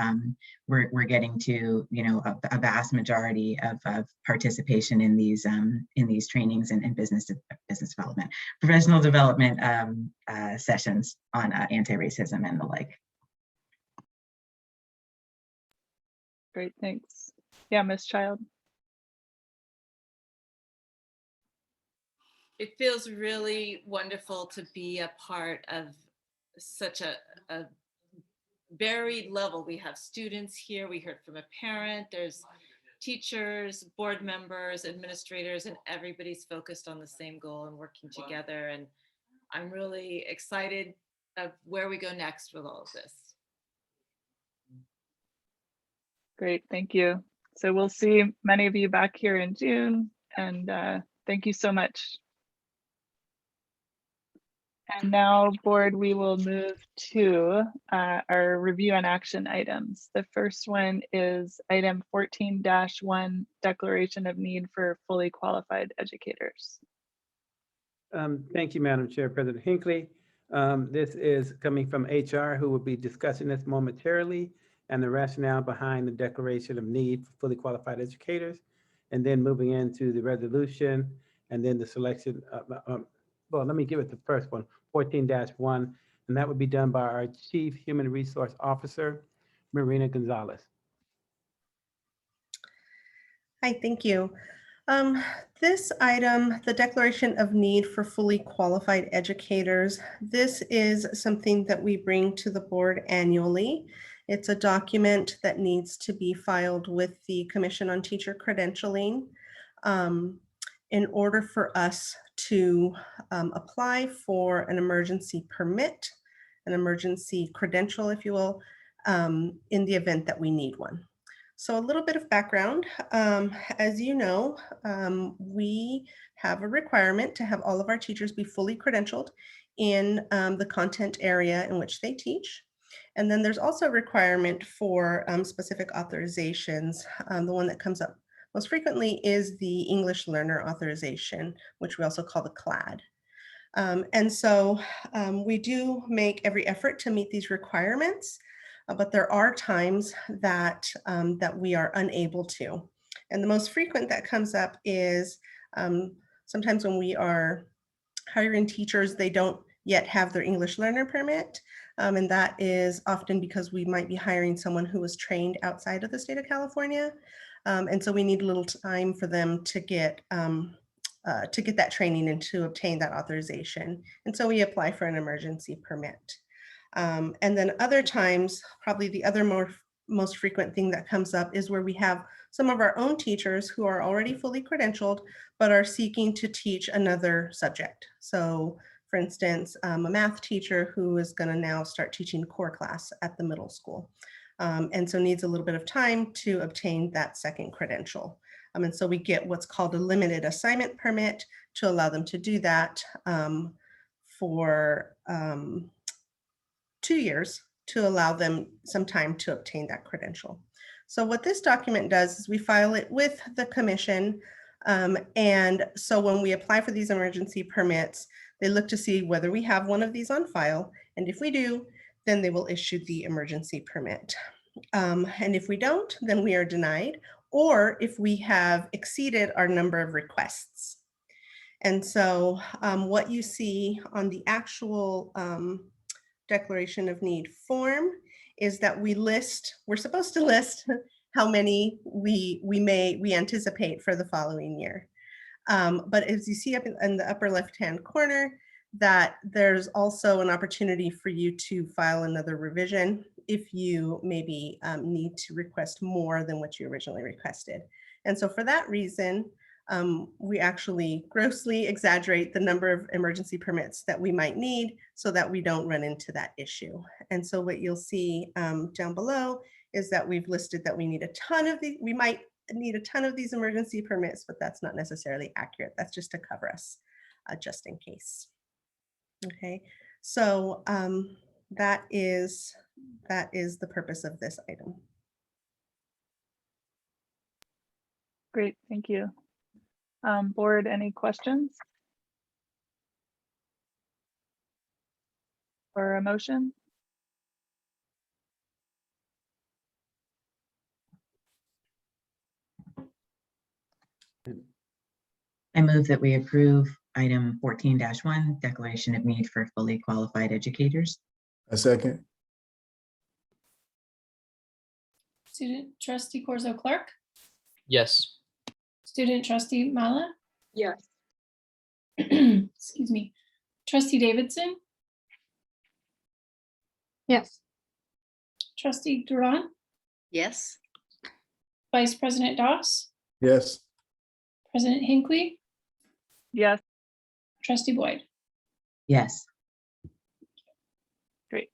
we're getting to, a vast majority of participation in these trainings and business development, professional development sessions on anti-racism and the like. Great, thanks. Yeah, Ms. Child. It feels really wonderful to be a part of such a varied level. We have students here, we heard from a parent, there's teachers, board members, administrators, and everybody's focused on the same goal and working together. And I'm really excited of where we go next with all of this. Great, thank you. So we'll see many of you back here in June, and thank you so much. And now, board, we will move to our review and action items. The first one is item 14-1, declaration of need for fully qualified educators. Thank you, Madam Chair, President Hinckley. This is coming from HR, who will be discussing this momentarily, and the rationale behind the declaration of need for fully qualified educators, and then moving into the resolution, and then the selection of, well, let me give it the first one, 14-1, and that would be done by our Chief Human Resource Officer, Marina Gonzalez. Hi, thank you. This item, the Declaration of Need for Fully Qualified Educators, this is something that we bring to the board annually. It's a document that needs to be filed with the Commission on Teacher Credentialing in order for us to apply for an emergency permit, an emergency credential, if you will, in the event that we need one. So a little bit of background, as you know, we have a requirement to have all of our teachers be fully credentialed in the content area in which they teach. And then there's also a requirement for specific authorizations. The one that comes up most frequently is the English Learner Authorization, which we also call the KALB. And so we do make every effort to meet these requirements. But there are times that, that we are unable to. And the most frequent that comes up is sometimes when we are hiring teachers, they don't yet have their English learner permit. And that is often because we might be hiring someone who was trained outside of the state of California. And so we need a little time for them to get that training and to obtain that authorization. And so we apply for an emergency permit. And then other times, probably the other most frequent thing that comes up is where we have some of our own teachers who are already fully credentialed, but are seeking to teach another subject. So for instance, a math teacher who is going to now start teaching core class at the middle school. And so needs a little bit of time to obtain that second credential. And so we get what's called a limited assignment permit to allow them to do that for 2 years to allow them some time to obtain that credential. So what this document does is we file it with the commission. And so when we apply for these emergency permits, they look to see whether we have one of these on file. And if we do, then they will issue the emergency permit. And if we don't, then we are denied, or if we have exceeded our number of requests. And so what you see on the actual Declaration of Need form is that we're supposed to list how many we anticipate for the following year. But as you see up in the upper left-hand corner, that there's also an opportunity for you to file another revision if you maybe need to request more than what you originally requested. And so for that reason, we actually grossly exaggerate the number of emergency permits that we might need so that we don't run into that issue. And so what you'll see down below is that we've listed that we need a ton of these, we might need a ton of these emergency permits, but that's not necessarily accurate. That's just to cover us just in case. Okay, so that is the purpose of this item. Great, thank you. Board, any questions? Or a motion? I move that we approve item 14-1, Declaration of Need for Fully Qualified Educators. A second. Student trustee Corzo Clark, Yes. student trustee Mala, Yes. excuse me, trustee Davidson, Yes. trustee Duran, Yes. vice president Doss, Yes. president Hinckley, Yes. trustee Boyd. Yes. Great.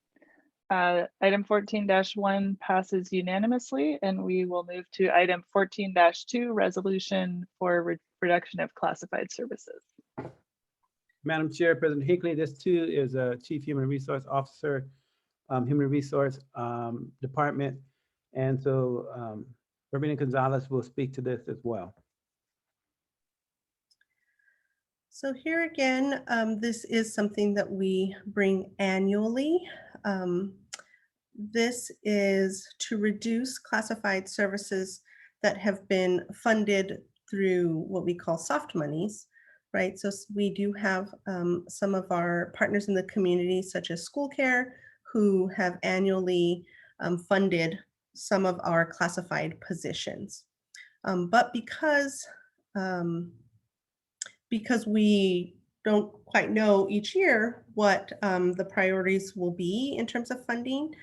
Item 14-1 passes unanimously, and we will move to item 14-2, resolution for reduction of classified services. Madam Chair, President Hinckley, this too is a Chief Human Resource Officer, Human Resource Department. And so Robina Gonzalez will speak to this as well. So here again, this is something that we bring annually. This is to reduce classified services that have been funded through what we call soft monies, right? So we do have some of our partners in the community, such as school care, who have annually funded some of our classified positions. But because because we don't quite know each year what the priorities will be in terms of funding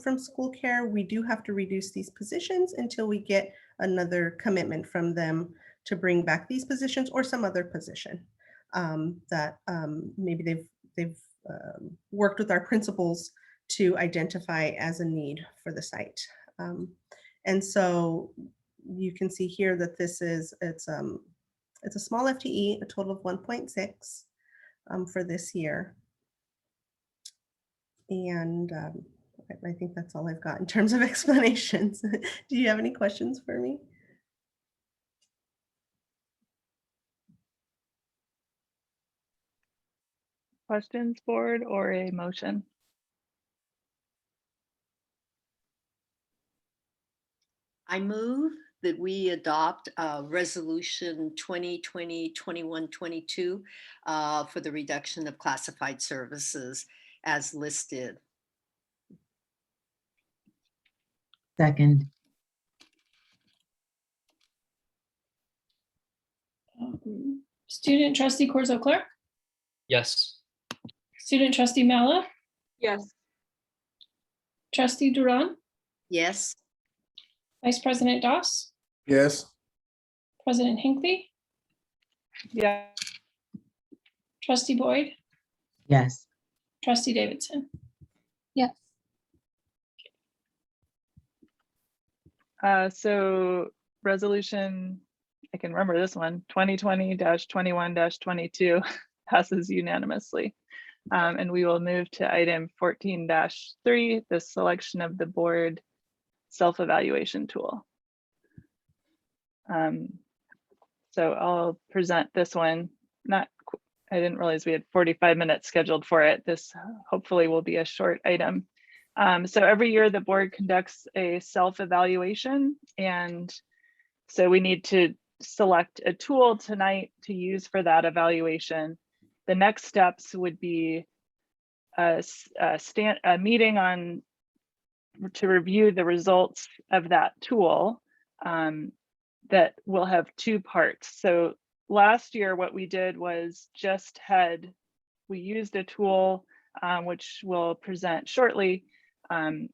from school care, we do have to reduce these positions until we get another commitment from them to bring back these positions or some other position that maybe they've worked with our principals to identify as a need for the site. And so you can see here that it's a small FTE, a total of 1.6 for this year. And I think that's all I've got in terms of explanations. Do you have any questions for me? Questions, board, or a motion? I move that we adopt resolution 2020-21-22 for the reduction of classified services as listed. Second. Student trustee Corzo Clark, Yes. student trustee Mala, Yes. trustee Duran, Yes. vice president Doss, Yes. president Hinckley, Yeah. trustee Boyd, Yes. trustee Davidson. Yes. So resolution, I can remember this one, 2020-21-22 passes unanimously. And we will move to item 14-3, the selection of the board self-evaluation tool. So I'll present this one. I didn't realize we had 45 minutes scheduled for it. This hopefully will be a short item. So every year the board conducts a self-evaluation, and so we need to select a tool tonight to use for that evaluation. The next steps would be a meeting to review the results of that tool that will have two parts. So last year what we did was we used a tool which we'll present shortly, and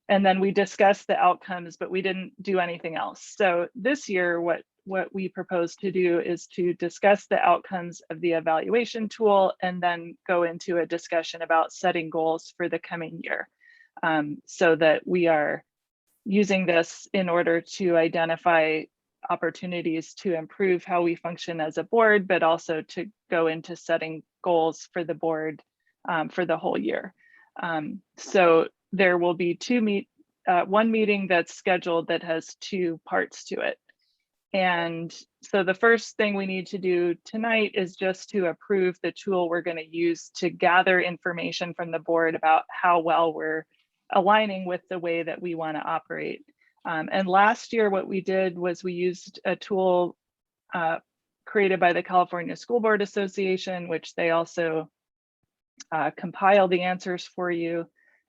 then we discussed the outcomes, but we didn't do anything else. So this year, what we propose to do is to discuss the outcomes of the evaluation tool and then go into a discussion about setting goals for the coming year, so that we are using this in order to identify opportunities to improve how we function as a board, but also to go into setting goals for the board for the whole year. So there will be one meeting that's scheduled that has two parts to it. And so the first thing we need to do tonight is just to approve the tool we're going to use to gather information from the board about how well we're aligning with the way that we want to operate. And last year, what we did was we used a tool created by the California School Board Association, which they also compile the answers for you.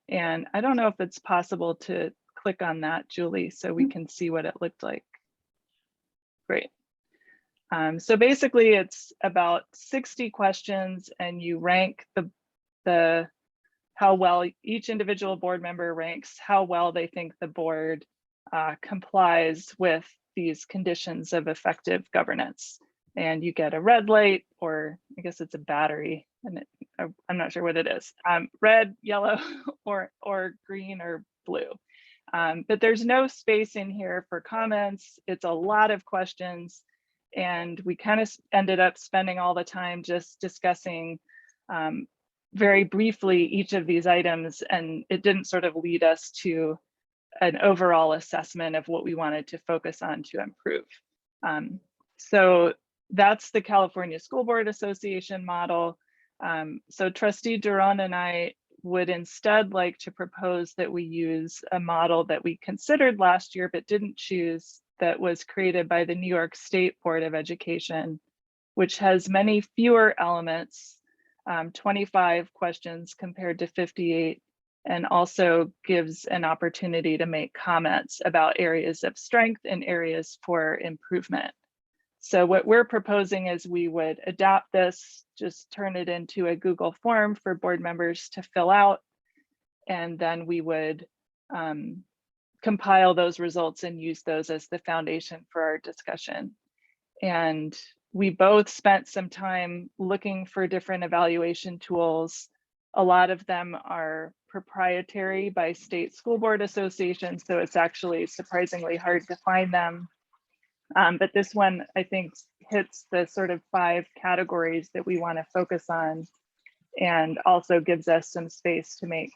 And I don't know if it's possible to click on that, Julie, so we can see what it looked like. Great. So basically it's about 60 questions, and you rank how well each individual board member ranks, how well they think the board complies with these conditions of effective governance. And you get a red light, or I guess it's a battery, and I'm not sure what it is, red, yellow, or green or blue. But there's no space in here for comments. It's a lot of questions, and we kind of ended up spending all the time just discussing very briefly each of these items, and it didn't sort of lead us to an overall assessment of what we wanted to focus on to improve. So that's the California School Board Association model. So Trustee Duran and I would instead like to propose that we use a model that we considered last year but didn't choose, that was created by the New York State Board of Education, which has many fewer elements, 25 questions compared to 58, and also gives an opportunity to make comments about areas of strength and areas for improvement. So what we're proposing is we would adapt this, just turn it into a Google form for board members to fill out, and then we would compile those results and use those as the foundation for our discussion. And we both spent some time looking for different evaluation tools. A lot of them are proprietary by state school board associations, so it's actually surprisingly hard to find them. But this one, I think, hits the sort of 5 categories that we want to focus on, and also gives us some space to make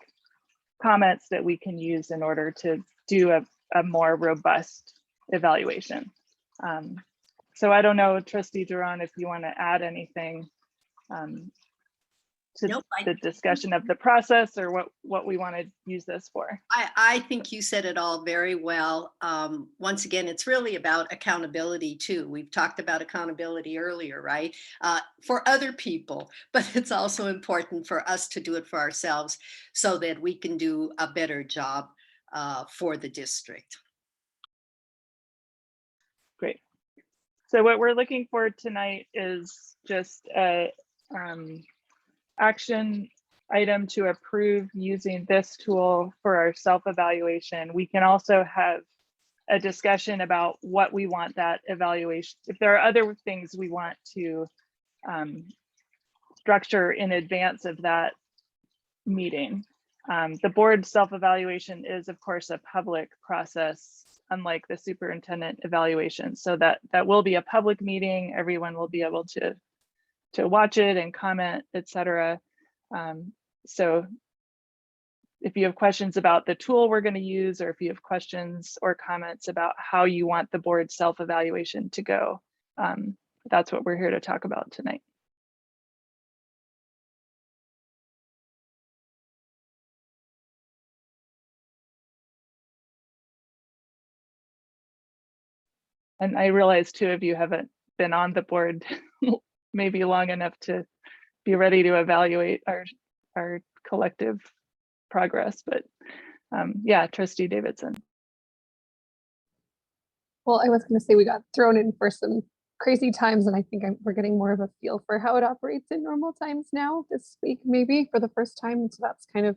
comments that we can use in order to do a more robust evaluation. So I don't know, Trustee Duran, if you want to add anything to the discussion of the process, or what we want to use this for. I think you said it all very well. Once again, it's really about accountability too. We've talked about accountability earlier, right? For other people, but it's also important for us to do it for ourselves so that we can do a better job for the district. Great. So what we're looking for tonight is just a action item to approve using this tool for our self-evaluation. We can also have a discussion about what we want that evaluation. If there are other things we want to structure in advance of that meeting. The board self-evaluation is, of course, a public process, unlike the superintendent evaluation. So that will be a public meeting. Everyone will be able to watch it and comment, etc. So if you have questions about the tool we're going to use, or if you have questions or comments about how you want the board self-evaluation to go, that's what we're here to talk about tonight. And I realize 2 of you haven't been on the board maybe long enough to be ready to evaluate our collective progress, but yeah, Trustee Davidson. Well, I was going to say we got thrown in for some crazy times, and I think we're getting more of a feel for how it operates in normal times now this week, maybe for the first time. So that's kind of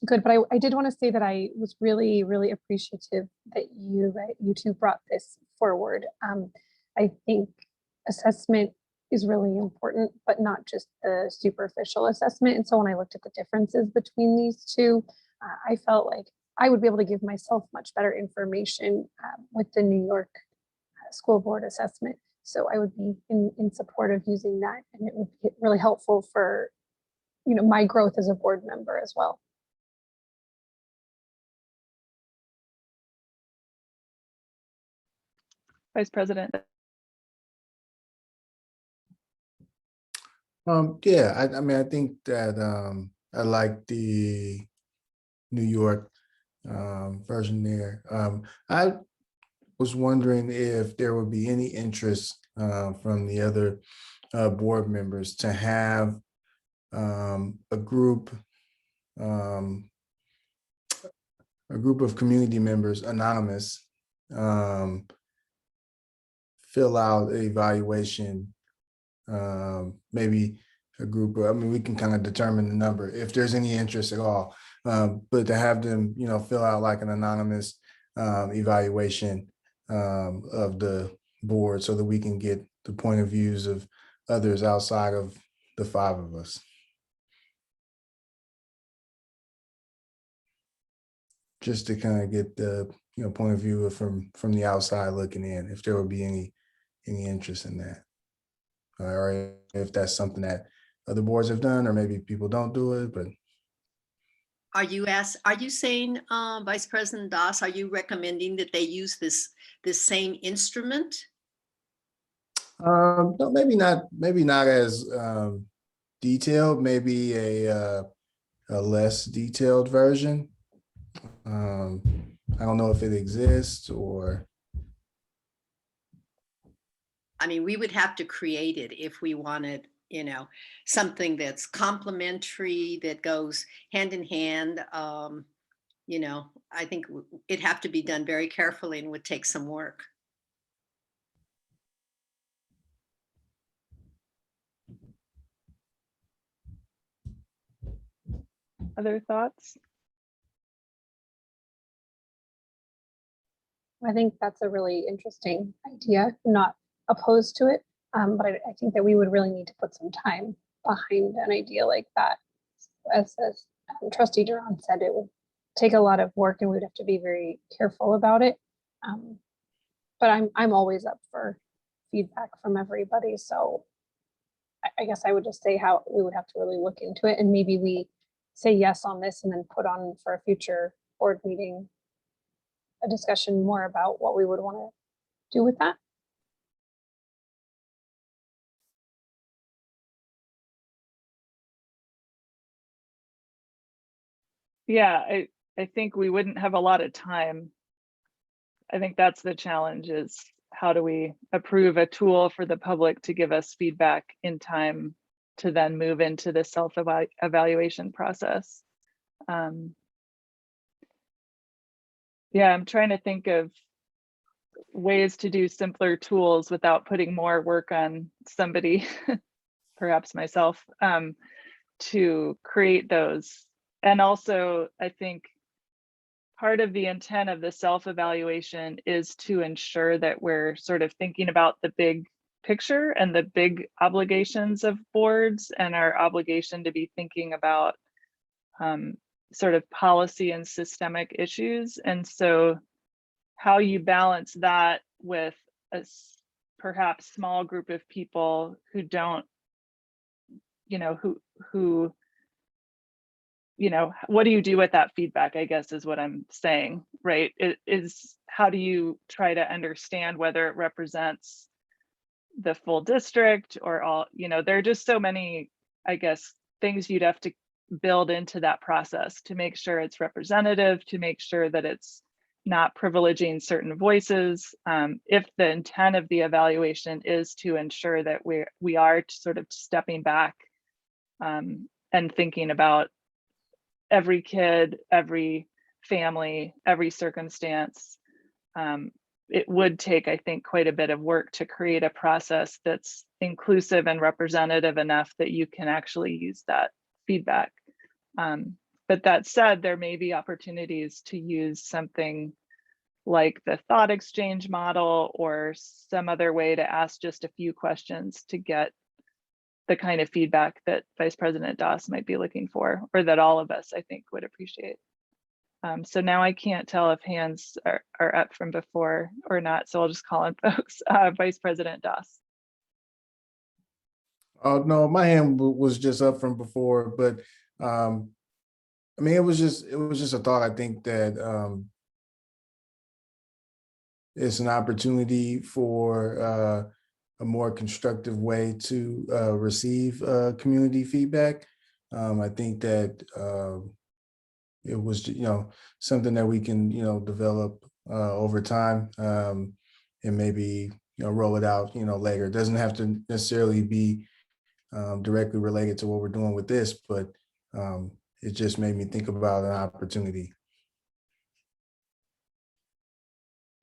good. But I did want to say that I was really, really appreciative that you two brought this forward. I think assessment is really important, but not just the superficial assessment. And so when I looked at the differences between these two, I felt like I would be able to give myself much better information with the New York School Board assessment. So I would be in support of using that, and it would be really helpful for my growth as a board member as well. Vice President. Yeah, I mean, I think that I like the New York version there. I was wondering if there would be any interest from the other board members to have a group of community members, anonymous, fill out an evaluation. Maybe a group of, I mean, we can kind of determine the number if there's any interest at all, but to have them, fill out like an anonymous evaluation of the board so that we can get the point of views of others outside of the 5 of us. Just to kind of get the point of view from the outside looking in, if there would be any interest in that. Or if that's something that other boards have done, or maybe people don't do it, but. Are you saying, Vice President Doss, are you recommending that they use this same instrument? No, maybe not as detailed, maybe a less detailed version. I don't know if it exists or. I mean, we would have to create it if we wanted, something that's complementary, that goes hand in hand. I think it'd have to be done very carefully and would take some work. Other thoughts? I think that's a really interesting idea. I'm not opposed to it, but I think that we would really need to put some time behind an idea like that. As Trustee Duran said, it would take a lot of work and we'd have to be very careful about it. But I'm always up for feedback from everybody. So I guess I would just say how we would have to really look into it, and maybe we say yes on this and then put on for a future board meeting a discussion more about what we would want to do with that. Yeah, I think we wouldn't have a lot of time. I think that's the challenge, is how do we approve a tool for the public to give us feedback in time to then move into the self-evaluation process. Yeah, I'm trying to think of ways to do simpler tools without putting more work on somebody, perhaps myself, to create those. And also, I think part of the intent of the self-evaluation is to ensure that we're sort of thinking about the big picture and the big obligations of boards and our obligation to be thinking about sort of policy and systemic issues. And so how you balance that with a perhaps small group of people who don't, who what do you do with that feedback, I guess is what I'm saying, right? It is, how do you try to understand whether it represents the full district or all, there are just so many, I guess, things you'd have to build into that process to make sure it's representative, to make sure that it's not privileging certain voices. If the intent of the evaluation is to ensure that we are sort of stepping back and thinking about every kid, every family, every circumstance, it would take, I think, quite a bit of work to create a process that's inclusive and representative enough that you can actually use that feedback. But that said, there may be opportunities to use something like the thought exchange model or some other way to ask just a few questions to get the kind of feedback that Vice President Doss might be looking for, or that all of us, I think, would appreciate. So now I can't tell if hands are up from before or not, so I'll just call on folks. Vice President Doss. Oh, no, my hand was just up from before, but I mean, it was just a thought. I think that it's an opportunity for a more constructive way to receive community feedback. I think that it was, something that we can, develop over time, and maybe, roll it out, later. It doesn't have to necessarily be directly related to what we're doing with this, but it just made me think about an opportunity.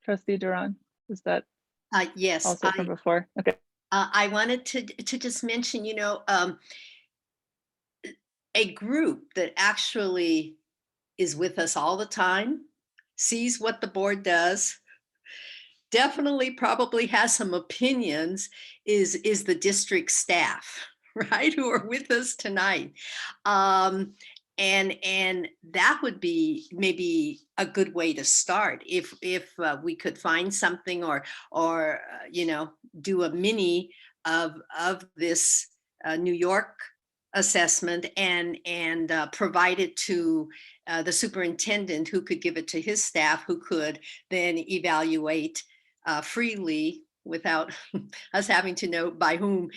Trustee Duran, is that yes, also from before? Okay. I wanted to just mention, a group that actually is with us all the time, sees what the board does, definitely probably has some opinions, is the district staff, right, who are with us tonight. And that would be maybe a good way to start if we could find something or do a mini of this New York assessment and provide it to the superintendent, who could give it to his staff, who could then evaluate freely without us having to know by whom,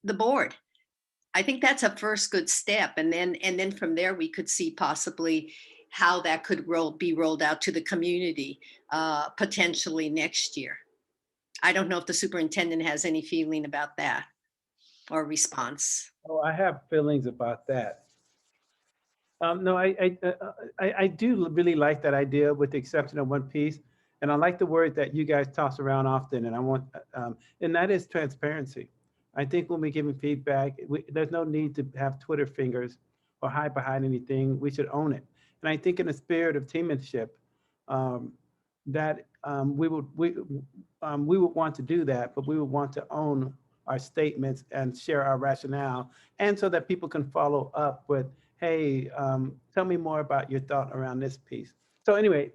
the board. I think that's a first good step. And then from there, we could see possibly how that could be rolled out to the community potentially next year. I don't know if the superintendent has any feeling about that or response. Oh, I have feelings about that. No, I do really like that idea, with the exception of one piece. And I like the word that you guys toss around often, and I want, and that is transparency. I think when we're giving feedback, there's no need to have Twitter fingers or hide behind anything. We should own it. And I think in the spirit of teammanship, that we would want to do that, but we would want to own our statements and share our rationale, and so that people can follow up with, hey, tell me more about your thought around this piece. So anyway,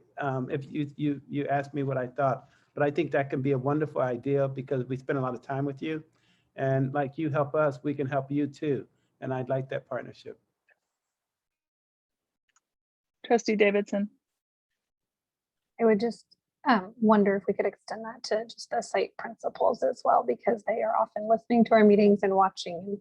if you asked me what I thought, but I think that can be a wonderful idea because we spend a lot of time with you, and like you help us, we can help you too. And I'd like that partnership. Trustee Davidson. I would just wonder if we could extend that to just the site principals as well, because they are often listening to our meetings and watching, and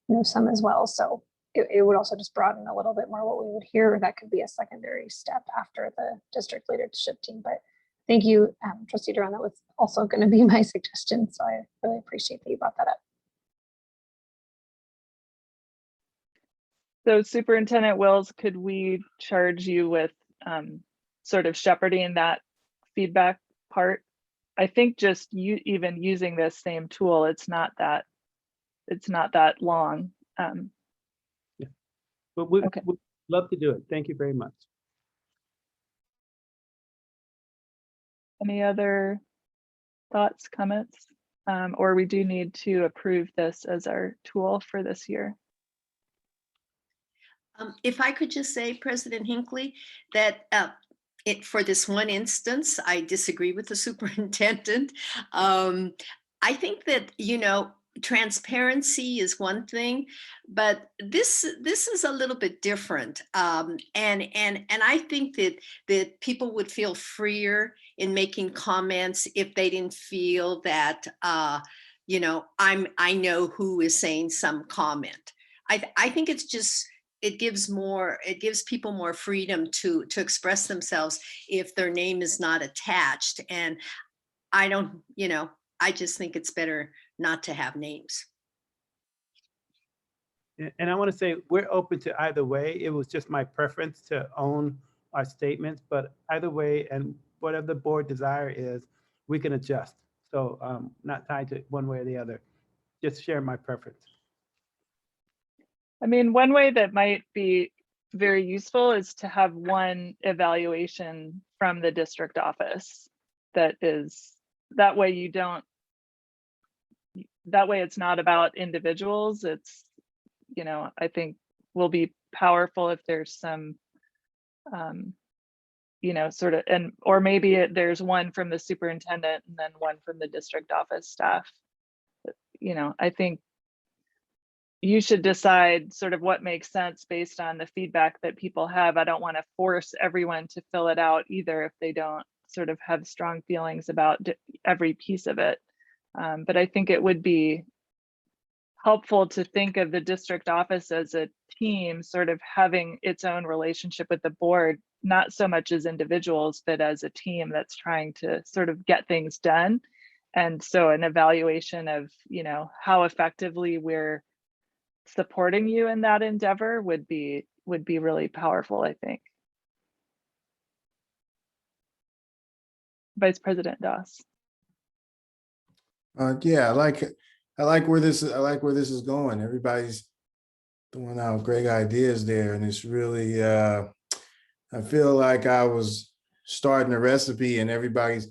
know some as well. So it would also just broaden a little bit more what we would hear. That could be a secondary step after the district leadership team. But thank you, Trustee Duran. That was also going to be my suggestion. So I really appreciate that you brought that up. So Superintendent Wills, could we charge you with sort of shepherding that feedback part? I think just even using this same tool, it's not that long. Yeah, but we'd love to do it. Thank you very much. Any other thoughts, comments? Or we do need to approve this as our tool for this year. If I could just say, President Hinckley, that for this one instance, I disagree with the superintendent. I think that, transparency is one thing, but this is a little bit different. And I think that people would feel freer in making comments if they didn't feel that, I know who is saying some comment. I think it's just, it gives people more freedom to express themselves if their name is not attached. And I just think it's better not to have names. And I want to say we're open to either way. It was just my preference to own our statements, but either way, and whatever the board desire is, we can adjust. So not tied to one way or the other, just share my preference. I mean, one way that might be very useful is to have one evaluation from the district office that way it's not about individuals. It's, I think will be powerful if there's some, sort of, or maybe there's one from the superintendent and then one from the district office staff. I think you should decide sort of what makes sense based on the feedback that people have. I don't want to force everyone to fill it out either if they don't sort of have strong feelings about every piece of it. But I think it would be helpful to think of the district office as a team sort of having its own relationship with the board, not so much as individuals, but as a team that's trying to sort of get things done. And so an evaluation of, how effectively we're supporting you in that endeavor would be really powerful, I think. Vice President Doss. Yeah, I like where this is going. Everybody's throwing out great ideas there, and it's really I feel like I was starting a recipe and everybody's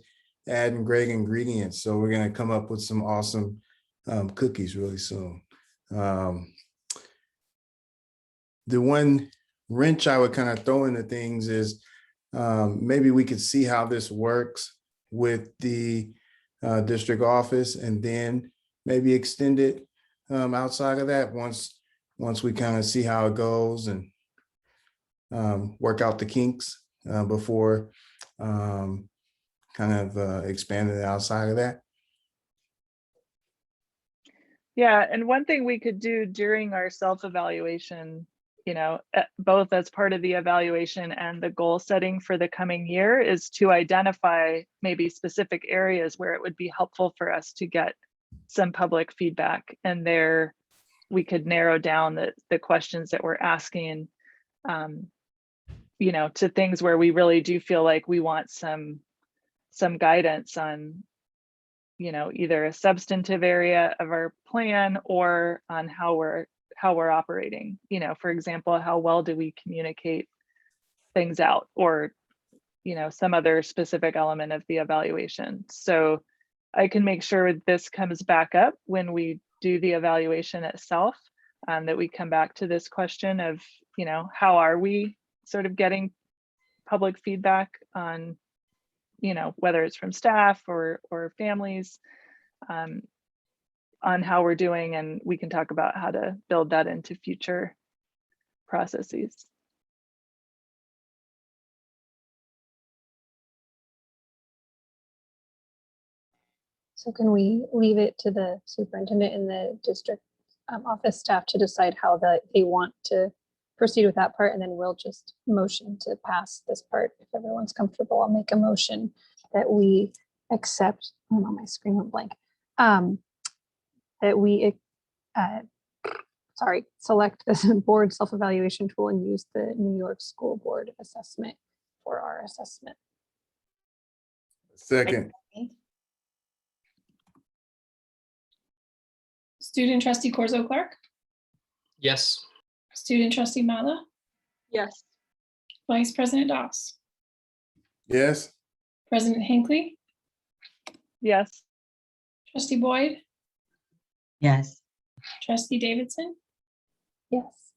adding great ingredients. So we're gonna come up with some awesome cookies really soon. The one wrench I would kind of throw into things is maybe we could see how this works with the district office, and then maybe extend it outside of that once we kind of see how it goes and work out the kinks before kind of expanding it outside of that. Yeah, and one thing we could do during our self-evaluation, both as part of the evaluation and the goal setting for the coming year, is to identify maybe specific areas where it would be helpful for us to get some public feedback. And there we could narrow down the questions that we're asking, to things where we really do feel like we want some guidance on, either a substantive area of our plan or on how how we're operating. You know, for example, how well do we communicate things out, or, you know, some other specific element of the evaluation. So I can make sure this comes back up when we do the evaluation itself, that we come back to this question of, you know, how are we sort of getting public feedback on, you know, whether it's from staff or families, on how we're doing, and we can talk about how to build that into future processes. So can we leave it to the superintendent and the district office staff to decide how they want to proceed with that part, and then we'll just motion to pass this part if everyone's comfortable. I'll make a motion that we accept. Oh no, my screen went blank. That we select this board self-evaluation tool and use the New York School Board assessment for our assessment. Second. Student trustee Corzo Clark, Yes. student trustee Mala, Yes. vice president Doss, Yes. president Hinckley, Yes. trustee Boyd, Yes. trustee Davidson, Yes.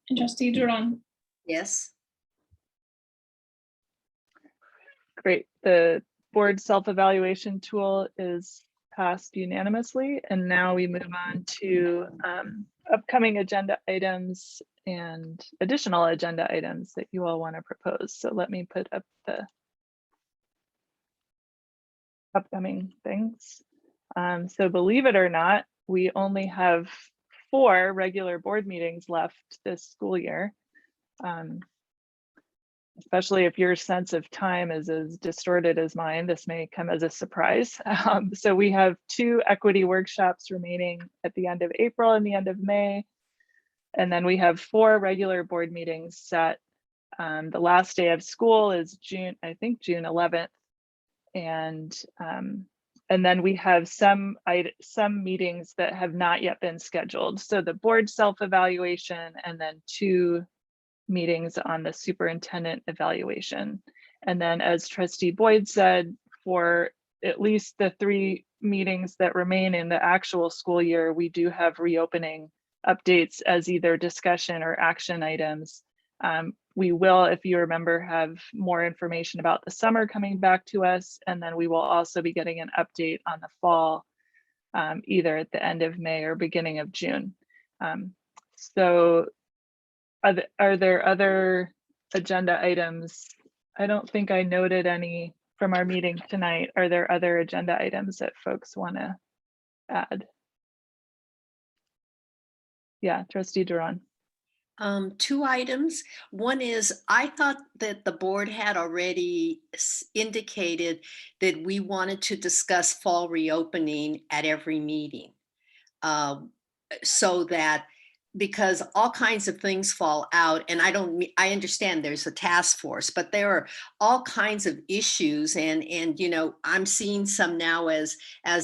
and trustee Duran. Yes. Great. The board self-evaluation tool is passed unanimously, and now we move on to upcoming agenda items and additional agenda items that you all want to propose. So let me put up the upcoming things. So believe it or not, we only have 4 regular board meetings left this school year. Especially if your sense of time is as distorted as mine, this may come as a surprise. So we have 2 equity workshops remaining at the end of April and the end of May. And then we have 4 regular board meetings set. The last day of school is June 11th. And then we have some meetings that have not yet been scheduled. So the board self-evaluation, and then 2 meetings on the superintendent evaluation. And then, as trustee Boyd said, for at least the 3 meetings that remain in the actual school year, we do have reopening updates as either discussion or action items. We will, if you remember, have more information about the summer coming back to us, and then we will also be getting an update on the fall, either at the end of May or beginning of June. So are there other agenda items? I don't think I noted any from our meeting tonight. Are there other agenda items that folks want to add? Yeah, trustee Duran. 2 items. One is, I thought that the board had already indicated that we wanted to discuss fall reopening at every meeting. So that, because all kinds of things fall out, and I understand there's a task force, but there are all kinds of issues, and you know, I'm seeing some now as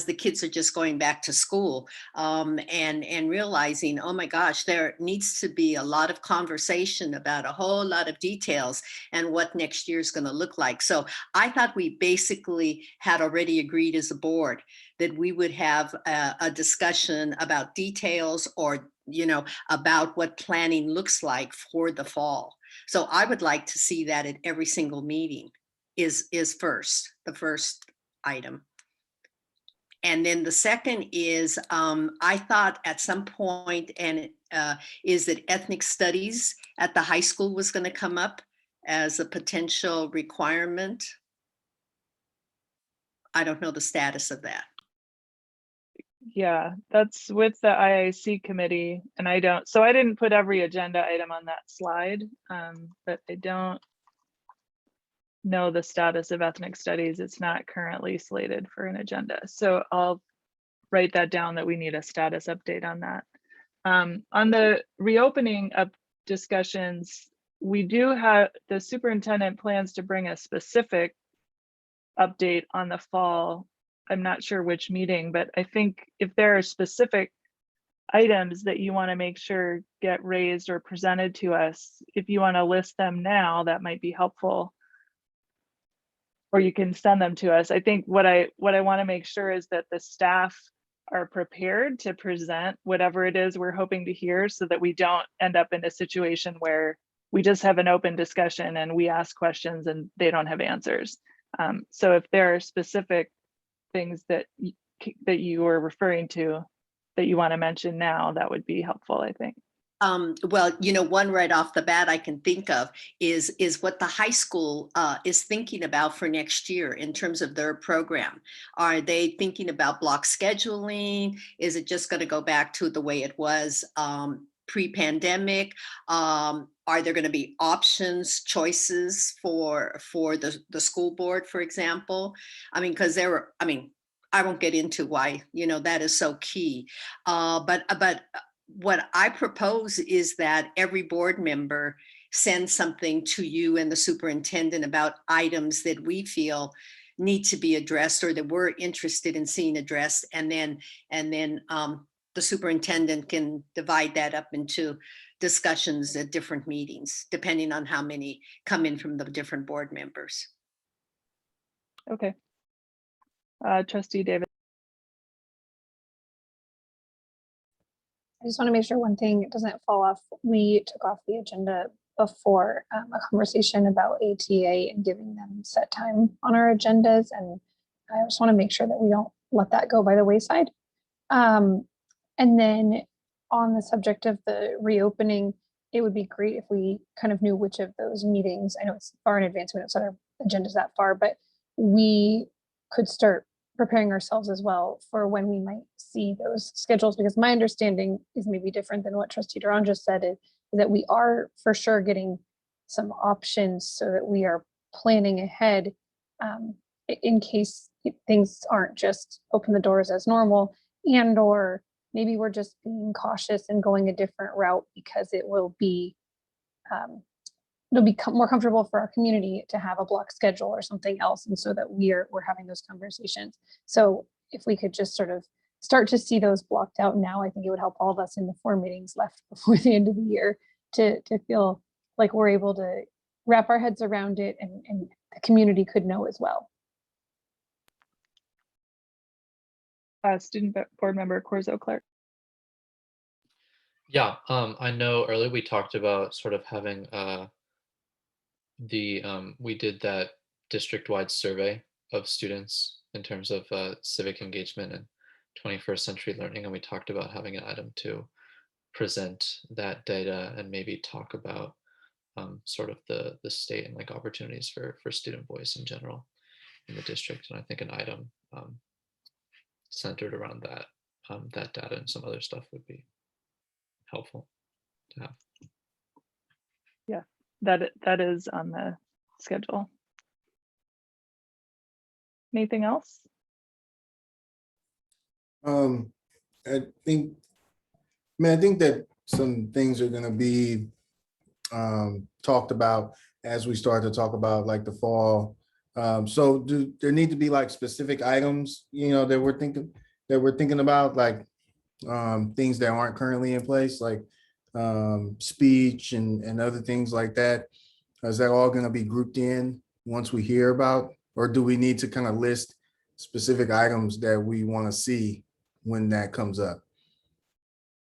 the kids are just going back to school, and realizing, oh my gosh, there needs to be a lot of conversation about a whole lot of details and what next year is going to look like. So I thought we basically had already agreed as a board that we would have a discussion about details, or you know, about what planning looks like for the fall. So I would like to see that at every single meeting is the first item. And then the second is, I thought at some point, and is that ethnic studies at the high school was going to come up as a potential requirement. I don't know the status of that. Yeah, that's with the IIC committee, and I didn't put every agenda item on that slide, but I don't know the status of ethnic studies. It's not currently slated for an agenda. So I'll write that down, that we need a status update on that. On the reopening up discussions, we do have, the superintendent plans to bring a specific update on the fall. I'm not sure which meeting, but I think if there are specific items that you want to make sure get raised or presented to us. If you want to list them now, that might be helpful. Or you can send them to us. I think what I want to make sure is that the staff are prepared to present whatever it is we're hoping to hear, so that we don't end up in a situation where we just have an open discussion and we ask questions and they don't have answers. So if there are specific things that you are referring to that you want to mention now, that would be helpful, I think. Well, one right off the bat I can think of is what the high school is thinking about for next year in terms of their program. Are they thinking about block scheduling? Is it just going to go back to the way it was pre-pandemic? Are there going to be options, choices for the school board, for example? I mean, because I won't get into why, that is so key. But what I propose is that every board member send something to you and the superintendent about items that we feel need to be addressed or that we're interested in seeing addressed. And then the superintendent can divide that up into discussions at different meetings, depending on how many come in from the different board members. Okay. Trustee David. I just want to make sure one thing doesn't fall off. We took off the agenda before a conversation about ATA and giving them set time on our agendas. And I just want to make sure that we don't let that go by the wayside. And then on the subject of the reopening, it would be great if we kind of knew which of those meetings, I know it's far in advance, we don't set our agendas that far, but we could start preparing ourselves as well for when we might see those schedules, because my understanding is maybe different than what Trustee Duran just said, is that we are for sure getting some options so that we are planning ahead in case things aren't just open the doors as normal, and or maybe we're just being cautious and going a different route because it will be it'll become more comfortable for our community to have a block schedule or something else, and so that we're having those conversations. So if we could just sort of start to see those blocked out now, I think it would help all of us in the 4 meetings left before the end of the year to feel like we're able to wrap our heads around it, and the community could know as well. Student board member Corzo Clark. Yeah, I know earlier we talked about sort of having we did that district-wide survey of students in terms of civic engagement and 21st century learning, and we talked about having an item to present that data and maybe talk about sort of the state and like opportunities for student voice in general in the district. And I think an item centered around that that data and some other stuff would be helpful to have. Yeah, that is on the schedule. Anything else? I think that some things are going to be talked about as we start to talk about like the fall. So do there need to be like specific items, that we're thinking about, like things that aren't currently in place, like speech and other things like that? Is that all going to be grouped in once we hear about, or do we need to kind of list specific items that we want to see when that comes up?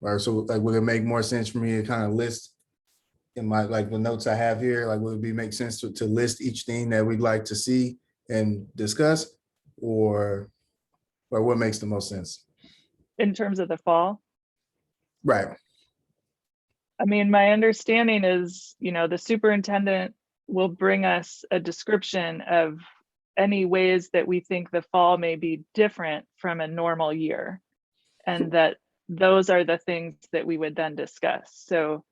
Or so like, would it make more sense for me to kind of list in my, like the notes I have here, like would it make sense to list each thing that we'd like to see and discuss, or what makes the most sense? In terms of the fall? Right. I mean, my understanding is, the superintendent will bring us a description of any ways that we think the fall may be different from a normal year, and that those are the things that we would then discuss. So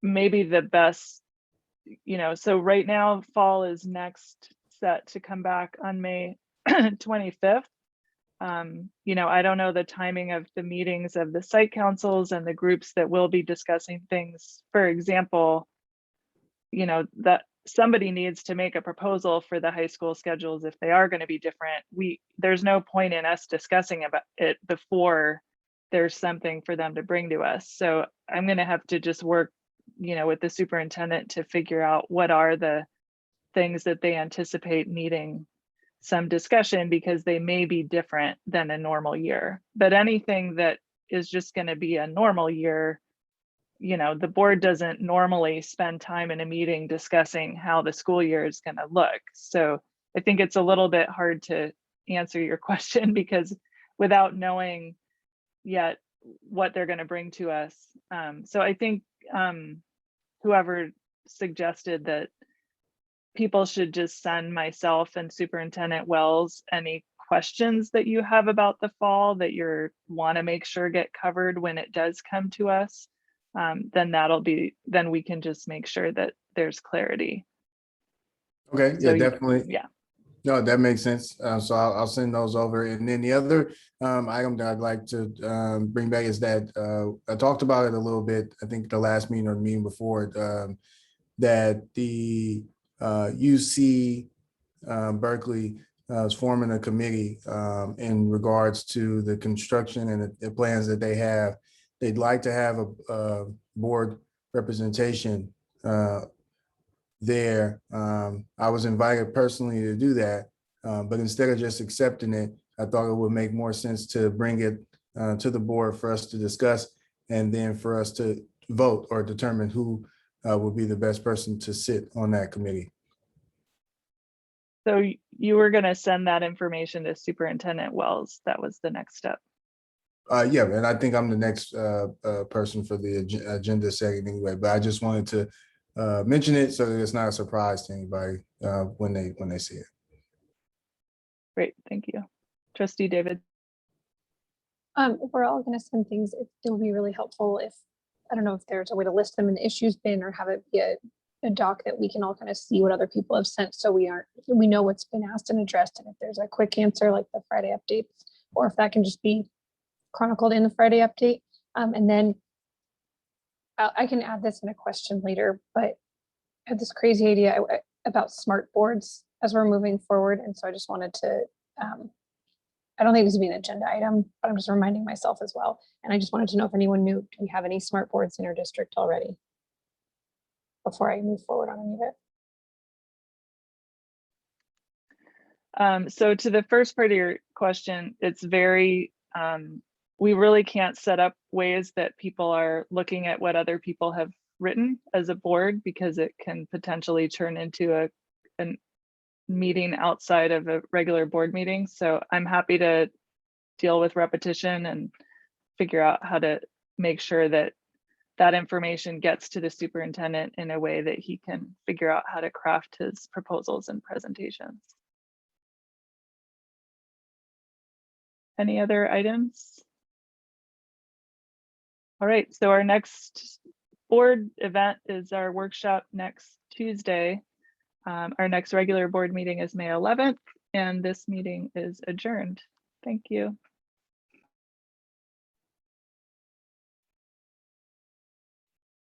maybe the best, so right now fall is next set to come back on May 25th. I don't know the timing of the meetings of the site councils and the groups that will be discussing things. For example, that somebody needs to make a proposal for the high school schedules if they are going to be different. There's no point in us discussing about it before there's something for them to bring to us. So I'm going to have to just work, with the superintendent to figure out what are the things that they anticipate needing some discussion, because they may be different than a normal year. But anything that is just going to be a normal year, the board doesn't normally spend time in a meeting discussing how the school year is going to look. So I think it's a little bit hard to answer your question, because without knowing yet what they're going to bring to us. So I think whoever suggested that people should just send myself and Superintendent Wells any questions that you have about the fall that you want to make sure get covered when it does come to us, then we can just make sure that there's clarity. Okay, yeah, So definitely. Yeah. No, that makes sense. So I'll send those over. And then the other item that I'd like to bring back is that I talked about it a little bit, I think the last meeting or the meeting before, that the UC Berkeley is forming a committee in regards to the construction and the plans that they have. They'd like to have a board representation there. I was invited personally to do that, but instead of just accepting it, I thought it would make more sense to bring it to the board for us to discuss, and then for us to vote or determine who would be the best person to sit on that committee. So you were going to send that information to Superintendent Wells. That was the next step. Yeah, and I think I'm the next person for the agenda setting anyway, but I just wanted to mention it so that it's not a surprise to anybody when they see it. Great, thank you. Trustee David. If we're all going to send things, it will be really helpful if, I don't know if there's a way to list them in the issues bin or have it be a doc that we can all kind of see what other people have sent, so we know what's been asked and addressed, and if there's a quick answer like the Friday updates, or if that can just be chronicled in the Friday update. And then I can add this in a question later, but I had this crazy idea about smart boards as we're moving forward. And so I just wanted to, I don't think this would be an agenda item, but I'm just reminding myself as well. And I just wanted to know if anyone knew, do we have any smart boards in our district already? Before I move forward on any of it. So to the first part of your question, it's very, we really can't set up ways that people are looking at what other people have written as a board, because it can potentially turn into a meeting outside of a regular board meeting. So I'm happy to deal with repetition and figure out how to make sure that that information gets to the superintendent in a way that he can figure out how to craft his proposals and presentations. Any other items? All right, so our next board event is our workshop next Tuesday. Our next regular board meeting is May 11th, and this meeting is adjourned. Thank you.